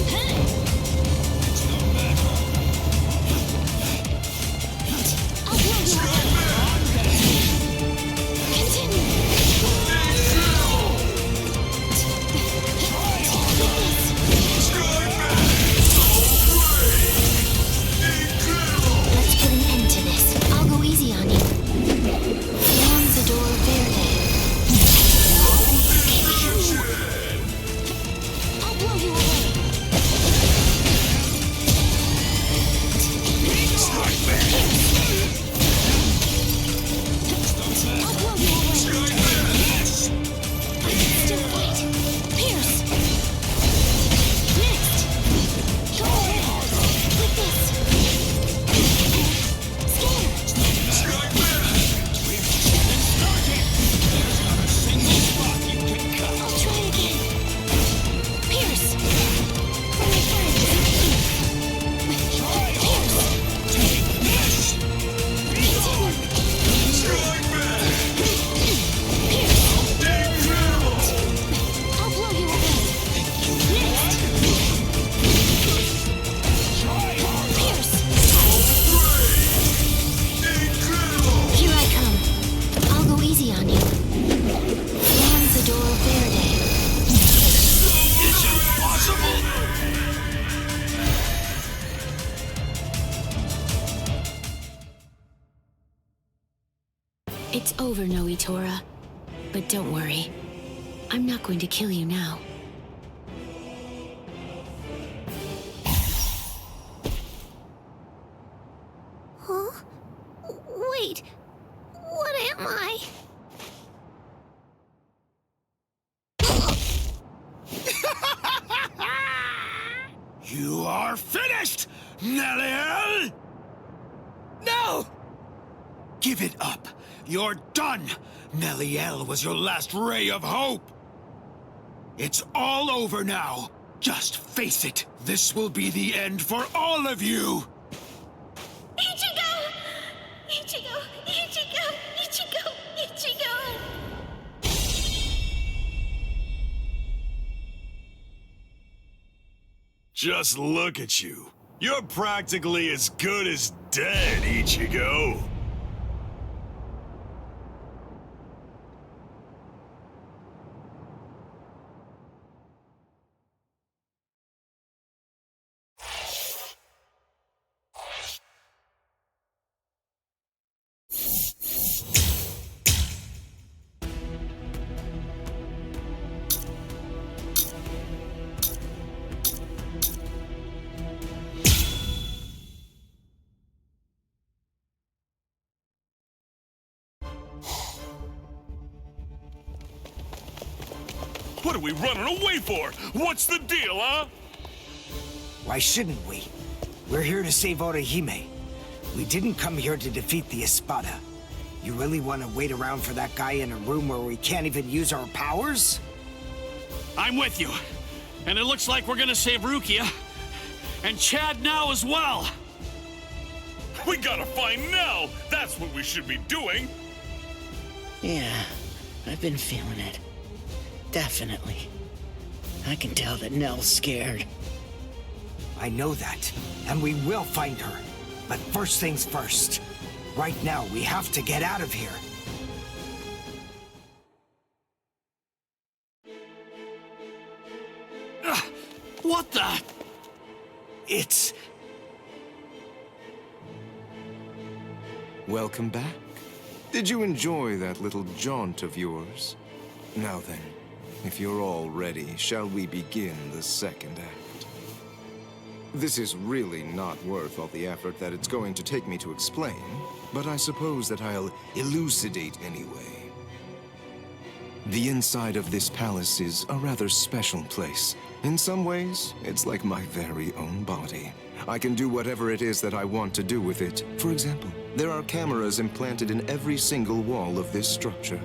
Continue! Let's put an end to this. I'll go easy on you. Lanzador Verde. I'll blow you away. I'll blow you away. I can still fight. Pierce. Next. Go away. With this. I'll try again. Pierce. For my friends. Pierce. Take this. I'll blow you away. Next. Pierce. Here I come. I'll go easy on you. Lanzador Verde. It's impossible! It's over, Noitora. But don't worry. I'm not going to kill you now. Huh? Wait. What am I? You are finished, Neliel! No! Give it up. You're done. Neliel was your last ray of hope. It's all over now. Just face it. This will be the end for all of you. Ichigo! Ichigo! Ichigo! Ichigo! Ichigo! Just look at you. You're practically as good as dead, Ichigo. What are we running away for? What's the deal, huh? Why shouldn't we? We're here to save Orihime. We didn't come here to defeat the Espada. You really want to wait around for that guy in a room where we can't even use our powers? I'm with you. And it looks like we're gonna save Rukia. And Chad now as well. We gotta find Nell. That's what we should be doing. Yeah, I've been feeling it. Definitely. I can tell that Nell's scared. I know that, and we will find her. But first things first. Right now, we have to get out of here. What the? It's... Welcome back. Did you enjoy that little jaunt of yours? Now then, if you're all ready, shall we begin the second act? This is really not worth all the effort that it's going to take me to explain, but I suppose that I'll elucidate anyway. The inside of this palace is a rather special place. In some ways, it's like my very own body. I can do whatever it is that I want to do with it. For example, There are cameras implanted in every single wall of this structure.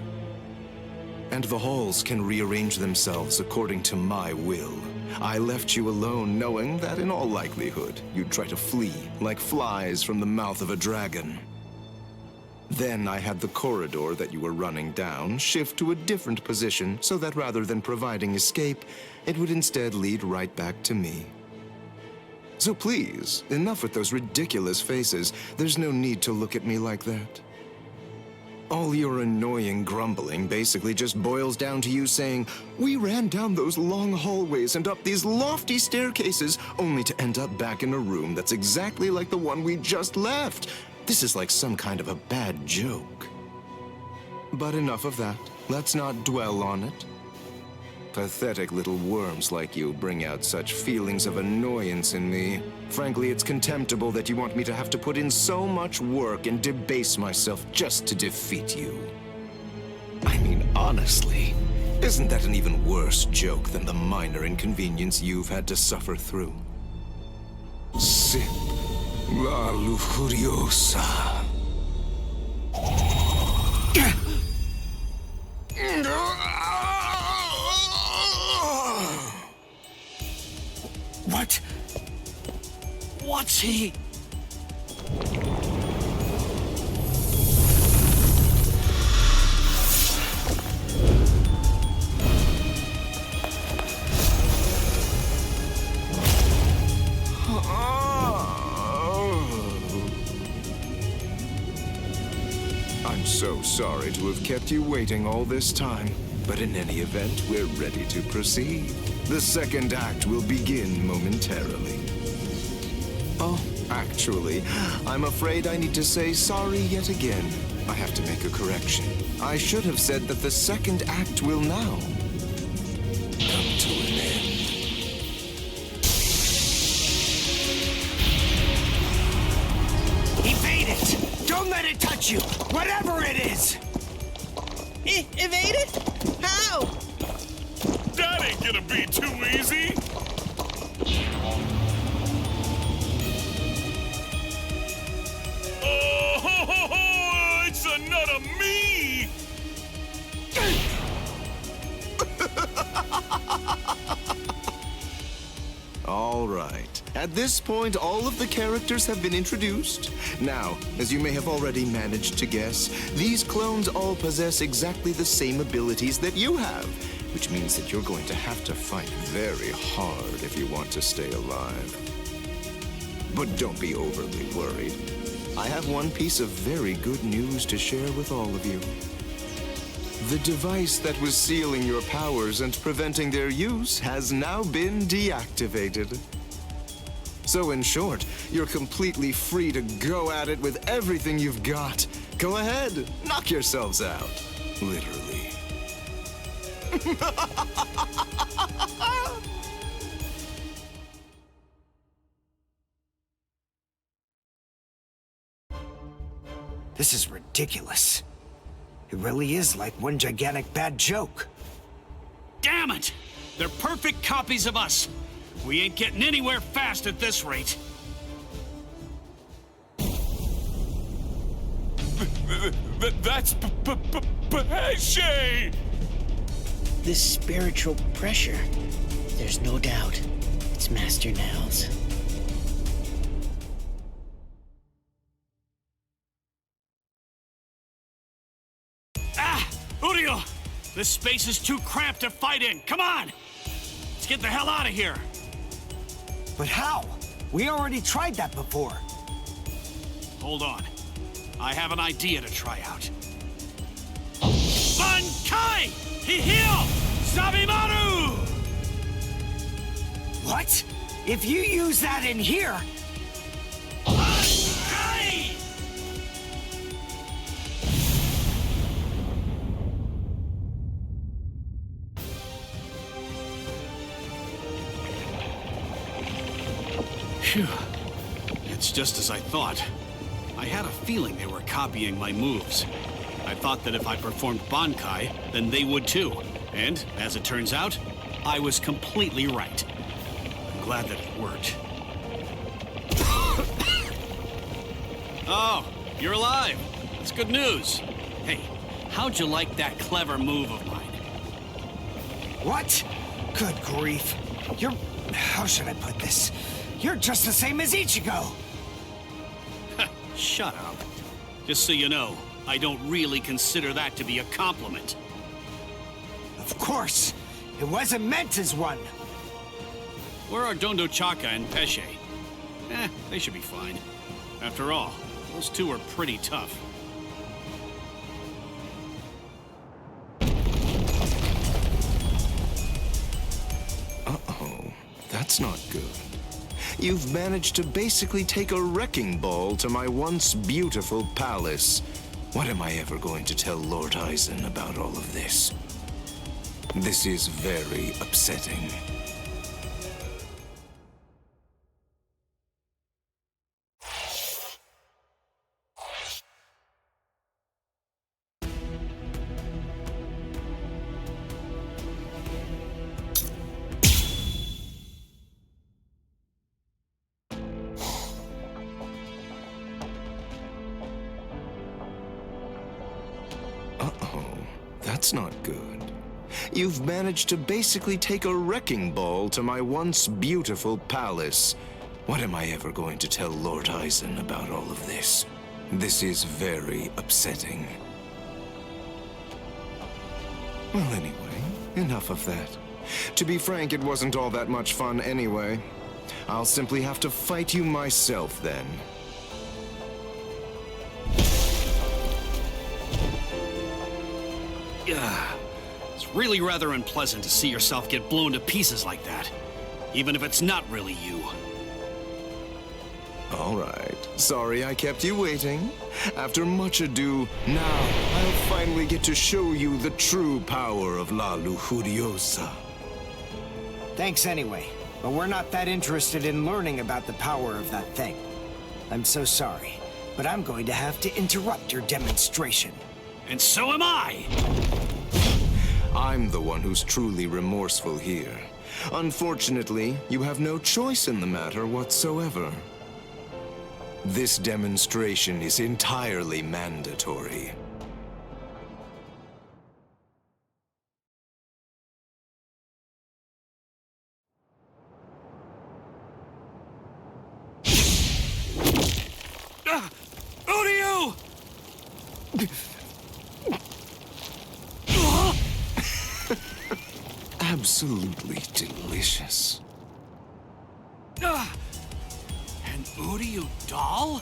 And the halls can rearrange themselves according to my will. I left you alone knowing that in all likelihood, you'd try to flee like flies from the mouth of a dragon. Then I had the corridor that you were running down shift to a different position so that rather than providing escape, it would instead lead right back to me. So please, enough with those ridiculous faces. There's no need to look at me like that. All your annoying grumbling basically just boils down to you saying, "We ran down those long hallways and up these lofty staircases, only to end up back in a room that's exactly like the one we just left." This is like some kind of a bad joke. But enough of that. Let's not dwell on it. Pathetic little worms like you bring out such feelings of annoyance in me. Frankly, it's contemptible that you want me to have to put in so much work and debase myself just to defeat you. I mean, honestly, isn't that an even worse joke than the minor inconvenience you've had to suffer through? Sip la lujuriosa. What? What's he? I'm so sorry to have kept you waiting all this time, but in any event, we're ready to proceed. The second act will begin momentarily. Oh, actually, I'm afraid I need to say sorry yet again. I have to make a correction. I should have said that the second act will now come to an end. Evade it! Don't let it touch you! Whatever it is! Evade it? How? That ain't gonna be too easy! Oh, it's a nut of me! All right. At this point, all of the characters have been introduced. Now, as you may have already managed to guess, these clones all possess exactly the same abilities that you have, which means that you're going to have to fight very hard if you want to stay alive. But don't be overly worried. I have one piece of very good news to share with all of you. The device that was sealing your powers and preventing their use has now been deactivated. So in short, you're completely free to go at it with everything you've got. Go ahead, knock yourselves out. Literally. This is ridiculous. It really is like one gigantic bad joke. Damn it! They're perfect copies of us. We ain't getting anywhere fast at this rate. That's Pesce! This spiritual pressure. There's no doubt. It's Master Nels. Urio! This space is too cramped to fight in. Come on! Let's get the hell out of here. But how? We already tried that before. Hold on. I have an idea to try out. Bankai! Hihio! Sabimaru! What? If you use that in here... Bankai! Phew. It's just as I thought. I had a feeling they were copying my moves. I thought that if I performed Bankai, then they would too. And, as it turns out, I was completely right. I'm glad that it worked. Oh, you're alive. That's good news. Hey, how'd you like that clever move of mine? What? Good grief. You're... how should I put this? You're just the same as Ichigo. Shut up. Just so you know, I don't really consider that to be a compliment. Of course. It wasn't meant as one. Where are Dondo Chaka and Pesce? They should be fine. After all, those two are pretty tough. Uh-oh. That's not good. You've managed to basically take a wrecking ball to my once beautiful palace. What am I ever going to tell Lord Aizen about all of this? This is very upsetting. That's not good. You've managed to basically take a wrecking ball to my once beautiful palace. What am I ever going to tell Lord Aizen about all of this? This is very upsetting. Well, anyway, enough of that. To be frank, it wasn't all that much fun anyway. I'll simply have to fight you myself then. It's really rather unpleasant to see yourself get blown to pieces like that, even if it's not really you. All right. Sorry I kept you waiting. After much ado, now I'll finally get to show you the true power of La Lujuriosa. Thanks anyway, but we're not that interested in learning about the power of that thing. I'm so sorry, but I'm going to have to interrupt your demonstration. And so am I! I'm the one who's truly remorseful here. Unfortunately, you have no choice in the matter whatsoever. This demonstration is entirely mandatory. Uryu! Absolutely delicious. An Uryu doll?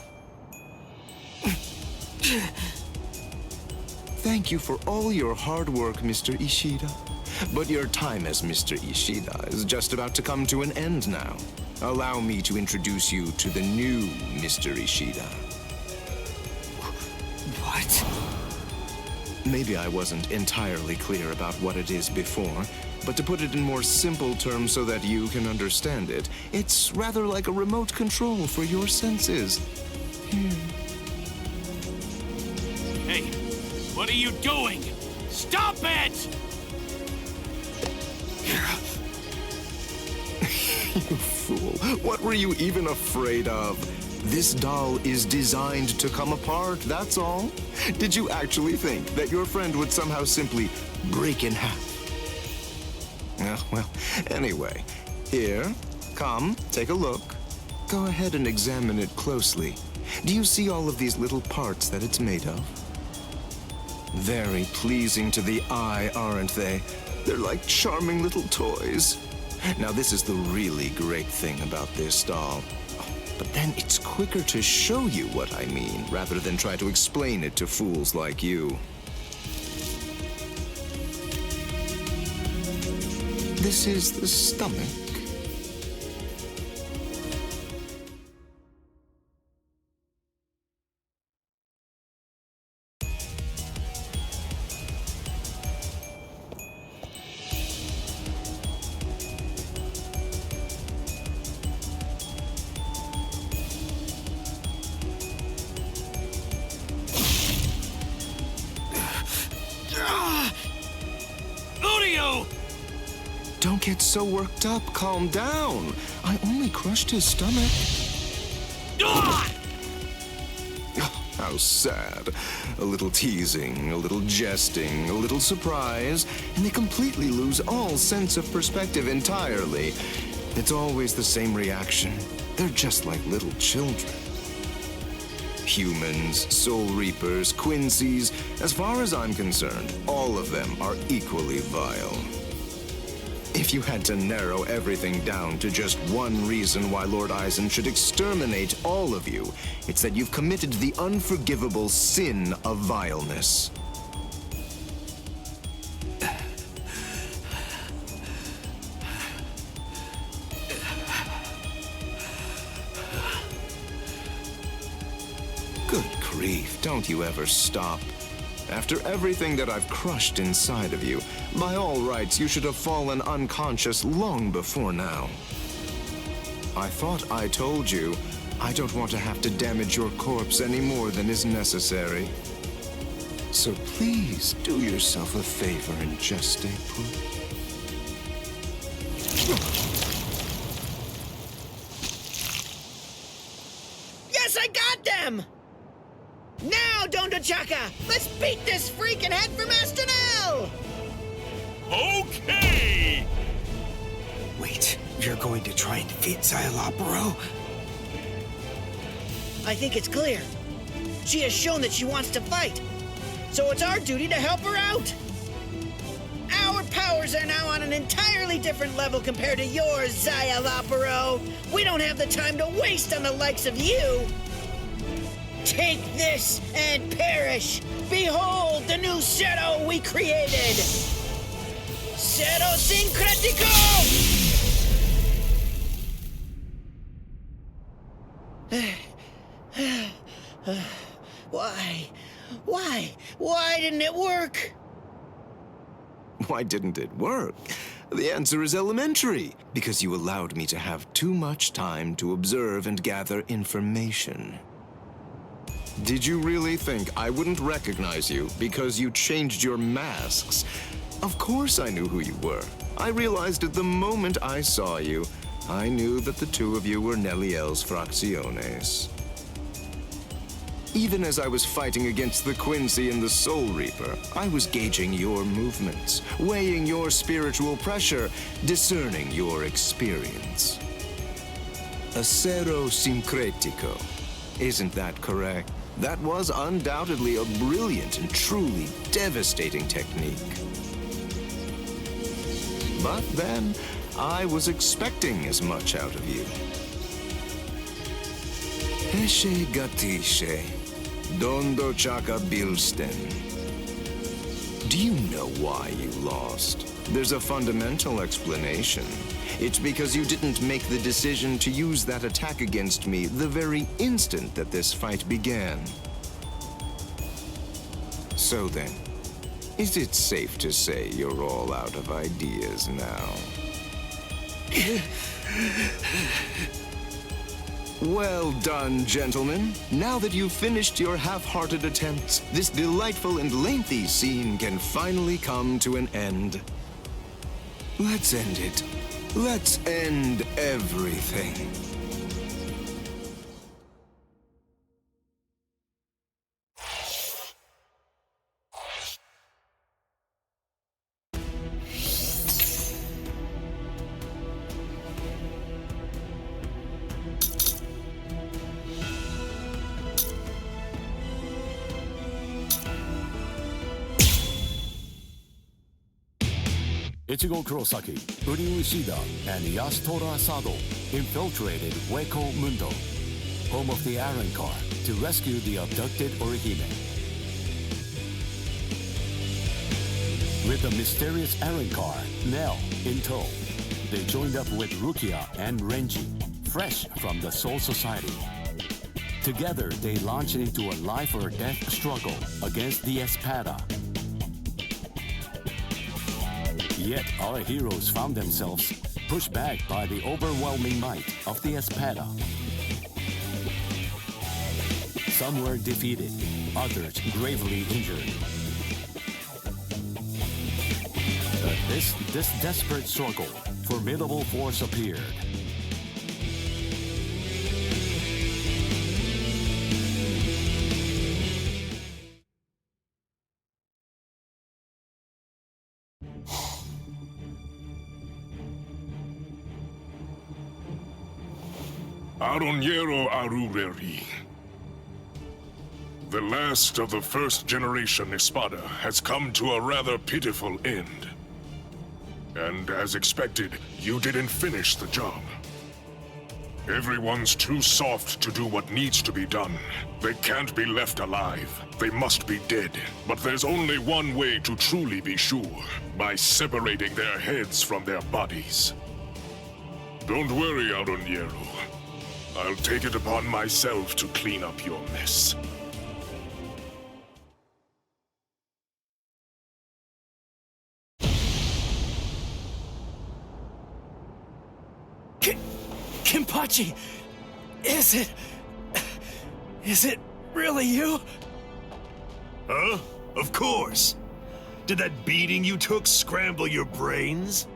Thank you for all your hard work, Mr. Ishida. But your time as Mr. Ishida is just about to come to an end now. Allow me to introduce you to the new Mr. Ishida. What? Maybe I wasn't entirely clear about what it is before, but to put it in more simple terms so that you can understand it, it's rather like a remote control for your senses. Here. Hey, what are you doing? Stop it! You fool. What were you even afraid of? This doll is designed to come apart, that's all. Did you actually think that your friend would somehow simply break in half? Well, anyway, here, come, take a look. Go ahead and examine it closely. Do you see all of these little parts that it's made of? Very pleasing to the eye, aren't they? They're like charming little toys. Now, this is the really great thing about this doll. But then it's quicker to show you what I mean, rather than try to explain it to fools like you. This is the stomach. Don't get so worked up. Calm down. I only crushed his stomach. How how sad. A little teasing, a little jesting, a little surprise, and they completely lose all sense of perspective entirely. It's always the same reaction. They're just like little children. Humans, Soul Reapers, Quincy's, as far as I'm concerned, all of them are equally vile. If you had to narrow everything down to just one reason why Lord Eisen should exterminate all of you, it's that you've committed the unforgivable sin of vileness. Good grief, don't you ever stop. After everything that I've crushed inside of you, by all rights, you should have fallen unconscious long before now. I thought I told you, I don't want to have to damage your corpse any more than is necessary. So please, do yourself a favor and just stay put. Yes, I got them! Now, Donda Chaka! Let's beat this freak and head for Master Nell! Okay! Wait, you're going to try and defeat Xayalaparo? I think it's clear. She has shown that she wants to fight. So it's our duty to help her out. Our powers are now on an entirely different level compared to yours, Xayalaparo. We don't have the time to waste on the likes of you. Take this and perish! Behold the new Zero we created! Zero Syncretico! Why didn't it work? Why didn't it work? The answer is elementary. Because you allowed me to have too much time to observe and gather information. Did you really think I wouldn't recognize you because you changed your masks? Of course I knew who you were. I realized at the moment I saw you, I knew that the two of you were Neliel's Fracciones. Even as I was fighting against the Quincy and the Soul Reaper, I was gauging your movements, weighing your spiritual pressure, discerning your experience. Acero Syncretico. Isn't that correct? That was undoubtedly a brilliant and truly devastating technique. But then, I was expecting as much out of you. Eshe Gatishe, Dondo Chaka Bilsten. Do you know why you lost? There's a fundamental explanation. It's because you didn't make the decision to use that attack against me the very instant that this fight began. So then, is it safe to say you're all out of ideas now? Well done, gentlemen. Now that you've finished your half-hearted attempts, this delightful and lengthy scene can finally come to an end. Let's end it. Let's end everything. Ichigo Kurosaki, Uri Ushida, and Yasutora Sado infiltrated Hueco Mundo, home of the Iron Car, to rescue the abducted Orihime. With the mysterious Iron Car, Nell, in tow, they joined up with Rukia and Renji, fresh from the Soul Society. Together, they launched into a life-or-death struggle against the Espada. Yet our heroes found themselves pushed back by the overwhelming might of the Espada. Some were defeated, others gravely injured. But this desperate struggle, formidable force appeared. Aronniero Arureri. The last of the first generation Espada has come to a rather pitiful end. And as expected, you didn't finish the job. Everyone's too soft to do what needs to be done. They can't be left alive. They must be dead. But there's only one way to truly be sure, by separating their heads from their bodies. Don't worry, Aronniero. I'll take it upon myself to clean up your mess. Kenpachi! Is it really you? Huh? Of course. Did that beating you took scramble your brains?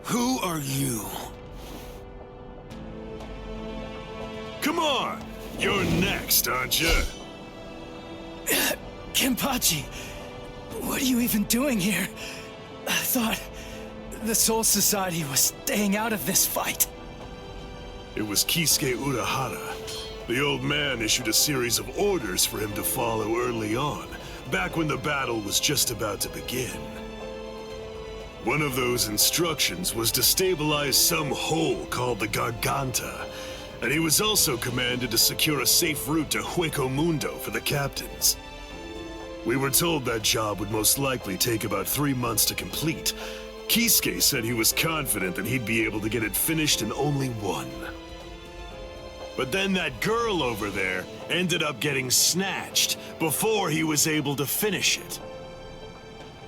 Who are you? Come on! You're next, aren't you? Kenpachi, what are you even doing here? I thought the Soul Society was staying out of this fight. It was Kisuke Urahara. The old man issued a series of orders for him to follow early on, back when the battle was just about to begin. One of those instructions was to stabilize some hole called the Garganta, and he was also commanded to secure a safe route to Hueco Mundo for the captains. We were told that job would most likely take about 3 months to complete. Kisuke said he was confident that he'd be able to get it finished in only 1. But then that girl over there ended up getting snatched before he was able to finish it.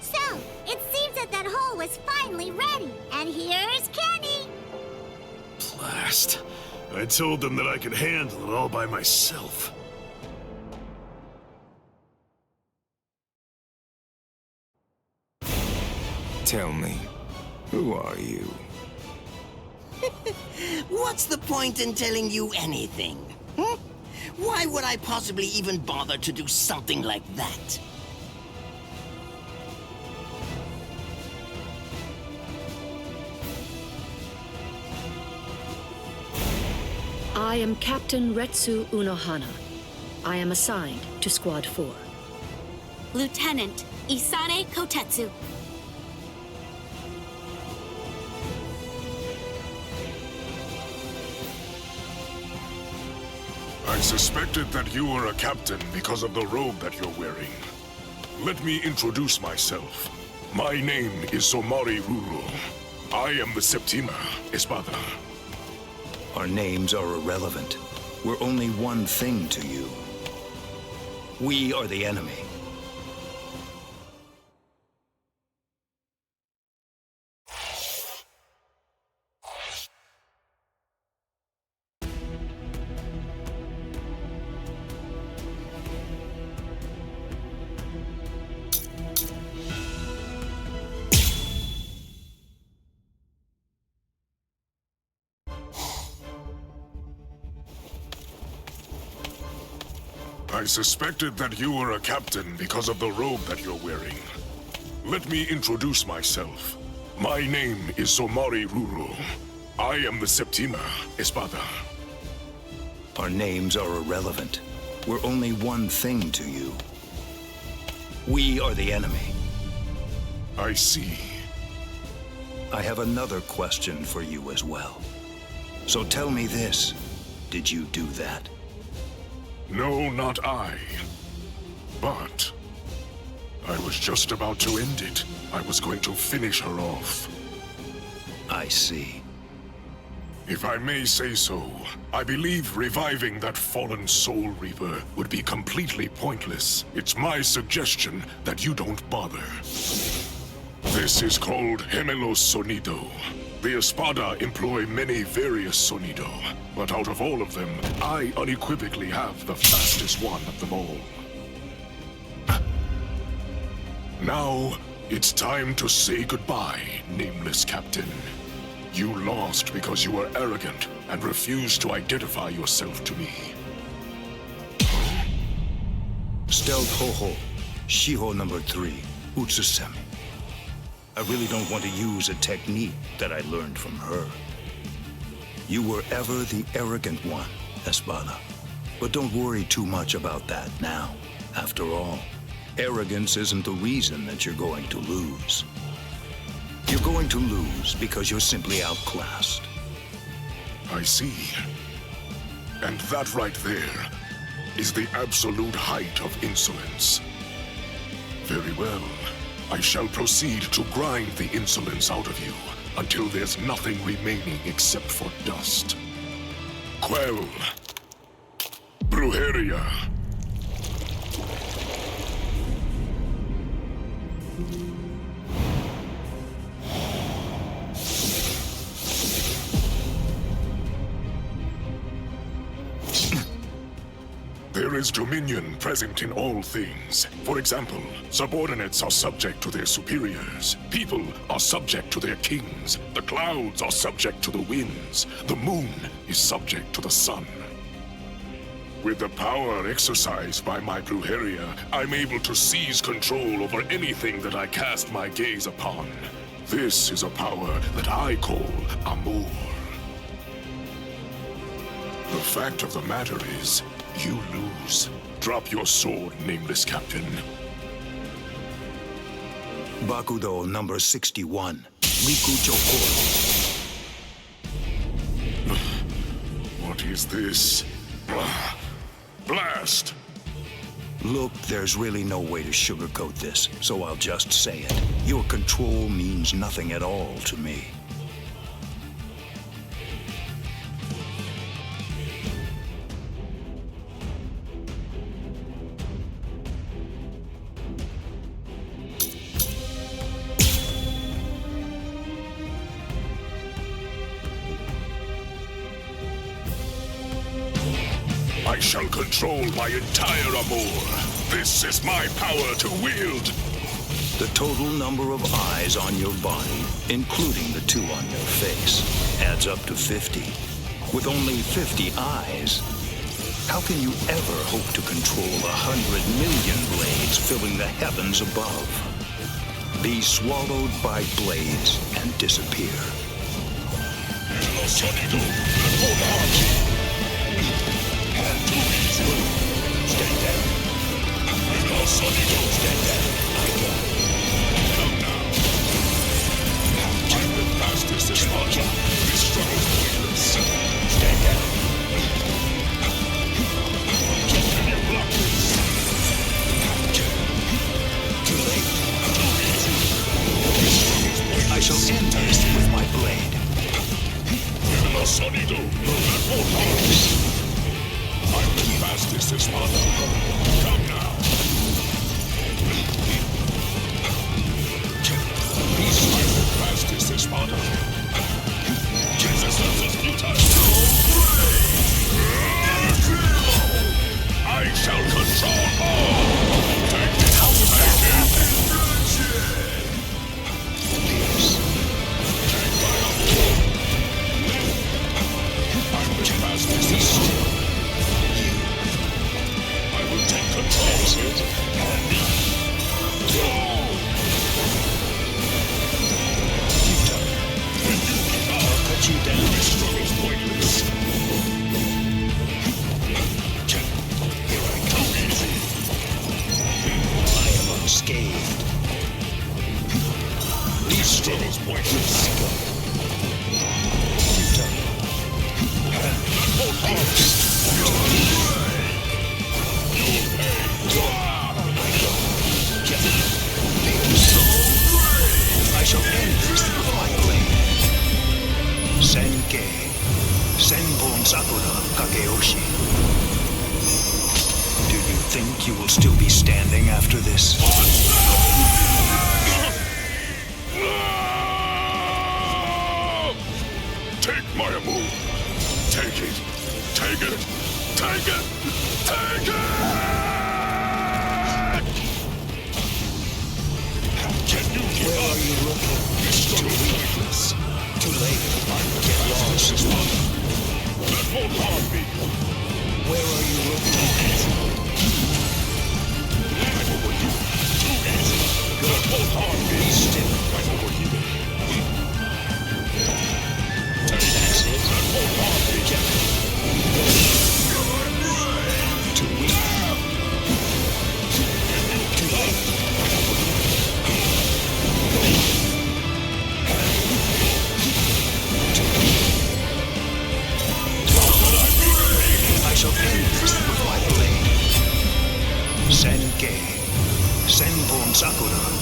So, it seems that that hole was finally ready. And here's Kenny. Blast. I told them that I could handle it all by myself. Tell me, who are you? What's the point in telling you anything? Hmm? Why would I possibly even bother to do something like that? I am Captain Retsu Unohana. I am assigned to Squad 4. Lieutenant Isane Kotetsu. I suspected that you were a captain because of the robe that you're wearing. Let me introduce myself. My name is Somari Ruro. I am the Septima Espada. Our names are irrelevant. We're only one thing to you. We are the enemy. I suspected that you were a captain because of the robe that you're wearing. Let me introduce myself. My name is Somari Ruro. I am the Septima Espada. Our names are irrelevant. We're only one thing to you. We are the enemy. I see. I have another question for you as well. So tell me this. Did you do that? No, not I. But I was just about to end it. I was going to finish her off. I see. If I may say so, I believe reviving that fallen Soul Reaper would be completely pointless. It's my suggestion that you don't bother. This is called Gemelo Sonido. The Espada employ many various Sonido, but out of all of them, I unequivocally have the fastest one of them all. Now, it's time to say goodbye, nameless captain. You lost because you were arrogant and refused to identify yourself to me. Stealth Hoho, Shiho number 3, Utsusemi. I really don't want to use a technique that I learned from her. You were ever the arrogant one, Espada. But don't worry too much about that now. After all, arrogance isn't the reason that you're going to lose. You're going to lose because you're simply outclassed. I see. And that right there is the absolute height of insolence. Very well. I shall proceed to grind the insolence out of you until there's nothing remaining except for dust. Quell. Brujeria. There is dominion present in all things. For example, subordinates are subject to their superiors. People are subject to their kings. The clouds are subject to the winds. The moon is subject to the sun. With the power exercised by my Brujeria, I'm able to seize control over anything that I cast my gaze upon. This is a power that I call Amor. The fact of the matter is, you lose. Drop your sword, nameless captain. Bakudo number 61. Riku Chokoro. What is this? Blast! Look, there's really no way to sugarcoat this, so I'll just say it. Your control means nothing at all to me. I shall control my entire Amor. This is my power to wield. The total number of eyes on your body, including the 2 on your face, adds up to 50. With only 50 eyes, how can you ever hope to control 100 million blades filling the heavens above? Be swallowed by blades and disappear. Stand down. Stand down. Come now. I've been past this Espada. This struggle's pointless. Stand down. Can you block this? Too late. I shall end this with my blade. Sonido. That won't harm. I've been past this Espada. Come now. I've been past this Espada. Jesus, that's futile. I shall control all. Take it out, take my Amor. I've been past this Espada. Take control of it. I'll cut you down. This struggle's pointless. Here I come. Easy. I am unscathed. This struggle's pointless. That won't harm. I shall end this with my blade. Senkei. Senbon Sakura Kageyoshi. Do you think you will still be standing after this? Take my Amor. Take it. Take it. Take it. Take it! Can you give Where up? are you looking? This struggle is pointless. Too late. Get lost. That won't harm me. Where are you looking? I'm over you. Too easy. That won't harm me. Be still. I'm over you. That's it. That won't harm me.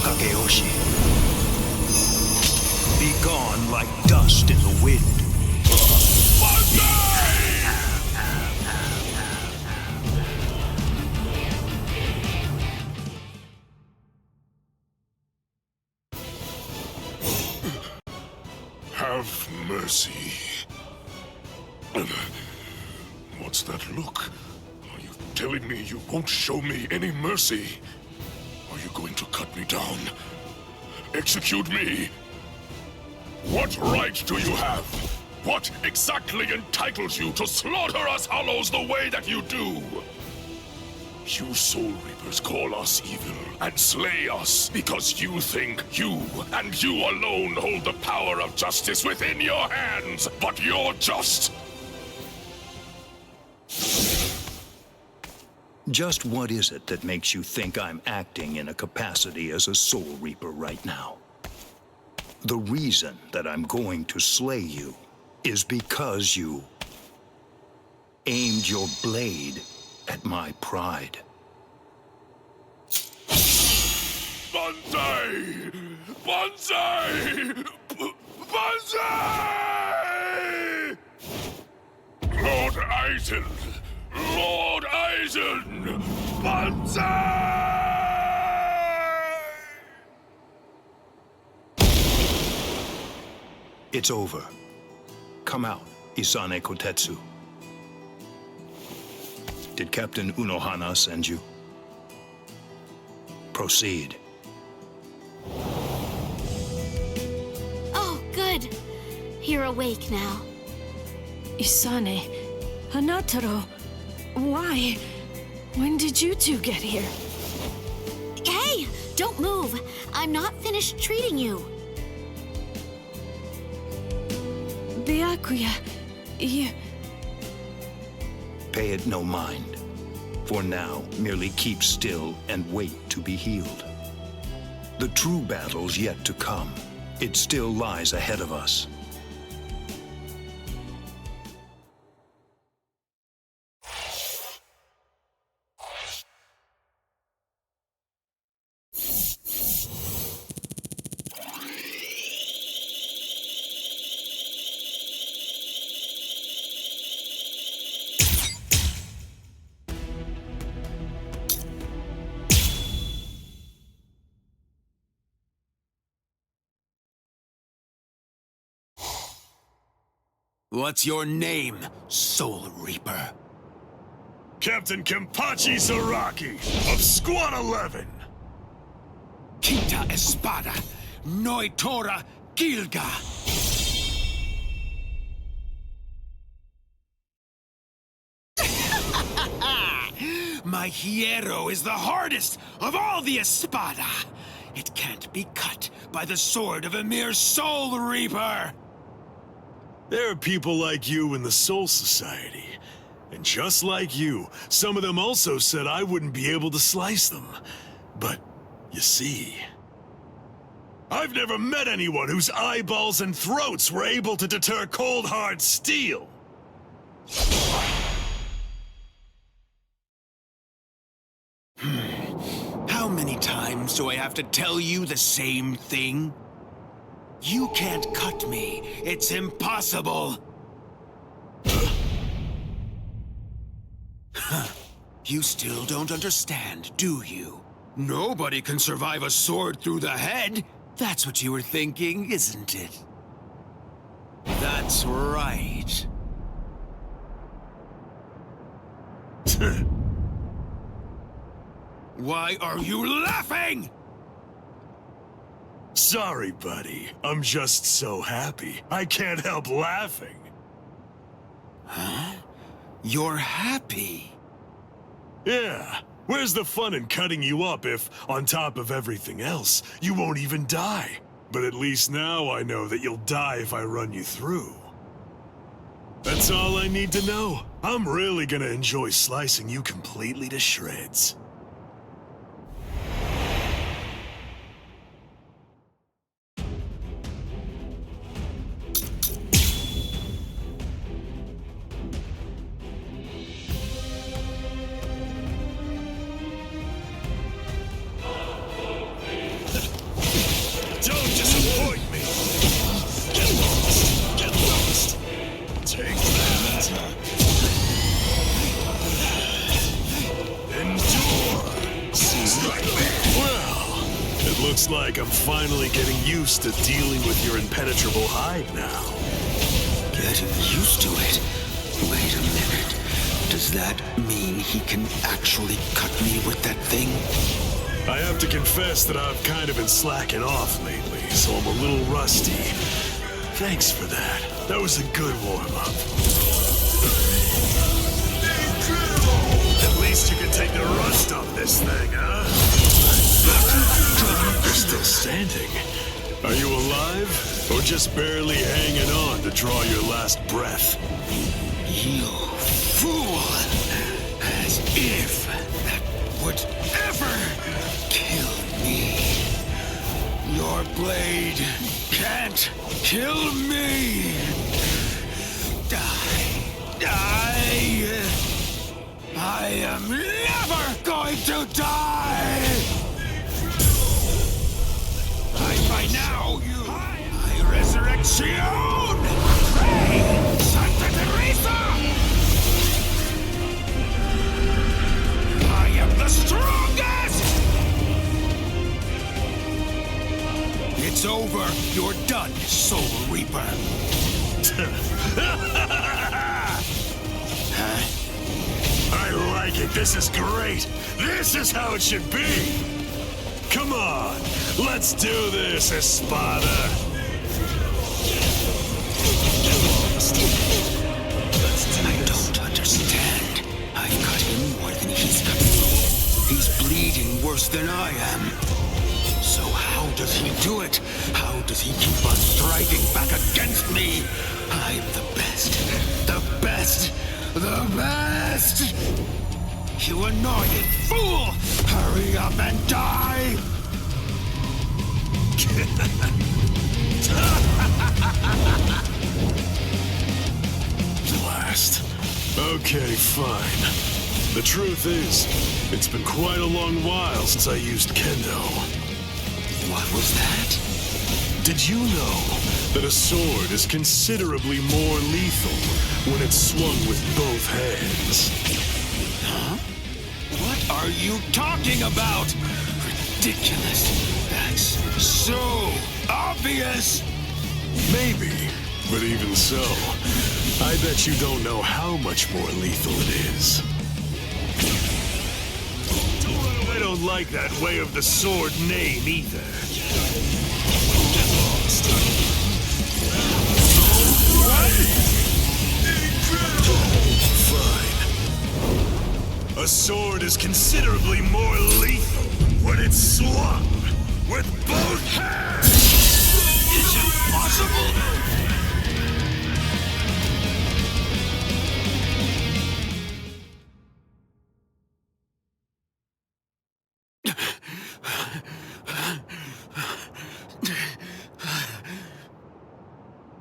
Kageyoshi. Be gone like dust in the wind. Have mercy. What's that look? Are you telling me you won't show me any mercy? Are you going to cut me down? Execute me? What right do you have? What exactly entitles you to slaughter us Hollows the way that you do? You Soul Reapers call us evil and slay us because you think you and you alone hold the power of justice within your hands, but you're just... Just what is it that makes you think I'm acting in a capacity as a Soul Reaper right now? The reason that I'm going to slay you is because you aimed your blade at my pride. Banzai! Banzai! Banzai! Lord Eisen! Lord Eisen! Banzai! It's over. Come out, Isane Kotetsu. Did Captain Unohana send you? Proceed. Oh, good. You're awake now. Isane, Hanataro, why? When did you two get here? Hey, don't move. I'm not finished treating you. Byakuya, you... Pay it no mind. For now, merely keep still and wait to be healed. The true battle's yet to come. It still lies ahead of us. What's your name, Soul Reaper? Captain Kenpachi Zaraki of Squad 11. Kita Espada, Noitora Gilga. My hierro is the hardest of all the Espada. It can't be cut by the sword of a mere Soul Reaper. There are people like you in the Soul Society. And just like you, some of them also said I wouldn't be able to slice them. But, you see... I've never met anyone whose eyeballs and throats were able to deter cold hard steel. How many times do I have to tell you the same thing? You can't cut me. It's impossible. You still don't understand, do you? Nobody can survive a sword through the head. That's what you were thinking, isn't it? That's right. Why are you laughing? Sorry, buddy. I'm just so happy. I can't help laughing. Huh? You're happy? Yeah. Where's the fun in cutting you up if, on top of everything else, you won't even die? But at least now I know that you'll die if I run you through. That's all I need to know. I'm really gonna enjoy slicing you completely to shreds. Looks like I'm finally getting used to dealing with your impenetrable hide now. Getting used to it? Wait a minute. Does that mean he can actually cut me with that thing? I have to confess that I've kind of been slacking off lately, so I'm a little rusty. Thanks for that. That was a good warm-up. At least you can take the rust off this thing, huh? You're still standing. Are you alive? Or just barely hanging on to draw your last breath? You fool! As if that would ever kill me. Your blade can't kill me! I am never going to die! By now, my resurrection! Pray, Santa Teresa! I am the strongest! It's over. You're done, Soul Reaper. Huh? I like it. This is great. This is how it should be. Come on. Let's do this, Espada. I don't understand. I've cut him more than he's cut me. He's bleeding worse than I am. So how does he do it? How does he keep on striking back against me? I'm the best. The best. The best! You annoying fool! Hurry up and die! Blast. Okay, fine. The truth is, it's been quite a long while since I used Kendo. What was that? Did you know that a sword is considerably more lethal when it's swung with both hands? Huh? What are you talking about? Ridiculous. That's so obvious. Maybe, but even so, I bet you don't know how much more lethal it is. I don't like that way of the sword name either. Fine. A sword is considerably more lethal when it's swung with both hands. Is it possible?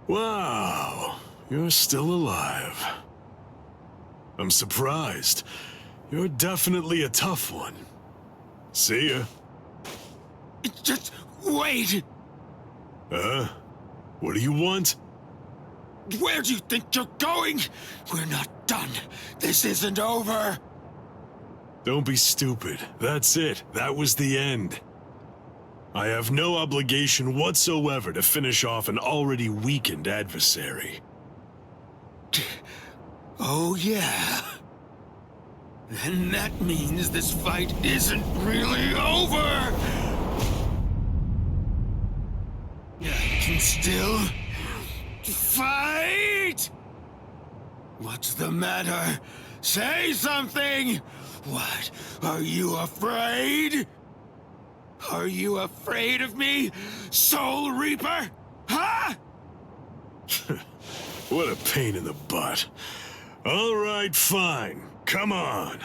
Wow, you're still alive. I'm surprised. You're definitely a tough one. See ya. Just wait! What do you want? Where do you think you're going? We're not done. This isn't over. Don't be stupid. That's it. That was the end. I have no obligation whatsoever to finish off an already weakened adversary. Oh, yeah. Then that means this fight isn't really over! I can still fight! What's the matter? Say something! What? Are you afraid? Are you afraid of me, Soul Reaper? Huh? What a pain in the butt. All right, fine. Come on.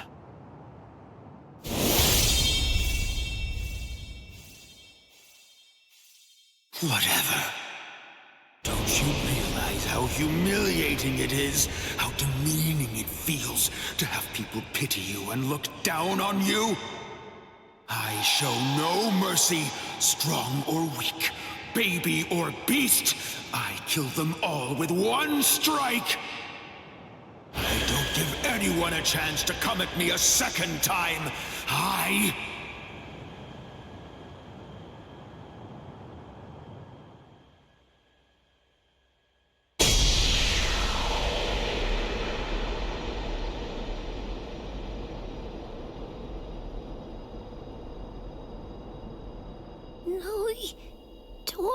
Whatever. Don't you realize how humiliating it is, how demeaning it feels to have people pity you and look down on you? I show no mercy, strong or weak, baby or beast. I kill them all with one strike. I don't give anyone a chance to come at me a second time. Snowy Tora?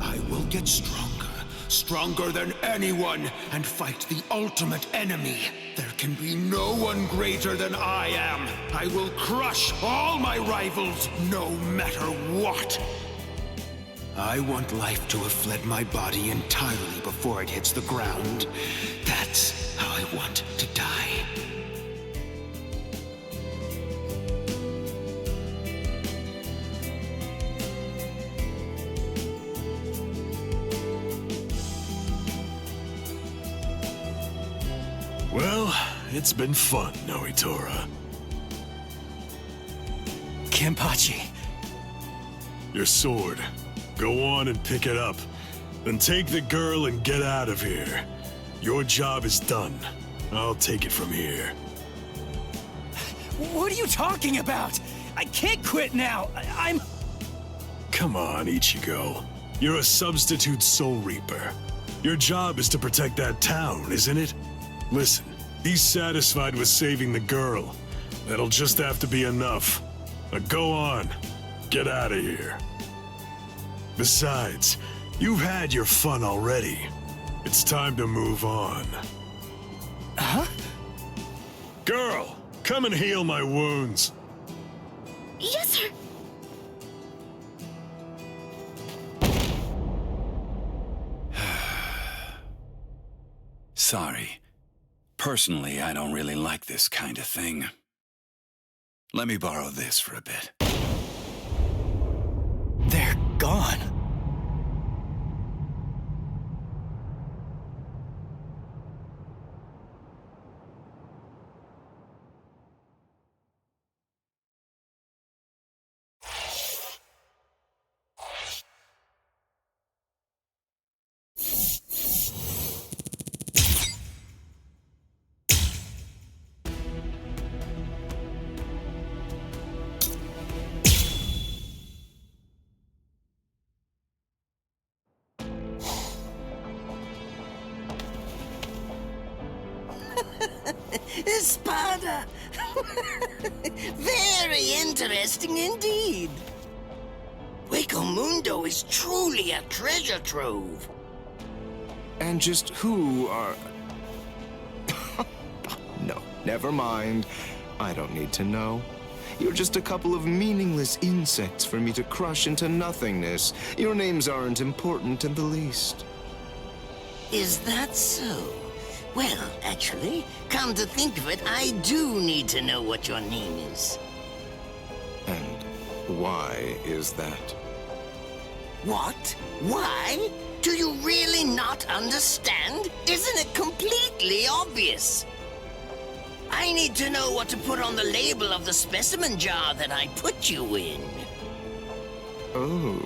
I will get stronger than anyone, and fight the ultimate enemy. There can be no one greater than I am. I will crush all my rivals, no matter what. I want life to have fled my body entirely before it hits the ground. That's how I want to die. Well, it's been fun, Noitora. Kenpachi. Your sword. Go on and pick it up. Then take the girl and get out of here. Your job is done. I'll take it from here. What are you talking about? I can't quit now. I'm... Come on, Ichigo. You're a substitute Soul Reaper. Your job is to protect that town, isn't it? Listen, be satisfied with saving the girl. That'll just have to be enough. Now go on. Get out of here. Besides, you've had your fun already. It's time to move on. Huh? Girl, come and heal my wounds. Yes, sir. Sorry. Personally, I don't really like this kind of thing. Let me borrow this for a bit. They're gone. Espada! Very interesting indeed. Hueco Mundo is truly a treasure trove. And just who are... No, never mind. I don't need to know. You're just a couple of meaningless insects for me to crush into nothingness. Your names aren't important in the least. Is that so? Well, actually, come to think of it, I do need to know what your name is. And why is that? What? Why? Do you really not understand? Isn't it completely obvious? I need to know what to put on the label of the specimen jar that I put you in. Oh.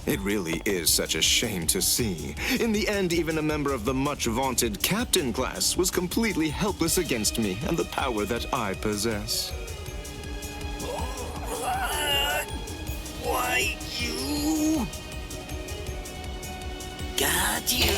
It really is such a shame to see. In the end, even a member of the much-vaunted captain class was completely helpless against me and the power that I possess. Why, you... Got you.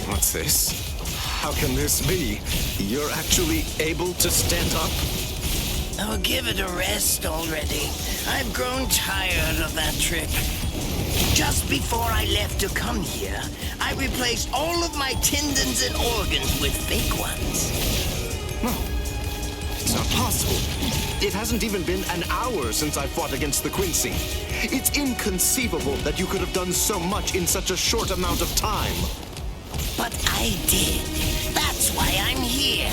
What's this? How can this be? You're actually able to stand up? Oh, give it a rest already. I've grown tired of that trick. Just before I left to come here, I replaced all of my tendons and organs with fake ones. No, it's not possible. It hasn't even been an hour since I fought against the Quincy. It's inconceivable that you could have done so much in such a short amount of time. But I did. That's why I'm here.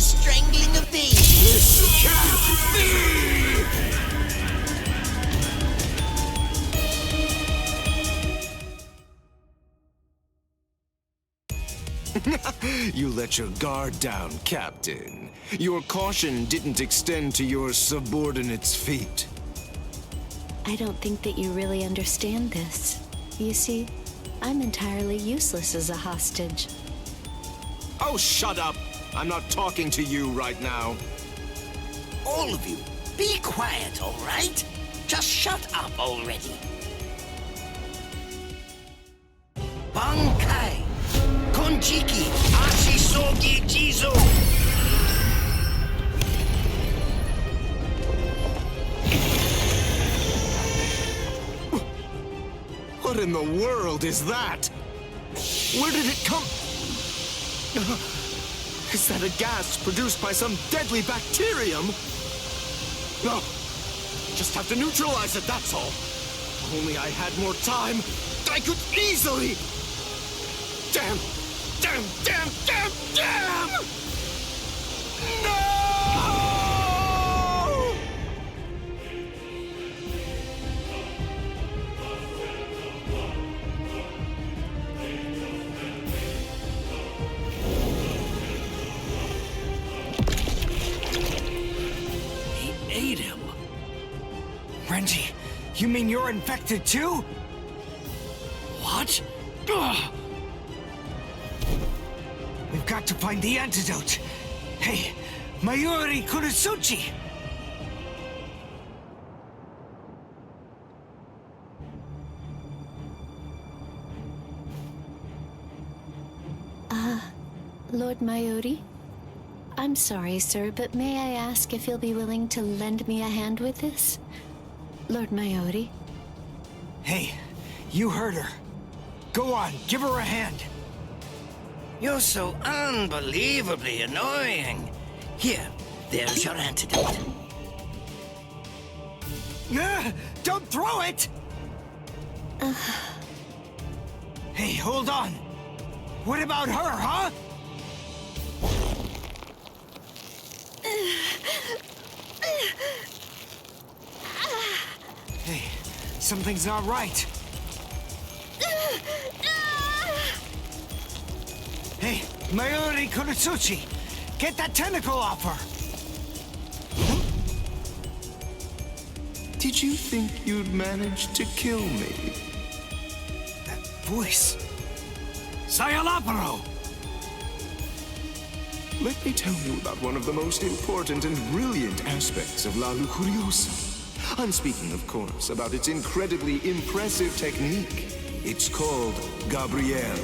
strangling a baby. This can't be! You let your guard down, Captain. Your caution didn't extend to your subordinate's feet. I don't think that you really understand this. You see, I'm entirely useless as a hostage. Oh, shut up! I'm not talking to you right now. All of you, be quiet, all right? Just shut up already. Bankai, Konjiki, Ashisogi Jizo. What in the world is that? Where did it come? Is that a gas produced by some deadly bacterium? No. Just have to neutralize it, that's all. If only I had more time, I could easily... Damn! Damn! Damn! Damn! Damn! No! Ate him. Renji, you mean you're infected too? What? Ugh. We've got to find the antidote. Hey, Mayuri Kurosuchi! Lord Mayuri? I'm sorry, sir, but may I ask if you'll be willing to lend me a hand with this? Lord Mayuri? Hey, you heard her. Go on, give her a hand. You're so unbelievably annoying. Here, there's your antidote. Don't throw it! Hey, hold on. What about her, huh? Hey, something's not right. Hey, Mayuri Kurosuchi, get that tentacle off her! Did you think you'd manage to kill me? That voice... Sayalaparo! Let me tell you about one of the most important and brilliant aspects of La Lucuriosa. I'm speaking, of course, about its incredibly impressive technique. It's called Gabrielle.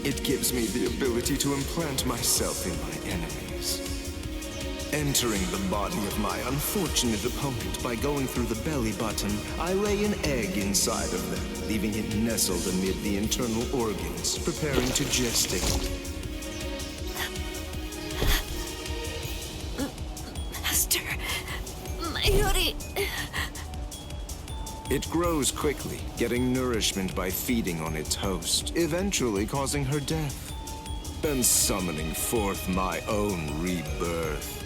It gives me the ability to implant myself in my enemies. Entering the body of my unfortunate opponent by going through the belly button, I lay an egg inside of them, leaving it nestled amid the internal organs, preparing to gestate. Master... Mayuri... It grows quickly, getting nourishment by feeding on its host, eventually causing her death, and summoning forth my own rebirth.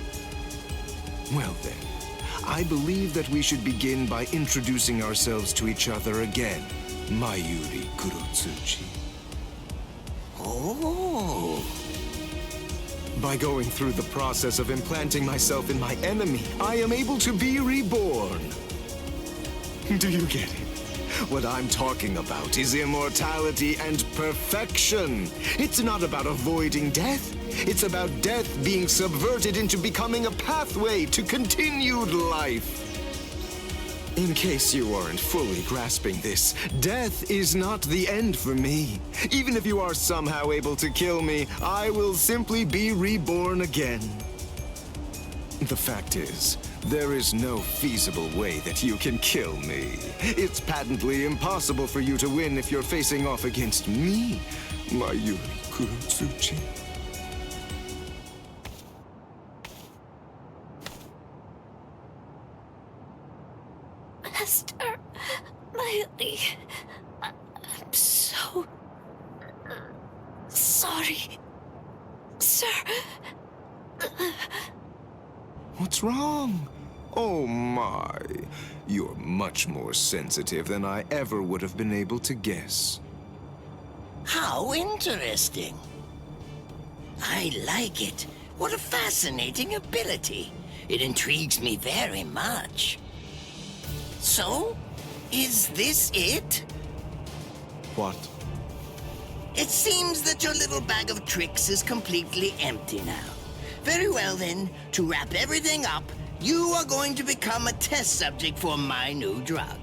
Well then, I believe that we should begin by introducing ourselves to each other again, Mayuri Kurosuchi. Oh. By going through the process of implanting myself in my enemy, I am able to be reborn. Do you get it? What I'm talking about is immortality and perfection. It's not about avoiding death. It's about death being subverted into becoming a pathway to continued life. In case you aren't fully grasping this, death is not the end for me. Even if you are somehow able to kill me, I will simply be reborn again. The fact is, there is no feasible way that you can kill me. It's patently impossible for you to win if you're facing off against me, Mayuri Kurosuchi. Master... Mayuri... I'm so... sorry... Sir... What's wrong? Oh my. You're much more sensitive than I ever would have been able to guess. How interesting. I like it. What a fascinating ability. It intrigues me very much. So, is this it? What? It seems that your little bag of tricks is completely empty now. Very well then, to wrap everything up, you are going to become a test subject for my new drug.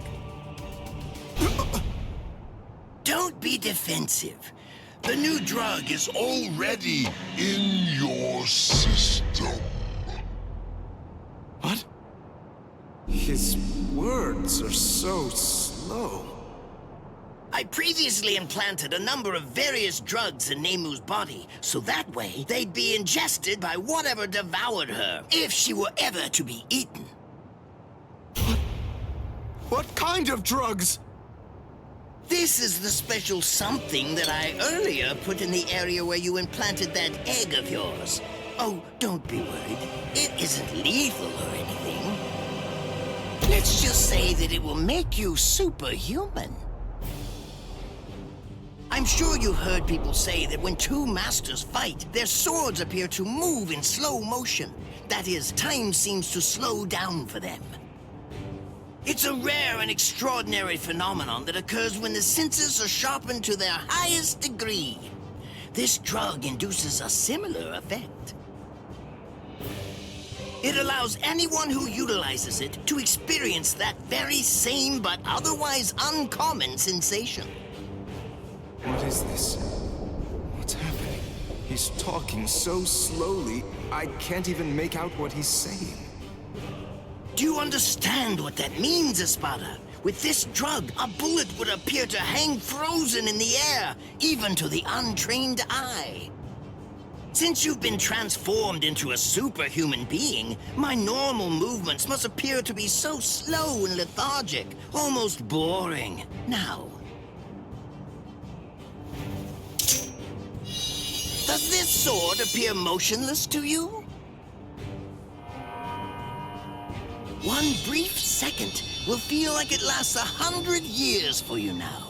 Don't be defensive. The new drug is already in your system. What? His words are so slow. I previously implanted a number of various drugs in Nemu's body, so that way they'd be ingested by whatever devoured her, if she were ever to be eaten. What kind of drugs? This is the special something that I earlier put in the area where you implanted that egg of yours. Oh, don't be worried. It isn't lethal or anything. Let's just say that it will make you superhuman. I'm sure you've heard people say that when two masters fight, their swords appear to move in slow motion. That is, time seems to slow down for them. It's a rare and extraordinary phenomenon that occurs when the senses are sharpened to their highest degree. This drug induces a similar effect. It allows anyone who utilizes it to experience that very same but otherwise uncommon sensation. What is this? What's happening? He's talking so slowly, I can't even make out what he's saying. Do you understand what that means, Espada? With this drug, a bullet would appear to hang frozen in the air, even to the untrained eye. Since you've been transformed into a superhuman being, my normal movements must appear to be so slow and lethargic, almost boring. Now, does this sword appear motionless to you? One brief second will feel like it lasts 100 years for you now.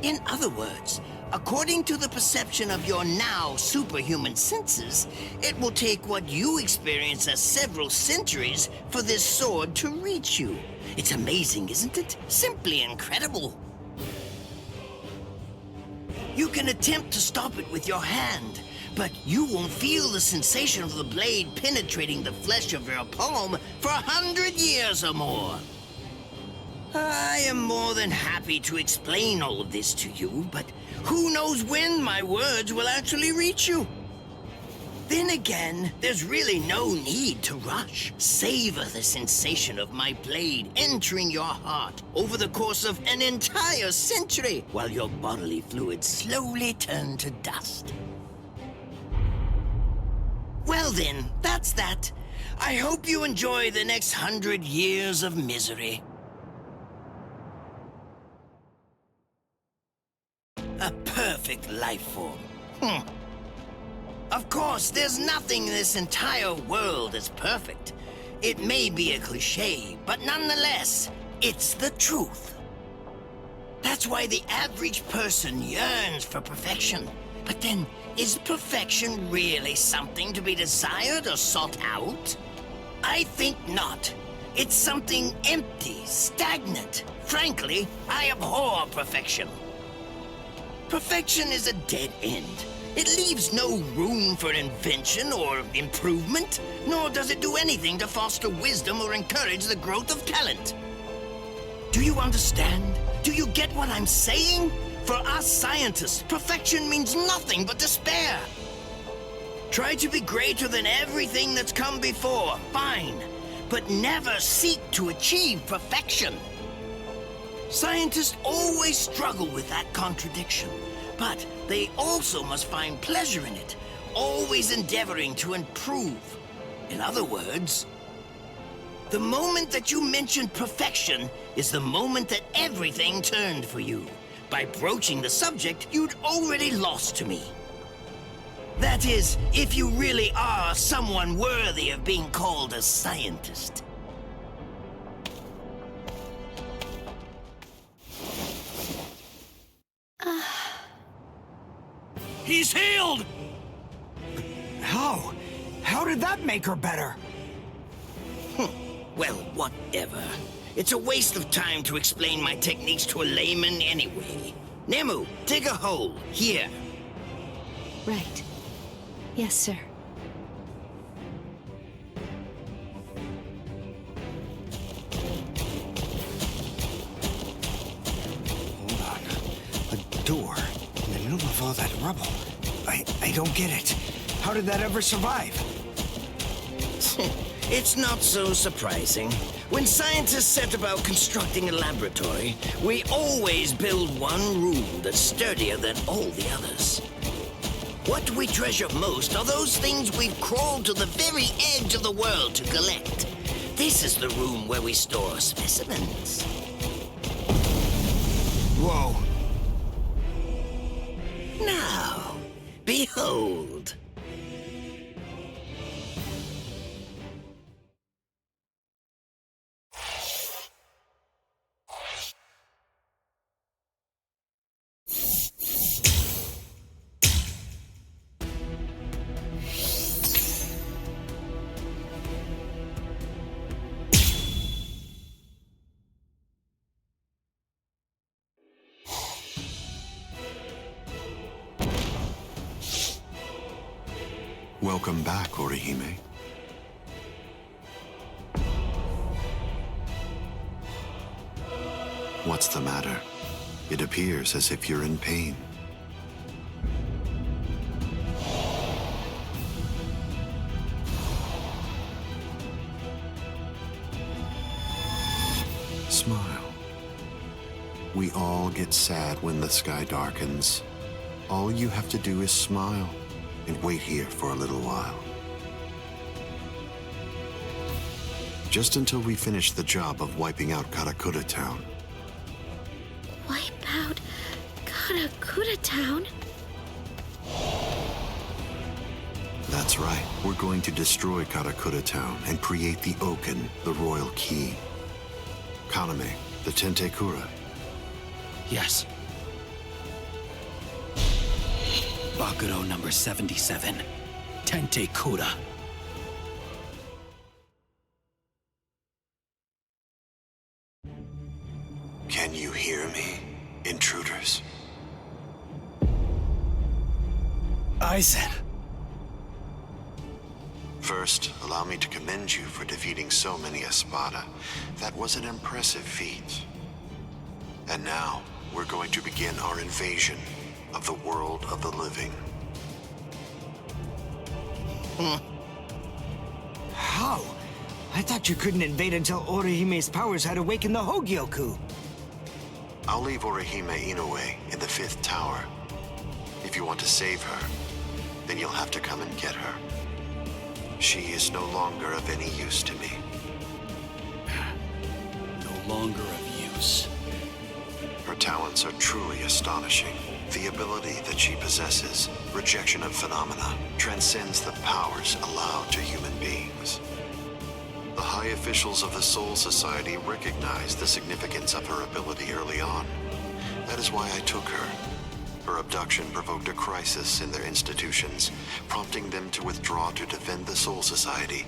In other words, according to the perception of your now superhuman senses, it will take what you experience as several centuries for this sword to reach you. It's amazing, isn't it? Simply incredible. You can attempt to stop it with your hand, but you won't feel the sensation of the blade penetrating the flesh of your palm for 100 years or more. I am more than happy to explain all of this to you, but who knows when my words will actually reach you? Then again, there's really no need to rush. Savor the sensation of my blade entering your heart over the course of an entire century, while your bodily fluids slowly turn to dust. Well then, that's that. I hope you enjoy the next 100 years of misery. A perfect life form. Of course, there's nothing in this entire world that's perfect. It may be a cliché, but nonetheless, it's the truth. That's why the average person yearns for perfection. But then, is perfection really something to be desired or sought out? I think not. It's something empty, stagnant. Frankly, I abhor perfection. Perfection is a dead end. It leaves no room for invention or improvement, nor does it do anything to foster wisdom or encourage the growth of talent. Do you understand? Do you get what I'm saying? For us scientists, perfection means nothing but despair. Try to be greater than everything that's come before, fine, but never seek to achieve perfection. Scientists always struggle with that contradiction, but they also must find pleasure in it, always endeavoring to improve. In other words, the moment that you mentioned perfection is the moment that everything turned for you. By broaching the subject, you'd already lost to me. That is, if you really are someone worthy of being called a scientist. He's healed! How? How did that make her better? Well, whatever. It's a waste of time to explain my techniques to a layman anyway. Nemu, dig a hole, here. Right. Yes, sir. Hold on. A door in the middle of all that rubble. I don't get it. How did that ever survive? It's not so surprising. When scientists set about constructing a laboratory, we always build one room that's sturdier than all the others. What we treasure most are those things we've crawled to the very edge of the world to collect. This is the room where we store specimens. Whoa. Now, behold. Welcome back, Orihime. What's the matter? It appears as if you're in pain. Smile. We all get sad when the sky darkens. All you have to do is smile and wait here for a little while. Just until we finish the job of wiping out Karakura Town. Wipe out Karakura Town? That's right. We're going to destroy Karakura Town and create the Oaken, the Royal Key. Kaname, the Tentekura. Yes. Bakuro number 77. Tentekura. Can you hear me, intruders? Aizen. First, allow me to commend you for defeating so many Espada. That was an impressive feat. And now, we're going to begin our invasion of the world of the living. How? I thought you couldn't invade until Orihime's powers had awakened the Hogyoku. I'll leave Orihime Inoue in the 5th tower. If you want to save her, then you'll have to come and get her. She is no longer of any use to me. No longer of use. Her talents are truly astonishing. The ability that she possesses, rejection of phenomena, transcends the powers allowed to human beings. The high officials of the Soul Society recognized the significance of her ability early on. That is why I took her. Her abduction provoked a crisis in their institutions, prompting them to withdraw to defend the Soul Society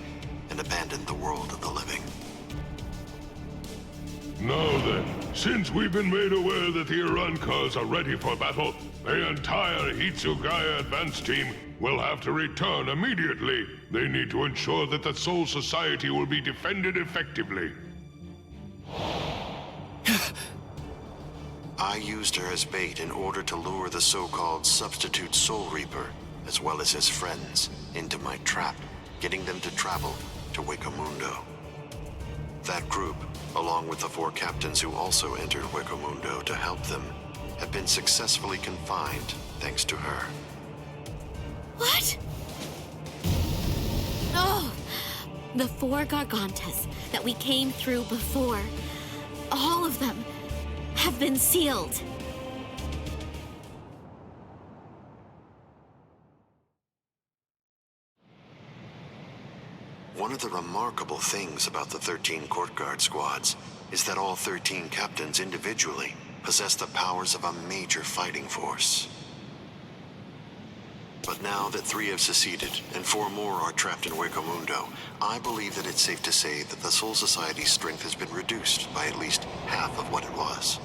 and abandon the world of the living. Now then, since we've been made aware that the Urankars are ready for battle, the entire Hitsugaya advance team will have to return immediately. They need to ensure that the Soul Society will be defended effectively. I used her as bait in order to lure the so-called substitute Soul Reaper, as well as his friends, into my trap, getting them to travel to Hueco Mundo. That group, along with the 4 captains who also entered Hueco Mundo to help them, have been successfully confined thanks to her. What? Oh, the 4 Gargantas that we came through before. All of them have been sealed. of the remarkable things about the 13 Court Guard squads is that all 13 captains individually possess the powers of a major fighting force. But now that 3 have seceded and 4 more are trapped in Hueco Mundo, I believe that it's safe to say that the Soul Society's strength has been reduced by at least half of what it was.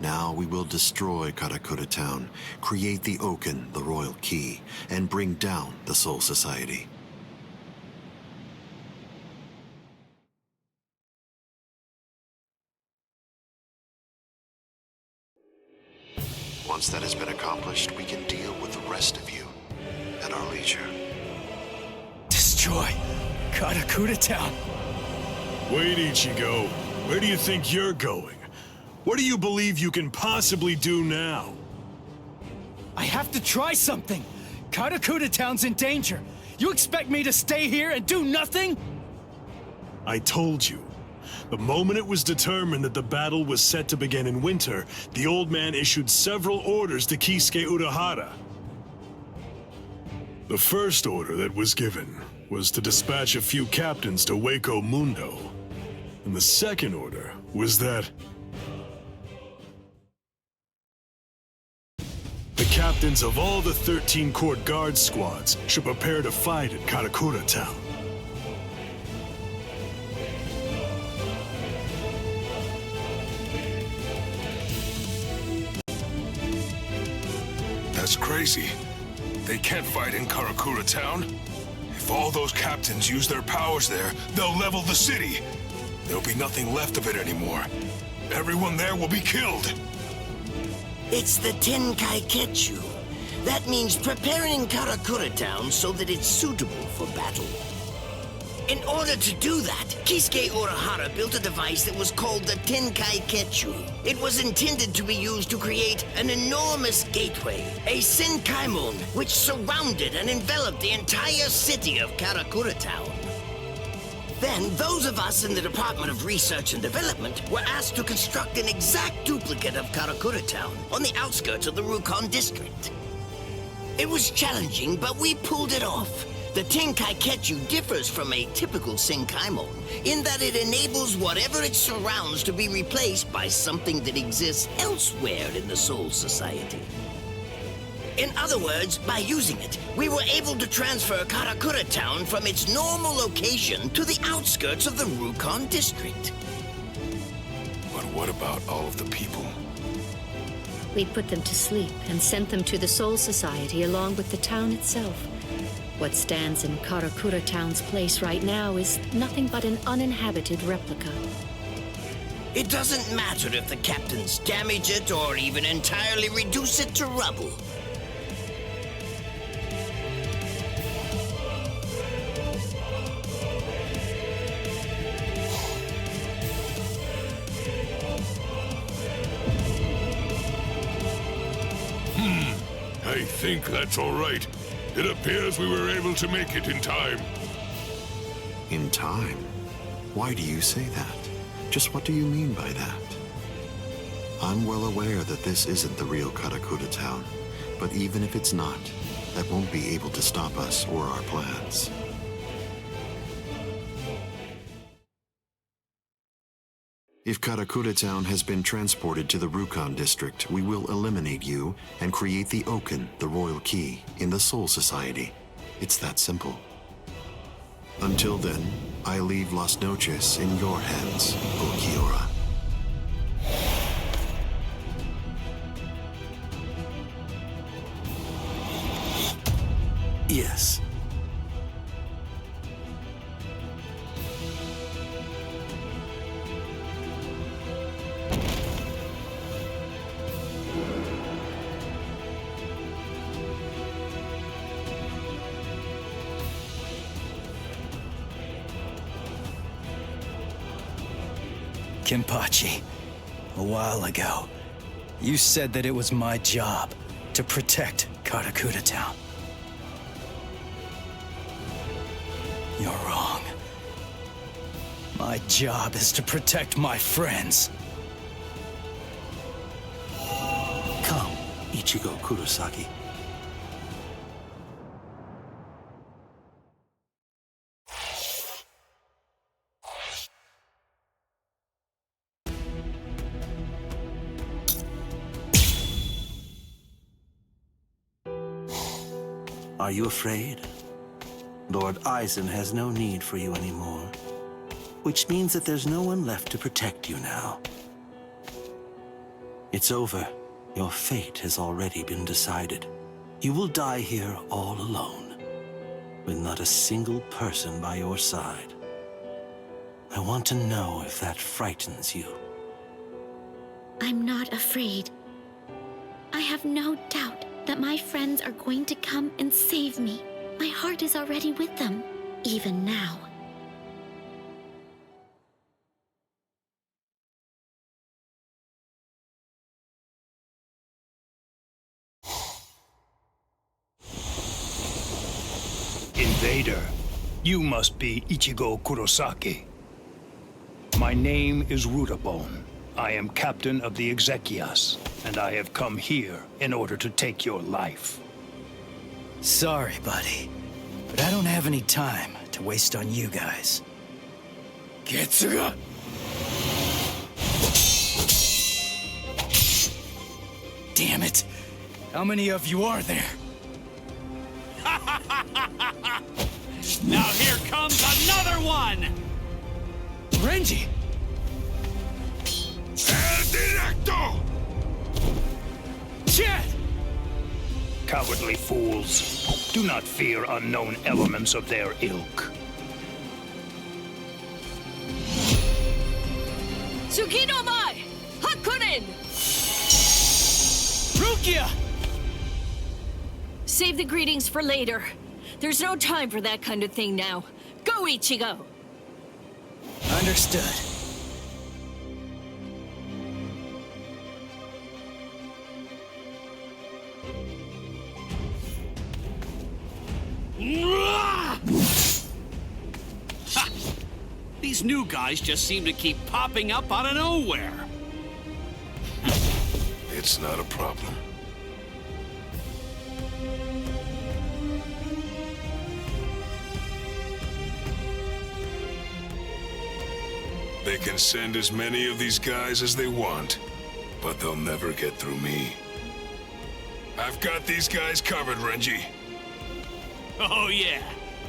Now we will destroy Karakura Town, create the Oaken, the Royal Key, and bring down the Soul Society. Once that has been accomplished, we can deal with the rest of you at our leisure. Destroy Karakura Town. Wait, Ichigo. Where do you think you're going? What do you believe you can possibly do now? I have to try something. Karakura Town's in danger. You expect me to stay here and do nothing? I told you. The moment it was determined that the battle was set to begin in winter, the old man issued several orders to Kisuke Urahara. The first order that was given was to dispatch a few captains to Hueco Mundo. And the second order was that the captains of all the 13 Court Guard squads should prepare to fight at Karakura Town. That's crazy. They can't fight in Karakura Town. If all those captains use their powers there, they'll level the city. There'll be nothing left of it anymore. Everyone there will be killed. It's the Tenkai-Ketchu. That means preparing Karakura Town so that it's suitable for battle. In order to do that, Kisuke Urahara built a device that was called the Tenkai-Ketchu. It was intended to be used to create an enormous gateway, a Senkaimon, which surrounded and enveloped the entire city of Karakura Town. Then, those of us in the Department of Research and Development were asked to construct an exact duplicate of Karakura Town on the outskirts of the Rukon district. It was challenging, but we pulled it off. The Tenkai-Ketchu differs from a typical Senkaimon in that it enables whatever it surrounds to be replaced by something that exists elsewhere in the Soul Society. In other words, by using it, we were able to transfer Karakura Town from its normal location to the outskirts of the Rukon district. But what about all of the people? We put them to sleep and sent them to the Soul Society along with the town itself. What stands in Karakura Town's place right now is nothing but an uninhabited replica. It doesn't matter if the captains damage it or even entirely reduce it to rubble. I think that's all right. It appears we were able to make it in time. In time? Why do you say that? Just what do you mean by that? I'm well aware that this isn't the real Karakura Town, but even if it's not, that won't be able to stop us or our plans. If Karakura Town has been transported to the Rukon district, we will eliminate you and create the Oaken, the Royal Key, in the Soul Society. It's that simple. Until then, I leave Las Noches in your hands, Ulquiorra. Yes. Kenpachi, a while ago, you said that it was my job to protect Karakura Town. You're wrong. My job is to protect my friends. Come, Ichigo Kurosaki. Are you afraid? Lord Eisen has no need for you anymore, which means that there's no one left to protect you now. It's over. Your fate has already been decided. You will die here all alone, with not a single person by your side. I want to know if that frightens you. I'm not afraid. I have no doubt that my friends are going to come and save me. My heart is already with them, even now. Invader, you must be Ichigo Kurosaki. My name is Rudabone. I am captain of the Exekias, and I have come here in order to take your life. Sorry, buddy, but I don't have any time to waste on you guys. Getsuga! Damn it! How many of you are there? Now here comes another one! Renji! El Directo! Chad! Cowardly fools. Do not fear unknown elements of their ilk. Tsukino Mai! Hakunin! Rukia! Save the greetings for later. There's no time for that kind of thing now. Go, Ichigo! Understood. Ha! These new guys just seem to keep popping up out of nowhere. It's not a problem. They can send as many of these guys as they want, but they'll never get through me. I've got these guys covered, Renji. Oh yeah,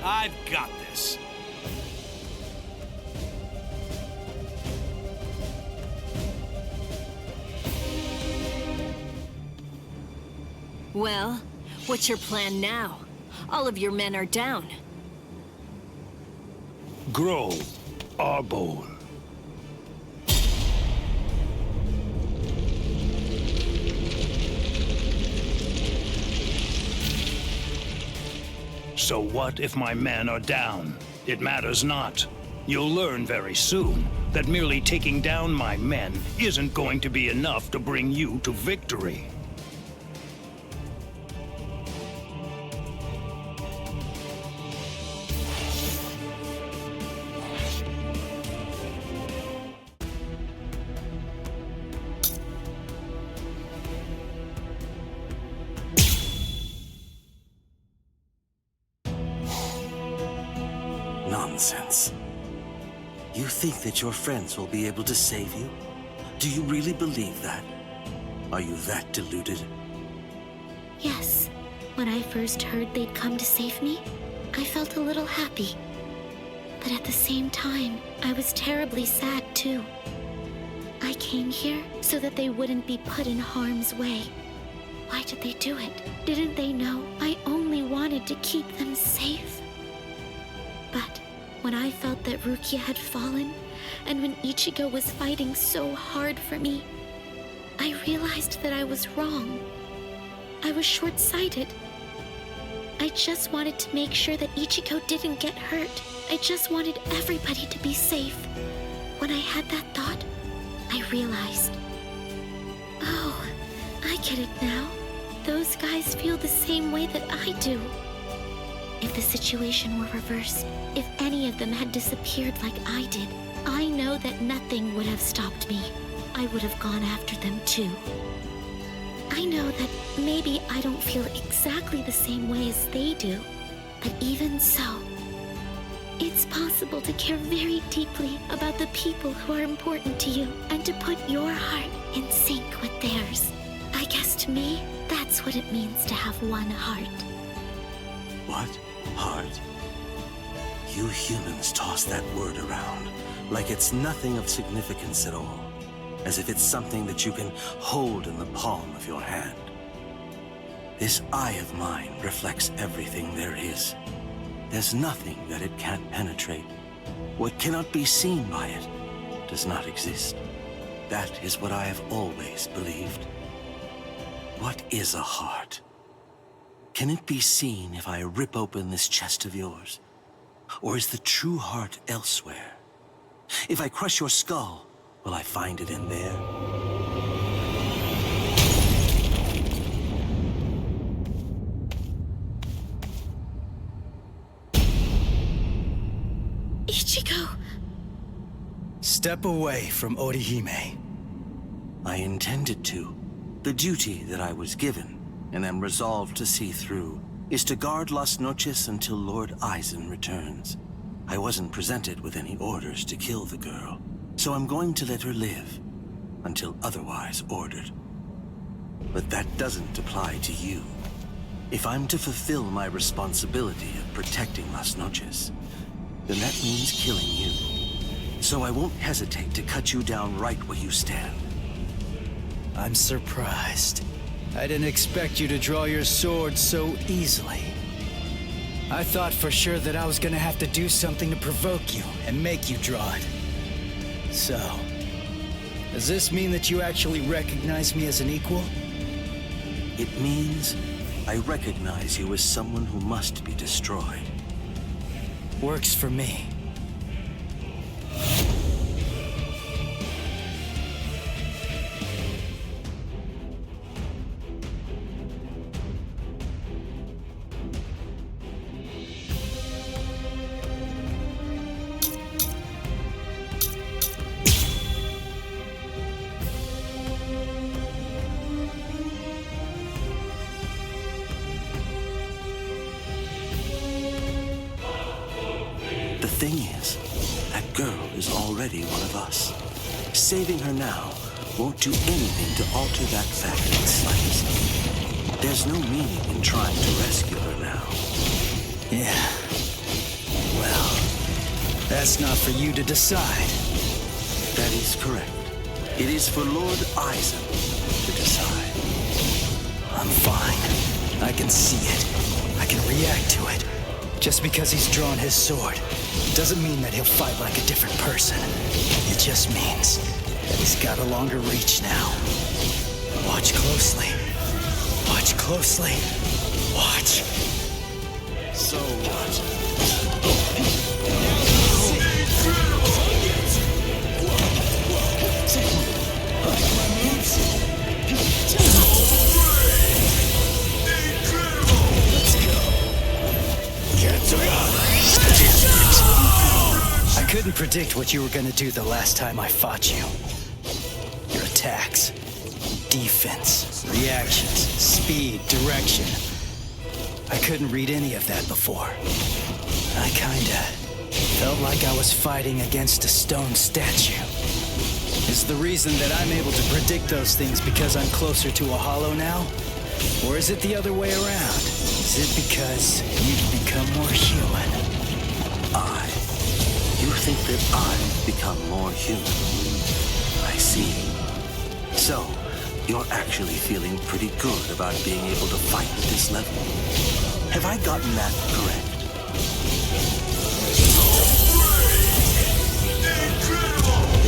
I've got this. Well, what's your plan now? All of your men are down. Grow, Arbol. So what if my men are down? It matters not. You'll learn very soon that merely taking down my men isn't going to be enough to bring you to victory. Nonsense. You think that your friends will be able to save you? Do you really believe that? Are you that deluded? Yes. When I first heard they'd come to save me, I felt a little happy. But at the same time, I was terribly sad too. I came here so that they wouldn't be put in harm's way. Why did they do it? Didn't they know I only wanted to keep them safe? But when I felt that Rukia had fallen, and when Ichigo was fighting so hard for me, I realized that I was wrong. I was short-sighted. I just wanted to make sure that Ichigo didn't get hurt. I just wanted everybody to be safe. When I had that thought, I realized. Oh, I get it now. Those guys feel the same way that I do. If the situation were reversed, if any of them had disappeared like I did, I know that nothing would have stopped me. I would have gone after them too. I know that maybe I don't feel exactly the same way as they do, but even so, it's possible to care very deeply about the people who are important to you and to put your heart in sync with theirs. I guess to me, that's what it means to have one heart. What? Heart? You humans toss that word around like it's nothing of significance at all, as if it's something that you can hold in the palm of your hand. This eye of mine reflects everything there is. There's nothing that it can't penetrate. What cannot be seen by it does not exist. That is what I have always believed. What is a heart? Can it be seen if I rip open this chest of yours? Or is the true heart elsewhere? If I crush your skull, will I find it in there? Ichigo! Step away from Orihime. I intended to. The duty that I was given, and am resolved to see through, is to guard Las Noches until Lord Aizen returns. I wasn't presented with any orders to kill the girl, so I'm going to let her live, until otherwise ordered. But that doesn't apply to you. If I'm to fulfill my responsibility of protecting Las Noches, then that means killing you. So I won't hesitate to cut you down right where you stand. I'm surprised. I didn't expect you to draw your sword so easily. I thought for sure that I was gonna have to do something to provoke you and make you draw it. So, does this mean that you actually recognize me as an equal? It means I recognize you as someone who must be destroyed. Works for me. The thing is, that girl is already one of us. Saving her now won't do anything to alter that fact in the slightest. There's no meaning in trying to rescue her now. Yeah. Well, that's not for you to decide. That is correct. It is for Lord Aizen to decide. I'm fine. I can see it. I can react to it. Just because he's drawn his sword doesn't mean that he'll fight like a different person. It just means that he's got a longer reach now. Watch closely. Watch closely. Watch. So what? I couldn't predict what you were gonna do the last time I fought you. Your attacks, defense, reactions, speed, direction. I couldn't read any of that before. I kinda felt like I was fighting against a stone statue. Is the reason that I'm able to predict those things because I'm closer to a hollow now? Or is it the other way around? Is it because you've become more human? You think that I've become more human? I see. So, you're actually feeling pretty good about being able to fight at this level. Have I gotten that correct?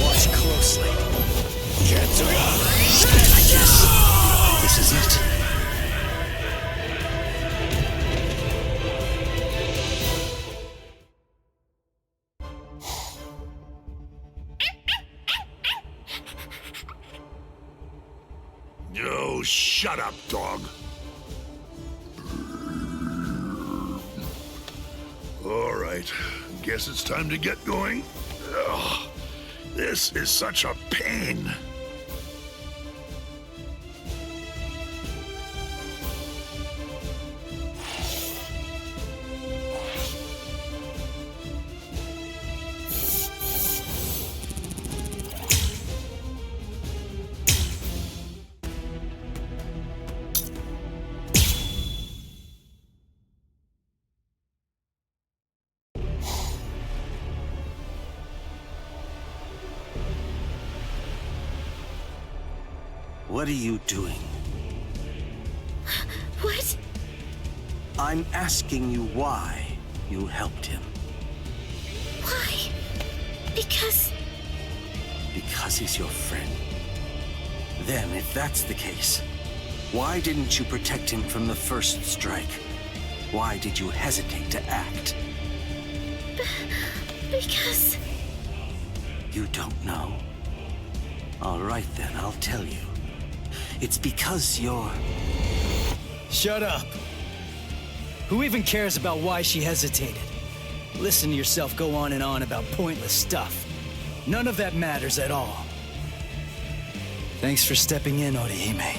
Watch closely. I guess this is it. Oh, shut up, dog. All right, guess it's time to get going. Ugh, this is such a pain. What are you doing? What? I'm asking you why you helped him. Why? Because he's your friend. Then, if that's the case, why didn't you protect him from the first strike? Why did you hesitate to act? Because... You don't know? All right then, I'll tell you. It's because you're... Shut up. Who even cares about why she hesitated? Listen to yourself go on and on about pointless stuff. None of that matters at all. Thanks for stepping in, Orihime.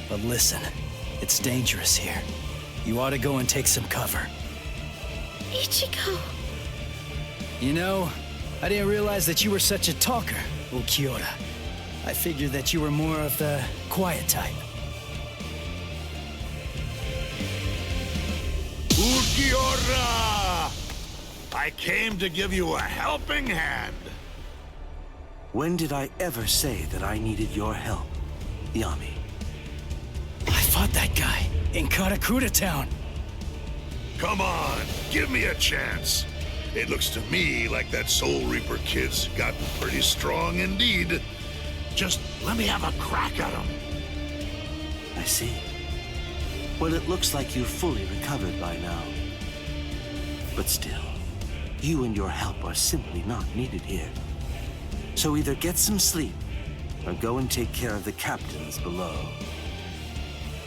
But listen, it's dangerous here. You ought to go and take some cover. Ichigo... You know, I didn't realize that you were such a talker, Ulquiorra. I figured that you were more of the quiet type. Ulquiorra! I came to give you a helping hand. When did I ever say that I needed your help, Yami? I fought that guy in Karakura Town. Come on, give me a chance. It looks to me like that Soul Reaper kid's gotten pretty strong indeed. Just let me have a crack at him. I see. Well, it looks like you've fully recovered by now. But still, you and your help are simply not needed here. So either get some sleep, or go and take care of the captains below.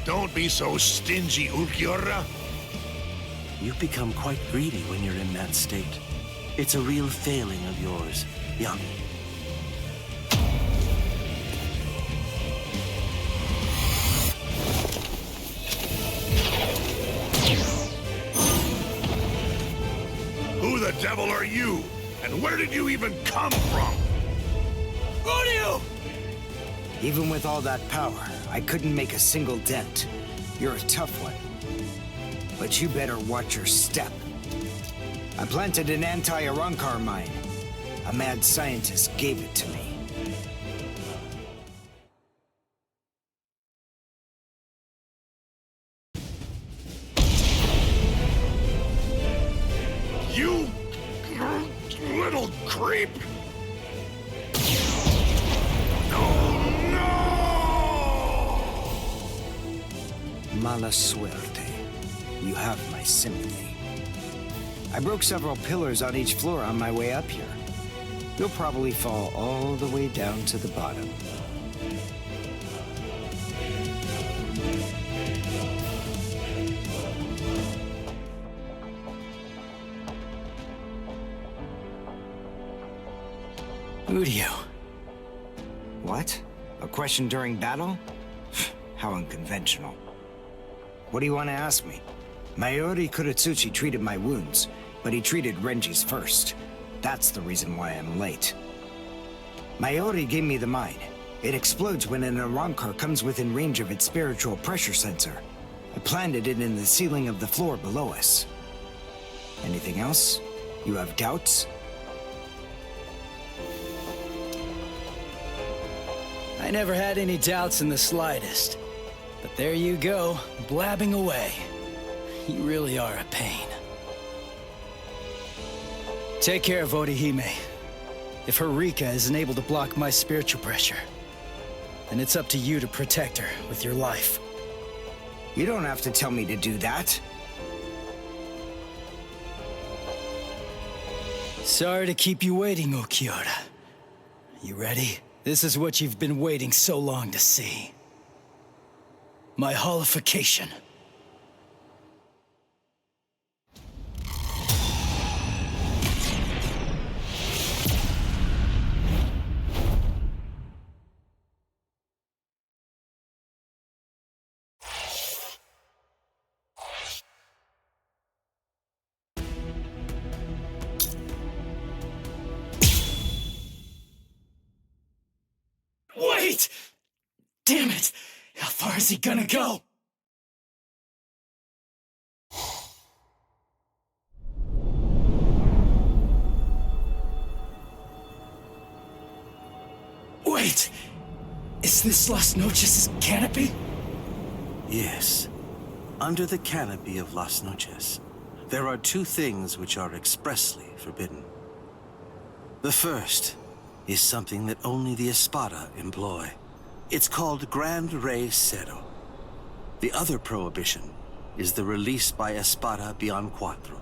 Don't be so stingy, Ulquiorra. You've become quite greedy when you're in that state. It's a real failing of yours, Yami. Who the devil are you? And where did you even come from? Rodeo! Even with all that power, I couldn't make a single dent. You're a tough one. But you better watch your step. I planted an anti-Arankar mine. A mad scientist gave it to me. You little creep! Mala suerte. You have my sympathy. I broke several pillars on each floor on my way up here. You'll probably fall all the way down to the bottom. Udio. What? A question during battle? How unconventional. What do you want to ask me? Mayuri Kuratsuchi treated my wounds, but he treated Renji's first. That's the reason why I'm late. Mayuri gave me the mine. It explodes when an Arankar comes within range of its spiritual pressure sensor. I planted it in the ceiling of the floor below us. Anything else? You have doubts? I never had any doubts in the slightest. But there you go, blabbing away. You really are a pain. Take care of Orihime. If her Rika isn't able to block my spiritual pressure, then it's up to you to protect her with your life. You don't have to tell me to do that. Sorry to keep you waiting, Ulquiorra. You ready? This is what you've been waiting so long to see. My holification. Wait! Damn it! How far is he gonna go? Wait! Is this Las Noches' canopy? Yes. Under the canopy of Las Noches, there are two things which are expressly forbidden. The first is something that only the Espada employ. It's called Grand Rey Cero. The other prohibition is the release by Espada Beyond Cuatro.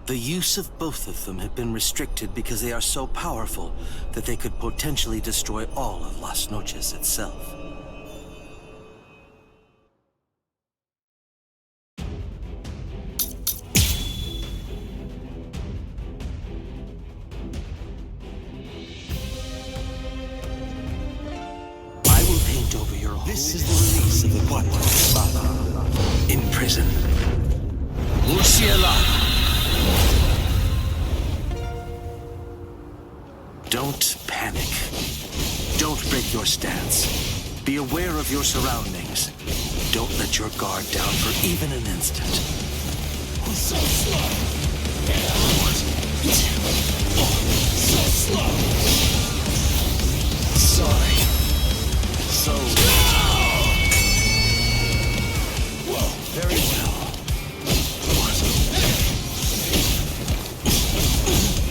The use of both of them have been restricted because they are so powerful that they could potentially destroy all of Las Noches itself. Over your home. This is the release of the Cuatro Espada. In prison. Murciela! Don't panic. Don't break your stance. Be aware of your surroundings. Don't let your guard down for even an instant. So slow! So slow! Sorry. So... Whoa, very well.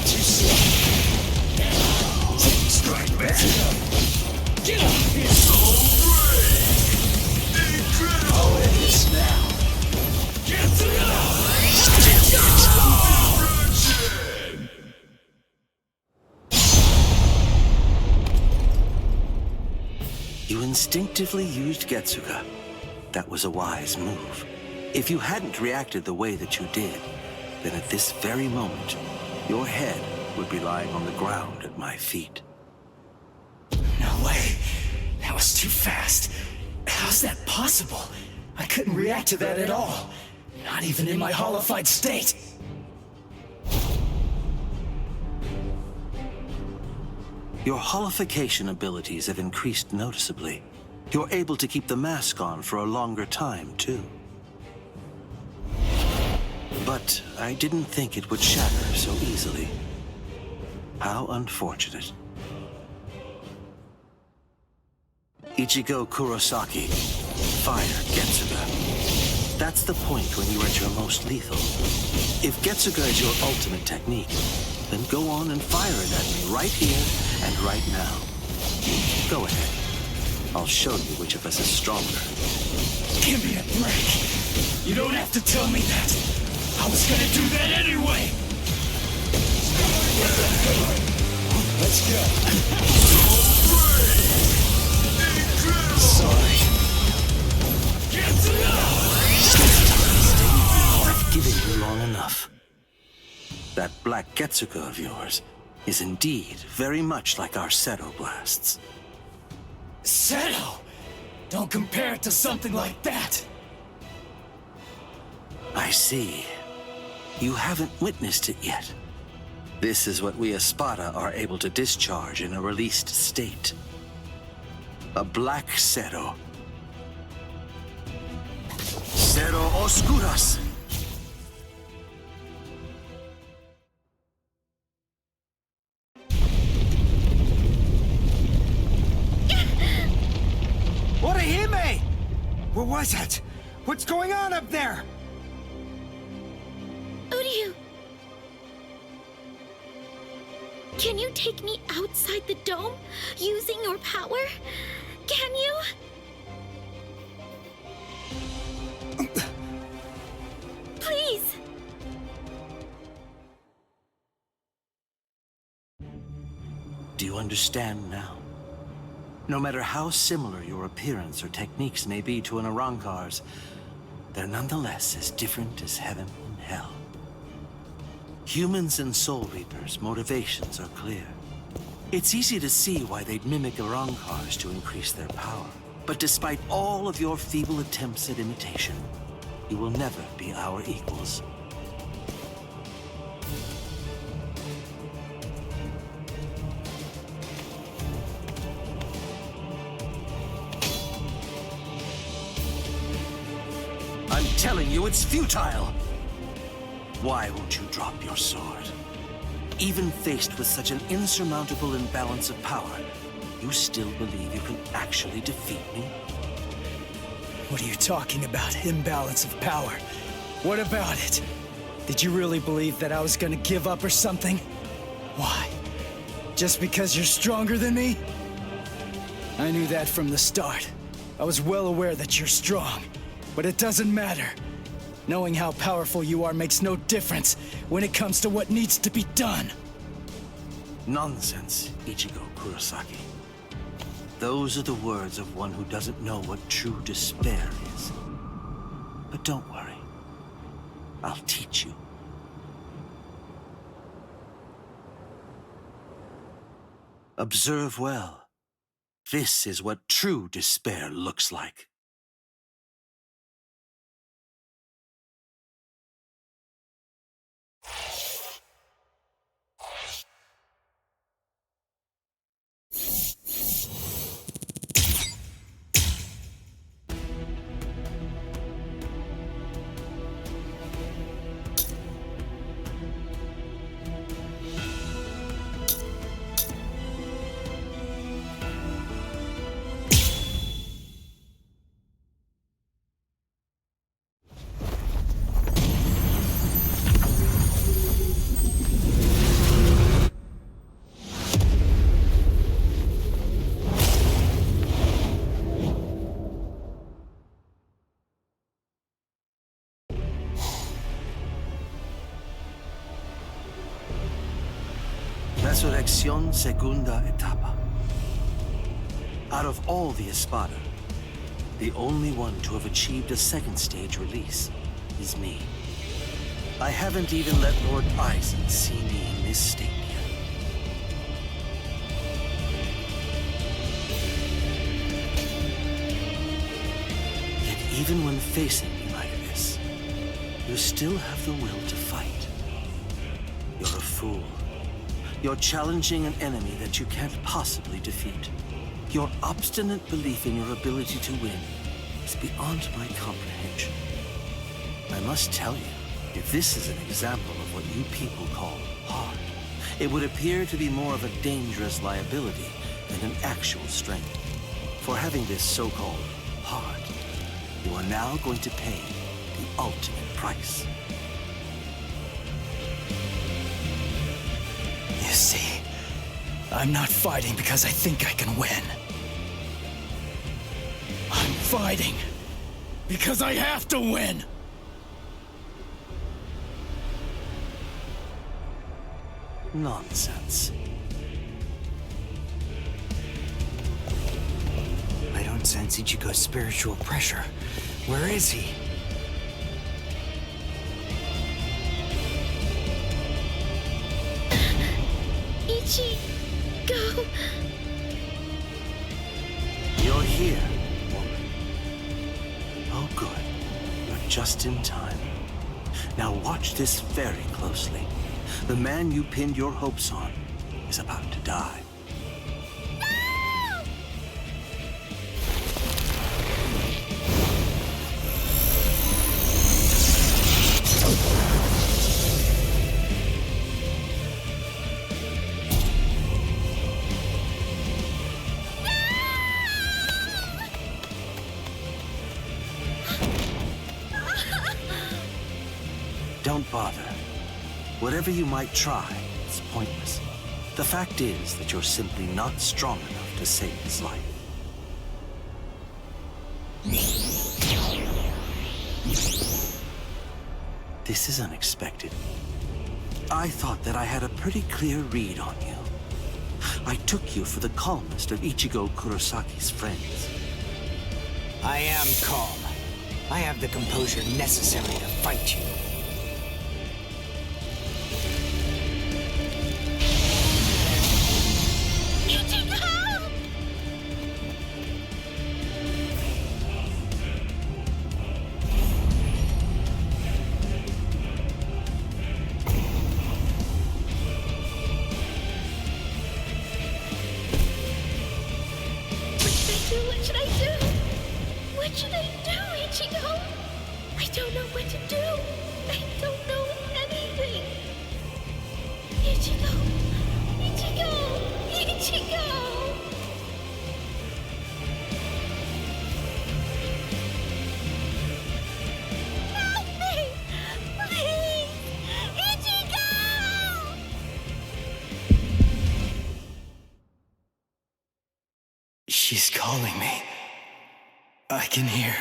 Too slow. Strike back. Get up here. So great. Incredible. Oh, it is now. Get to it. You instinctively used Getsuga. That was a wise move. If you hadn't reacted the way that you did, then at this very moment, your head would be lying on the ground at my feet. No way. That was too fast. How's that possible? I couldn't react to that at all. Not even in my hollified state. Your holification abilities have increased noticeably. You're able to keep the mask on for a longer time, too. But I didn't think it would shatter so easily. How unfortunate. Ichigo Kurosaki, fire Getsuga. That's the point when you're at your most lethal. If Getsuga is your ultimate technique, then go on and fire it at me right here and right now. Go ahead. I'll show you which of us is stronger. Give me a break. You don't have to tell me that. I was gonna do that anyway. Let's go. Sorry. Get to I've given you long enough. That black Getsuga of yours is indeed very much like our Seto blasts. Seto? Don't compare it to something like that. I see. You haven't witnessed it yet. This is what we Espada are able to discharge in a released state. A black Seto. Seto Oscuras. Orihime! What was that? What's going on up there? Uryu! Can you take me outside the dome using your power? Can you? Please! Do you understand now? No matter how similar your appearance or techniques may be to an Arrancar's, they're nonetheless as different as heaven and hell. Humans and Soul Reapers' motivations are clear. It's easy to see why they'd mimic Arrancars to increase their power. But despite all of your feeble attempts at imitation, you will never be our equals. I'm telling you, it's futile! Why won't you drop your sword? Even faced with such an insurmountable imbalance of power, you still believe you can actually defeat me? What are you talking about? Imbalance of power. What about it? Did you really believe that I was gonna give up or something? Why? Just because you're stronger than me? I knew that from the start. I was well aware that you're strong, but it doesn't matter. Knowing how powerful you are makes no difference when it comes to what needs to be done. Nonsense, Ichigo Kurosaki. Those are the words of one who doesn't know what true despair is. But don't worry. I'll teach you. Observe well. This is what true despair looks like. Resurrección Segunda Etapa. Out of all the Espada, the only one to have achieved a second stage release is me. I haven't even let Lord Aizen see me in this state yet. Yet even when facing me like this, you still have the will to fight. You're a fool. You're challenging an enemy that you can't possibly defeat. Your obstinate belief in your ability to win is beyond my comprehension. I must tell you, if this is an example of what you people call heart, it would appear to be more of a dangerous liability than an actual strength. For having this so-called heart, you are now going to pay the ultimate price. You see, I'm not fighting because I think I can win. I'm fighting because I have to win! Nonsense. I don't sense Ichigo's spiritual pressure. Where is he? Ichigo! You're here, woman. Oh, good. You're just in time. Now watch this very closely. The man you pinned your hopes on is about to die. Don't bother. Whatever you might try, it's pointless. The fact is that you're simply not strong enough to save his life. This is unexpected. I thought that I had a pretty clear read on you. I took you for the calmest of Ichigo Kurosaki's friends. I am calm. I have the composure necessary to fight you. What should I do, Ichigo? I don't know what to do. I don't know anything. Ichigo! Ichigo! Ichigo! She's calling me. I can hear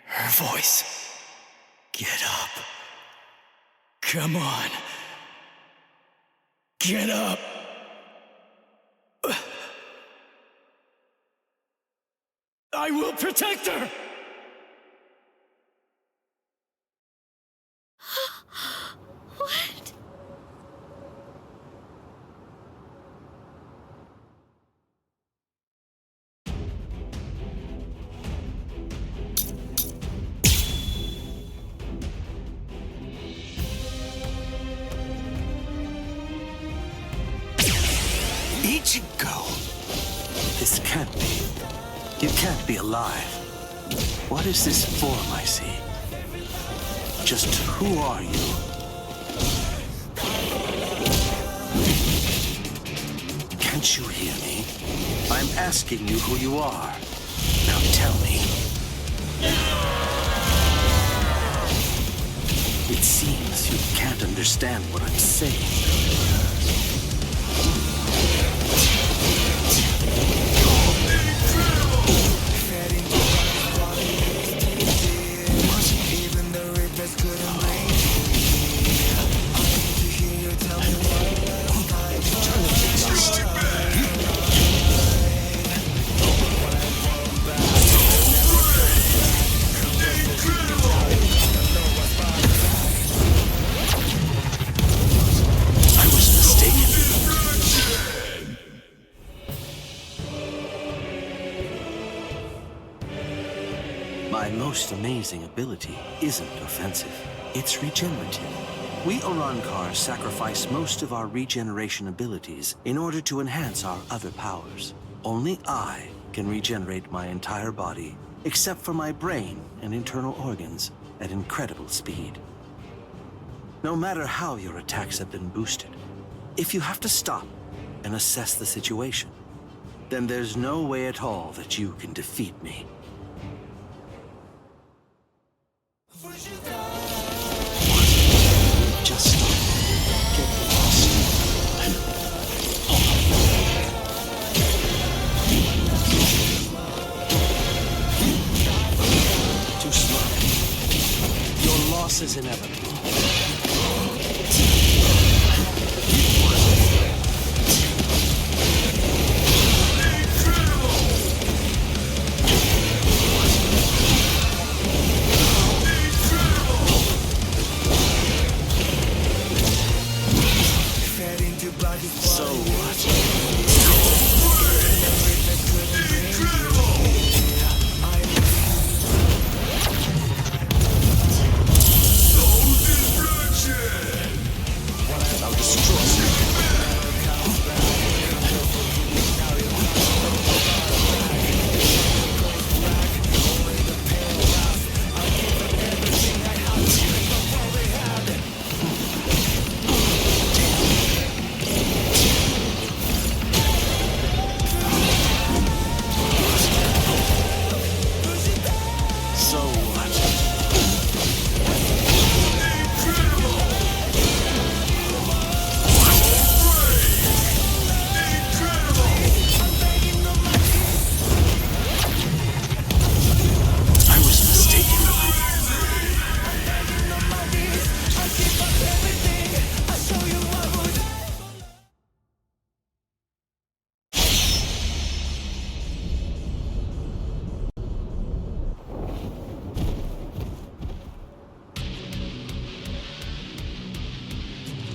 her voice. Get up. Come on. Get up. I will protect her! What? Ichigo! This can't be. You can't be alive. What is this form I see? Just who are you? Can't you hear me? I'm asking you who you are. Now tell me. It seems you can't understand what I'm saying. My most amazing ability isn't offensive. It's regenerative. We Urankars sacrifice most of our regeneration abilities in order to enhance our other powers. Only I can regenerate my entire body, except for my brain and internal organs, at incredible speed. No matter how your attacks have been boosted, if you have to stop and assess the situation, then there's no way at all that you can defeat me. Just get lost. Too slow. Your loss is inevitable. So what? I'll destroy you.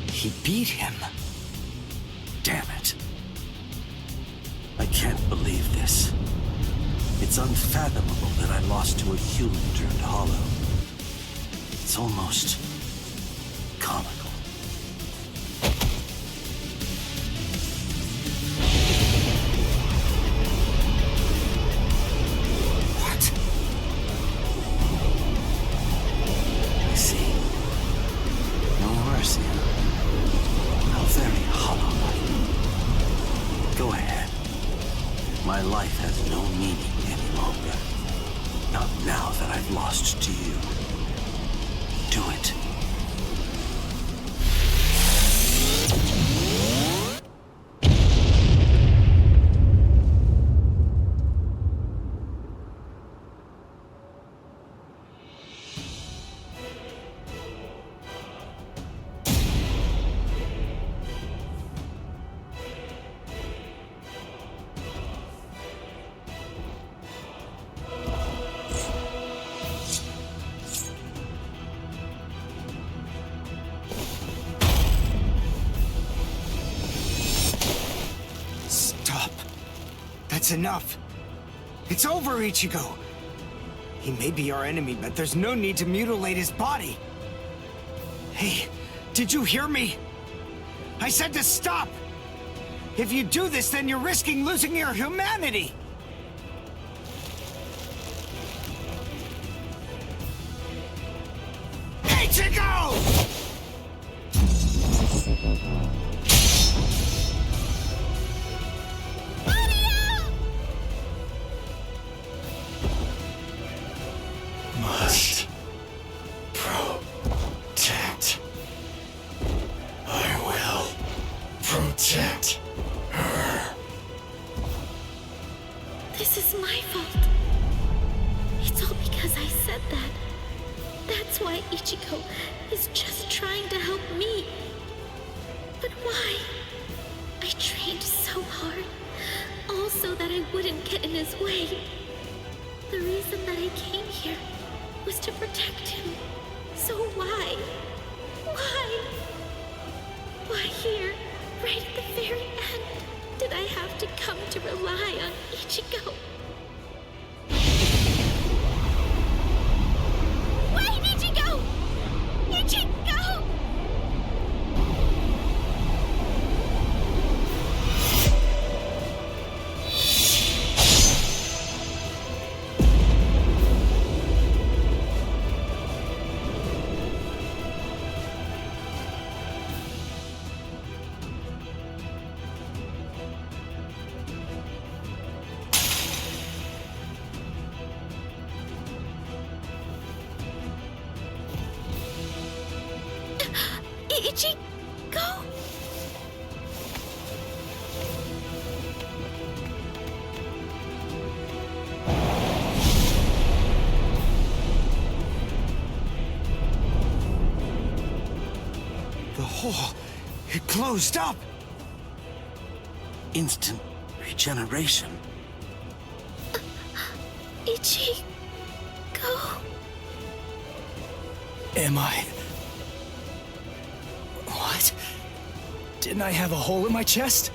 He beat him. Damn it. I can't believe this. It's unfathomable that I lost to a human turned hollow. It's almost comical. What? I see. No mercy. How very hollow. Go ahead. My life has no meaning any longer. Not now that I've lost to you. Do it. That's enough. It's over, Ichigo. He may be our enemy, but there's no need to mutilate his body. Hey, did you hear me? I said to stop! If you do this, then you're risking losing your humanity! Ichigo! Must protect. I will protect her. This is my fault. It's all because I said that. That's why Ichigo is just trying to help me. But why? I trained so hard, all so that I wouldn't get in his way. The reason that I came here was to protect him. So why? Why? Why here, right at the very end, did I have to come to rely on Ichigo? Wait, Ichigo! Ichigo! Ichigo? The hole, it closed up! Instant regeneration. Ichigo? Am I... What? Didn't I have a hole in my chest?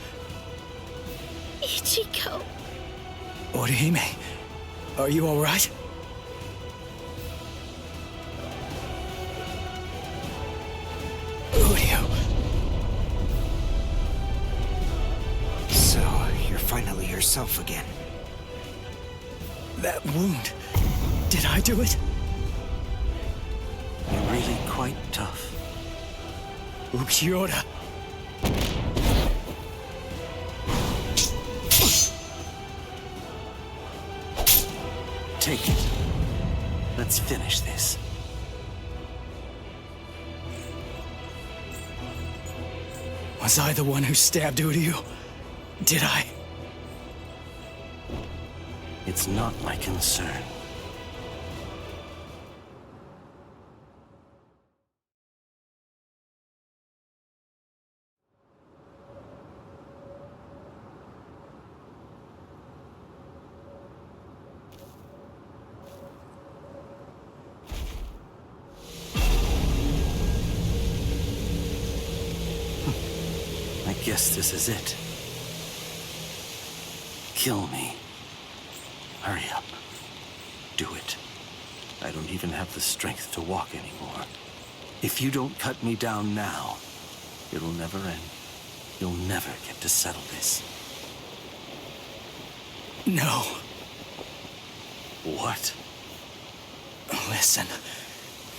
Ichigo. Orihime, are you alright? Udio. So, you're finally yourself again. That wound, did I do it? You're really quite tough. Ukiura. Take it. Let's finish this. Was I the one who stabbed Udio? Did I? It's not my concern. I guess this is it. Kill me. Hurry up. Do it. I don't even have the strength to walk anymore. If you don't cut me down now, it'll never end. You'll never get to settle this. No. What? Listen.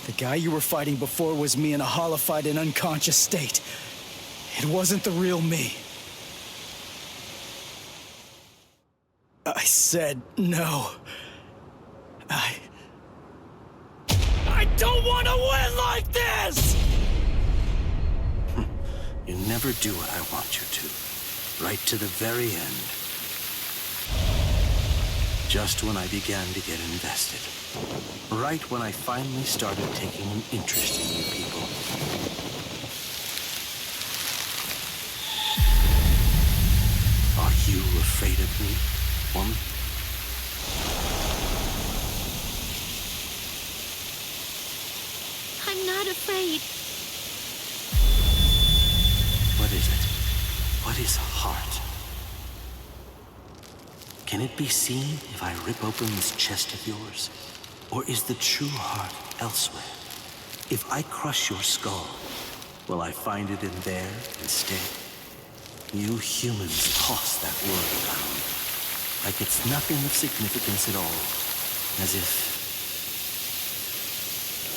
The guy you were fighting before was me in a hollified and unconscious state. It wasn't the real me. I said no. I don't want to win like this! You never do what I want you to. Right to the very end. Just when I began to get invested. Right when I finally started taking an interest in you people. Are you afraid of me, woman? I'm not afraid. What is it? What is heart? Can it be seen if I rip open this chest of yours? Or is the true heart elsewhere? If I crush your skull, will I find it in there instead? You humans toss that word around like it's nothing of significance at all, as if...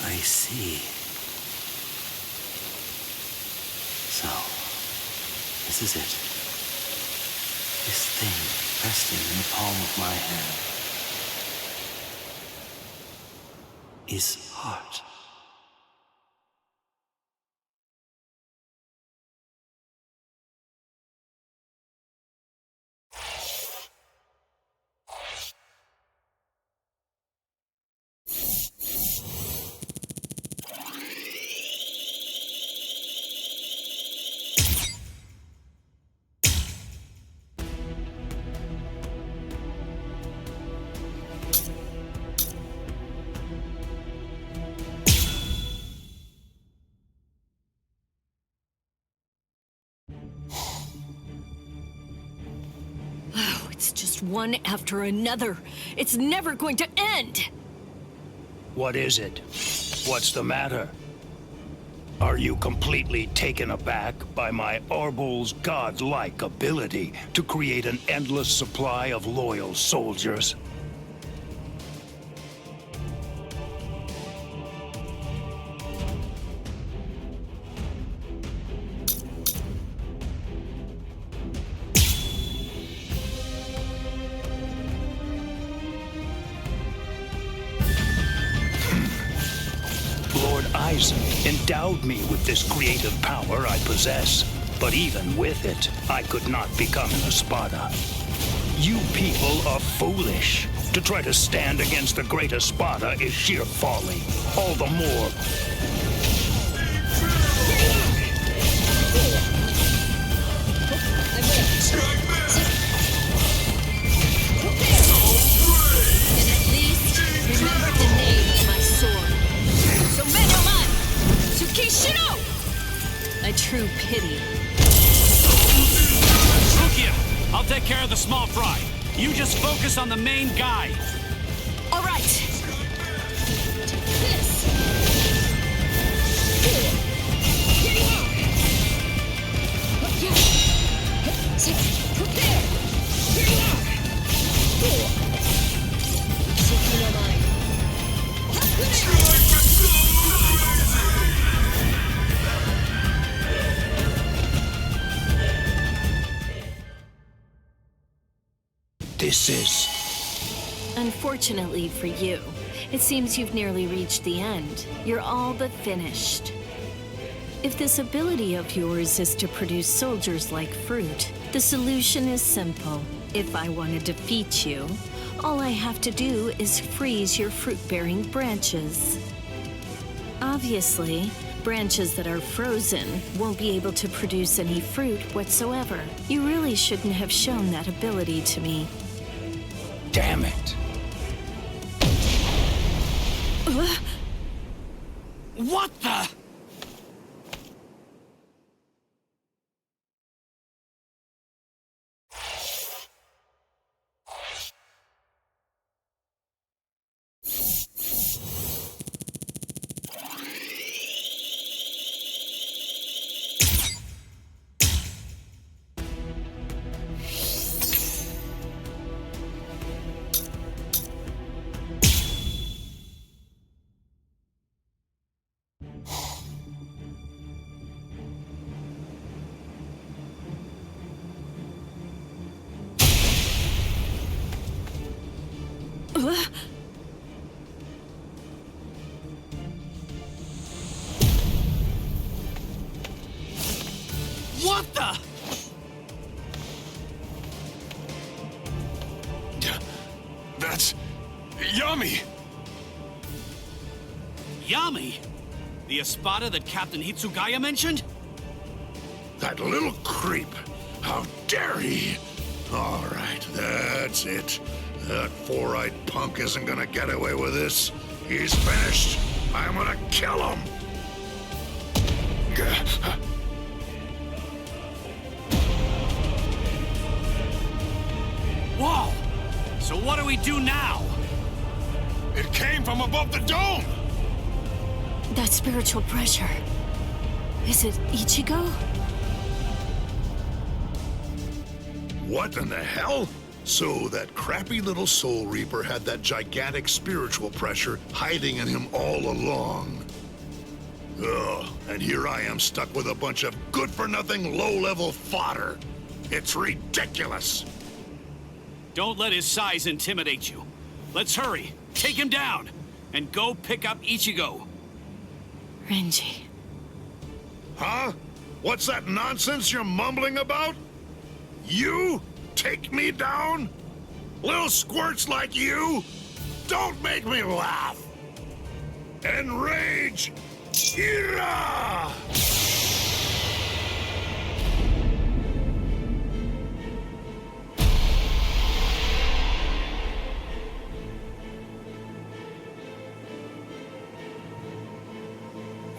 I see. So, this is it. This thing resting in the palm of my hand is heart. It's just one after another. It's never going to end! What is it? What's the matter? Are you completely taken aback by my Arbul's godlike ability to create an endless supply of loyal soldiers? Endowed me with this creative power I possess, but even with it, I could not become an Espada. You people are foolish. To try to stand against the great Espada is sheer folly. All the more... A true pity. Rukia, I'll take care of the small fry. You just focus on the main guy. All right. Take this. Here you are. Prepare. Here you are. Taking my mind. This is... Unfortunately for you, it seems you've nearly reached the end. You're all but finished. If this ability of yours is to produce soldiers like fruit, the solution is simple. If I want to defeat you, all I have to do is freeze your fruit-bearing branches. Obviously, branches that are frozen won't be able to produce any fruit whatsoever. You really shouldn't have shown that ability to me. Damn it. What the? What the? That's... Yami! Yami? The Espada that Captain Hitsugaya mentioned? That little creep! How dare he! All right, that's it. That four-eyed punk isn't gonna get away with this. He's finished. I'm gonna kill him! Whoa! So what do we do now? It came from above the dome! That spiritual pressure. Is it Ichigo? What in the hell? So that crappy little Soul Reaper had that gigantic spiritual pressure hiding in him all along. Ugh, and here I am stuck with a bunch of good-for-nothing low-level fodder. It's ridiculous. Don't let his size intimidate you. Let's hurry, take him down, and go pick up Ichigo. Renji. Huh? What's that nonsense you're mumbling about? You? Take me down? Little squirts like you? Don't make me laugh! Enrage! Ira!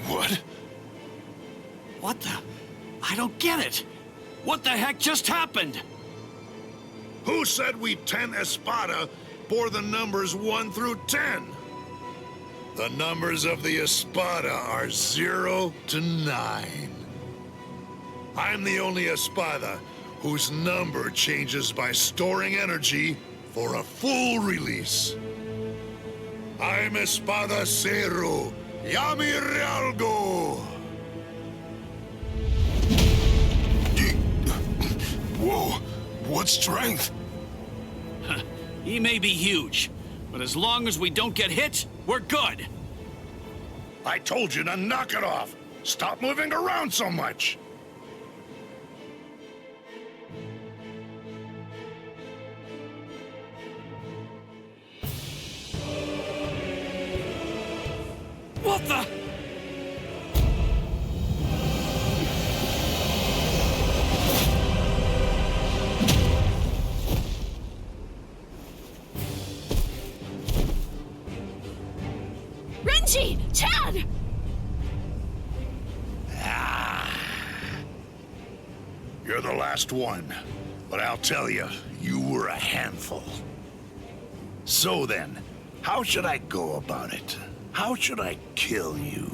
What? What the? I don't get it. What the heck just happened? Who said we 10 Espada bore the numbers 1 through 10? The numbers of the Espada are 0 to 9. I'm the only Espada whose number changes by storing energy for a full release. I'm Espada Zero, Yami Realgo! Whoa, what strength? He may be huge, but as long as we don't get hit, we're good. I told you to knock it off! Stop moving around so much! What the? Renji! Chad! You're the last one, but I'll tell you, you were a handful. So then, how should I go about it? How should I kill you?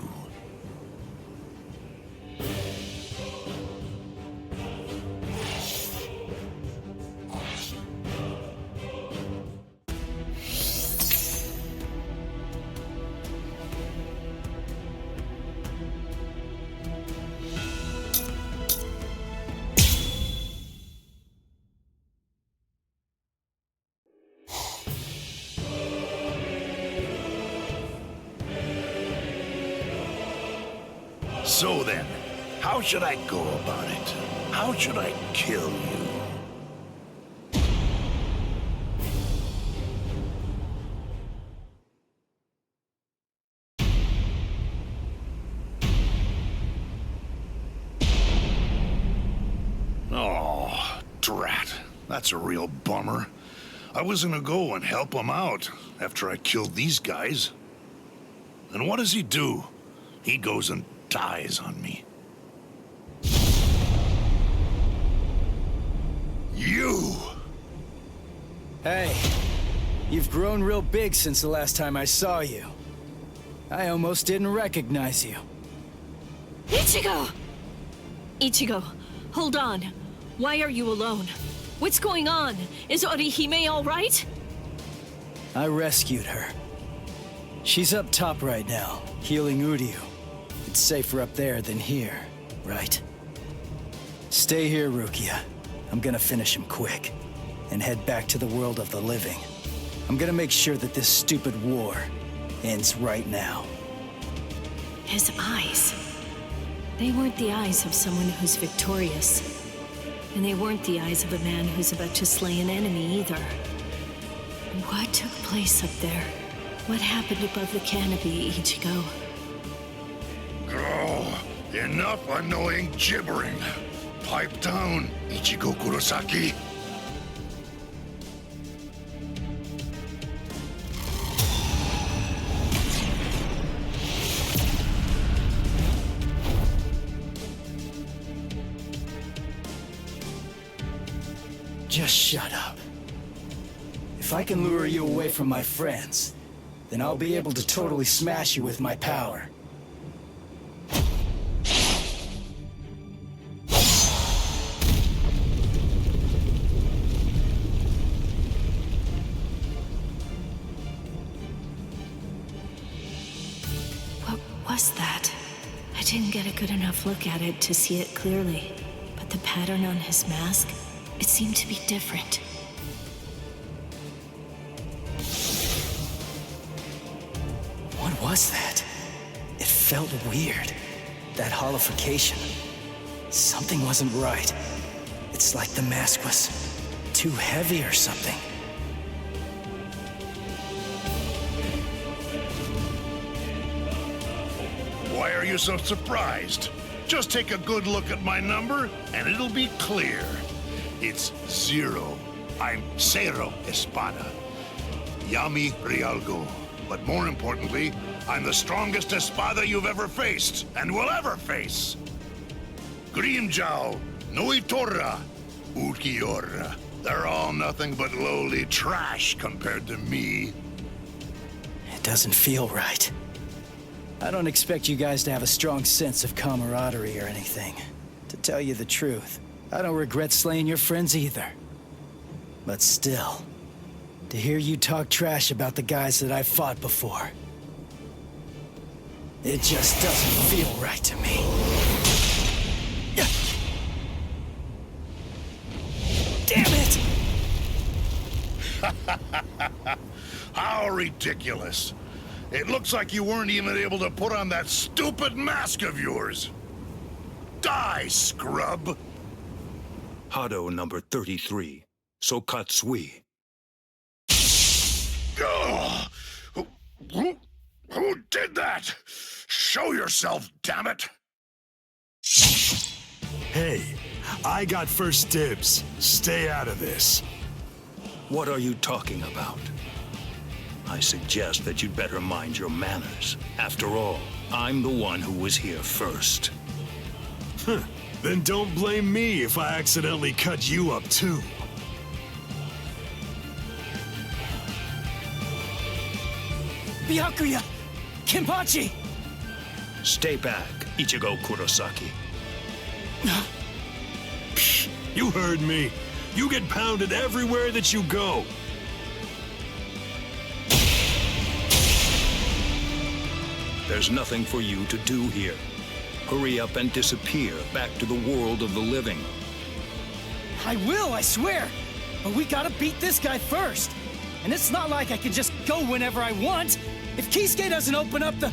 So then, how should I go about it? How should I kill you? Oh, drat. That's a real bummer. I was gonna go and help him out after I killed these guys. And what does he do? He goes and dies on me. You! Hey, you've grown real big since the last time I saw you. I almost didn't recognize you. Ichigo! Ichigo, hold on. Why are you alone? What's going on? Is Orihime all right? I rescued her. She's up top right now, healing Uryu. It's safer up there than here, right? Stay here, Rukia. I'm gonna finish him quick, and head back to the world of the living. I'm gonna make sure that this stupid war ends right now. His eyes. They weren't the eyes of someone who's victorious. And they weren't the eyes of a man who's about to slay an enemy either. What took place up there? What happened above the canopy, Ichigo? Oh, enough annoying gibbering. Pipe down, Ichigo Kurosaki. Just shut up. If If I can lure you away from my friends, then I'll be able to totally smash you with my power. What was that? I didn't get a good enough look at it to see it clearly, but the pattern on his mask, it seemed to be different. What was that? It felt weird. That hollification. Something wasn't right. It's like the mask was too heavy or something. Why are you so surprised? Just take a good look at my number, and it'll be clear. It's 0. I'm Cero Espada. Yami Rialgo. But more importantly, I'm the strongest Espada you've ever faced, and will ever face. Grimjal, Noitorra, Ukiora. They're all nothing but lowly trash compared to me. It doesn't feel right. I don't expect you guys to have a strong sense of camaraderie or anything. To tell you the truth, I don't regret slaying your friends either. But still, to hear you talk trash about the guys that I've fought before, it just doesn't feel right to me. Damn it! How ridiculous. It looks like you weren't even able to put on that stupid mask of yours. Die, scrub! Hado number 33, Sokatsui. Ugh. Who did that? Show yourself, damn it! Hey, I got first dibs. Stay out of this. What are you talking about? I suggest that you'd better mind your manners. After all, I'm the one who was here first. Then don't blame me if I accidentally cut you up too. Byakuya! Kenpachi! Stay back, Ichigo Kurosaki. Psh, you heard me. You get pounded everywhere that you go. There's nothing for you to do here. Hurry up and disappear back to the world of the living. I will, I swear! But we gotta beat this guy first. And it's not like I can just go whenever I want. If Kisuke doesn't open up the...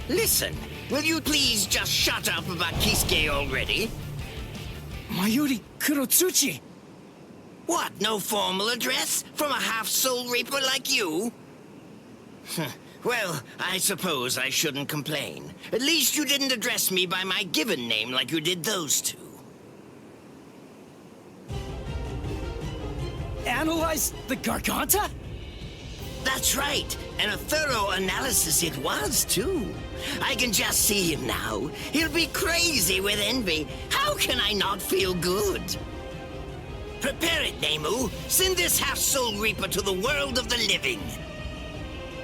Listen, will you please just shut up about Kisuke already? Mayuri Kurotsuchi! What, no formal address from a half-soul reaper like you? Well, I suppose I shouldn't complain. At least you didn't address me by my given name like you did those two. Analyze the Garganta? That's right, and a thorough analysis it was, too. I can just see him now. He'll be crazy with envy. How can I not feel good? Prepare it, Nemu. Send this half-soul reaper to the world of the living.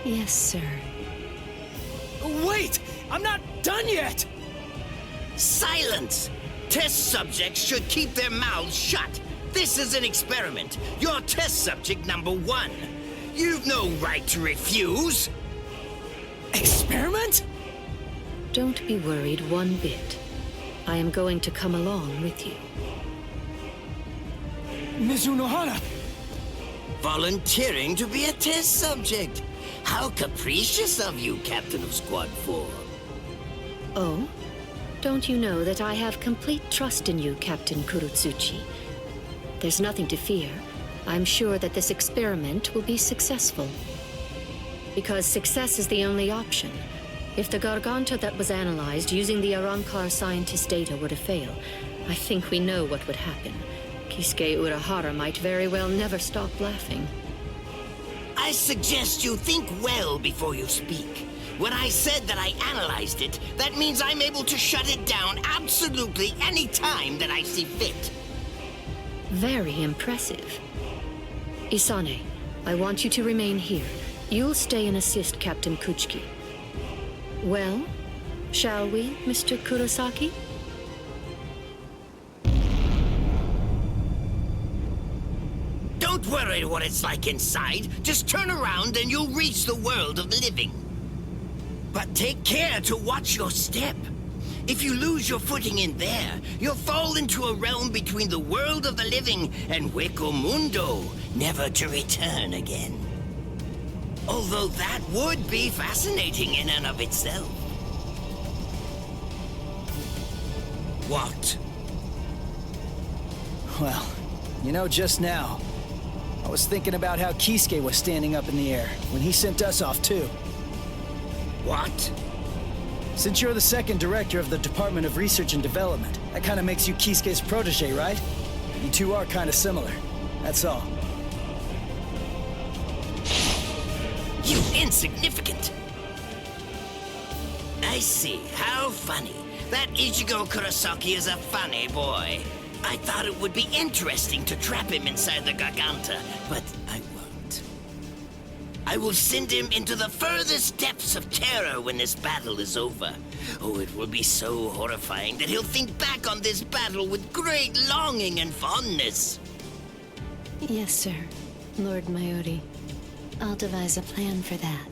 Yes, sir. Wait! I'm not done yet! Silence! Test subjects should keep their mouths shut. This is an experiment. You're test subject number 1. You've no right to refuse. Experiment? Don't be worried one bit. I am going to come along with you. Mizunohara! Volunteering to be a test subject. How capricious of you, Captain of Squad 4. Oh? Don't you know that I have complete trust in you, Captain Kurotsuchi? There's nothing to fear. I'm sure that this experiment will be successful. Because success is the only option. If the Garganta that was analyzed using the Arrancar scientist data were to fail, I think we know what would happen. Kisuke Urahara might very well never stop laughing. I suggest you think well before you speak. When I said that I analyzed it, that means I'm able to shut it down absolutely any time that I see fit. Very impressive. Isane, I want you to remain here. You'll stay and assist Captain Kuchiki. Well, shall we, Mr. Kurosaki? Don't worry what it's like inside. Just turn around and you'll reach the world of the living. But take care to watch your step. If you lose your footing in there, you'll fall into a realm between the world of the living and Hueco Mundo, never to return again. Although that would be fascinating in and of itself. What? Well, you know, just now, I was thinking about how Kisuke was standing up in the air when he sent us off too. What? Since you're the second director of the Department of Research and Development, that kind of makes you Kisuke's protege, right? You two are kind of similar. That's all. You insignificant! I see. How funny. That Ichigo Kurosaki is a funny boy. I thought it would be interesting to trap him inside the Garganta, but I won't. I will send him into the furthest depths of terror when this battle is over. Oh, it will be so horrifying that he'll think back on this battle with great longing and fondness. Yes, sir. Lord Mayuri. I'll devise a plan for that.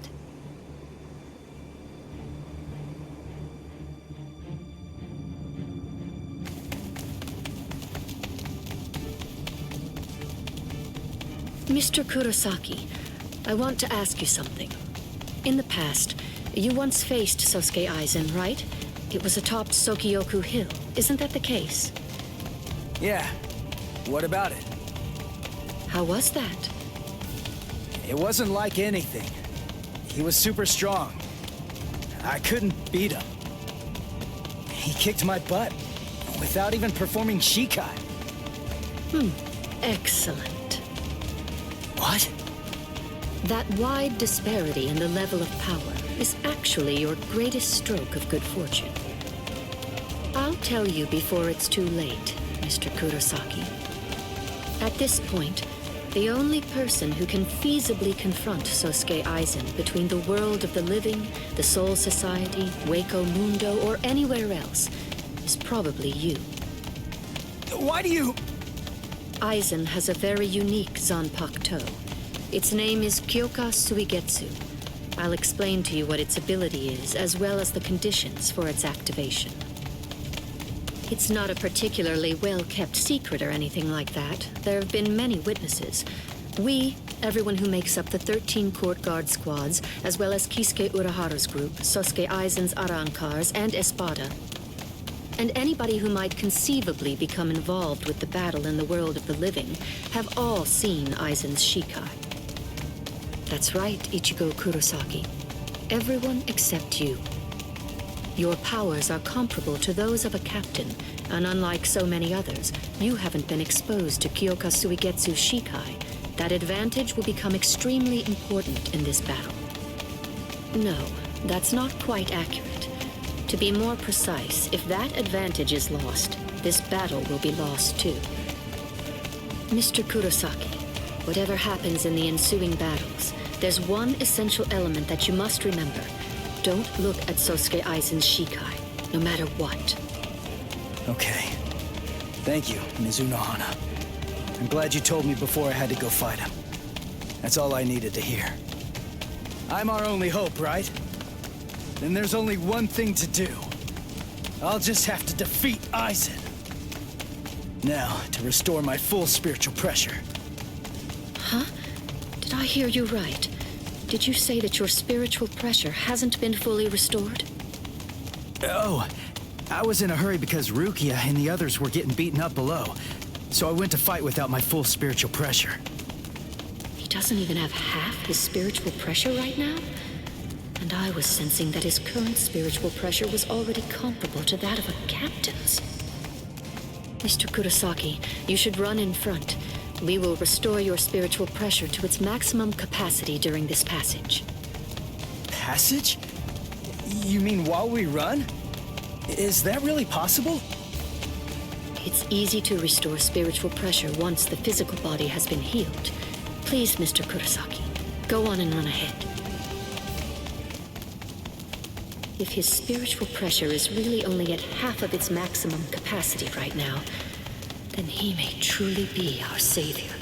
Mr. Kurosaki, I want to ask you something. In the past, you once faced Sosuke Aizen, right? It was atop Sokyoku Hill. Isn't that the case? Yeah. What about it? How was that? It wasn't like anything. He was super strong. I couldn't beat him. He kicked my butt without even performing Shikai. Excellent. What? That wide disparity in the level of power is actually your greatest stroke of good fortune. I'll tell you before it's too late, Mr. Kurosaki. At this point, the only person who can feasibly confront Sosuke Aizen between the world of the living, the Soul Society, Hueco Mundo, or anywhere else is probably you. Why do you... Aizen has a very unique Zanpakuto. Its name is Kyoka Suigetsu. I'll explain to you what its ability is, as well as the conditions for its activation. It's not a particularly well-kept secret or anything like that. There have been many witnesses. We, everyone who makes up the 13 court guard squads, as well as Kisuke Urahara's group, Sosuke Aizen's Arankars, and Espada, and anybody who might conceivably become involved with the battle in the world of the living, have all seen Aizen's Shikai. That's right, Ichigo Kurosaki. Everyone except you. Your powers are comparable to those of a captain, and unlike so many others, you haven't been exposed to Kyoka Suigetsu's Shikai. That advantage will become extremely important in this battle. No, that's not quite accurate. To be more precise, if that advantage is lost, this battle will be lost too. Mr. Kurosaki, whatever happens in the ensuing battles, there's one essential element that you must remember. Don't look at Sosuke Aizen's Shikai, no matter what. Okay. Thank you, Mizunohana. I'm glad you told me before I had to go fight him. That's all I needed to hear. I'm our only hope, right? Then there's only one thing to do. I'll just have to defeat Aizen. Now, to restore my full spiritual pressure. Huh? Did I hear you right? Did you say that your spiritual pressure hasn't been fully restored? Oh, I was in a hurry because Rukia and the others were getting beaten up below. So I went to fight without my full spiritual pressure. He doesn't even have half his spiritual pressure right now? And I was sensing that his current spiritual pressure was already comparable to that of a captain's. Mr. Kurosaki, you should run in front. We will restore your spiritual pressure to its maximum capacity during this passage. Passage? You mean while we run? Is that really possible? It's easy to restore spiritual pressure once the physical body has been healed. Please, Mr. Kurosaki, go on and run ahead. If his spiritual pressure is really only at half of its maximum capacity right now, then he may truly be our savior.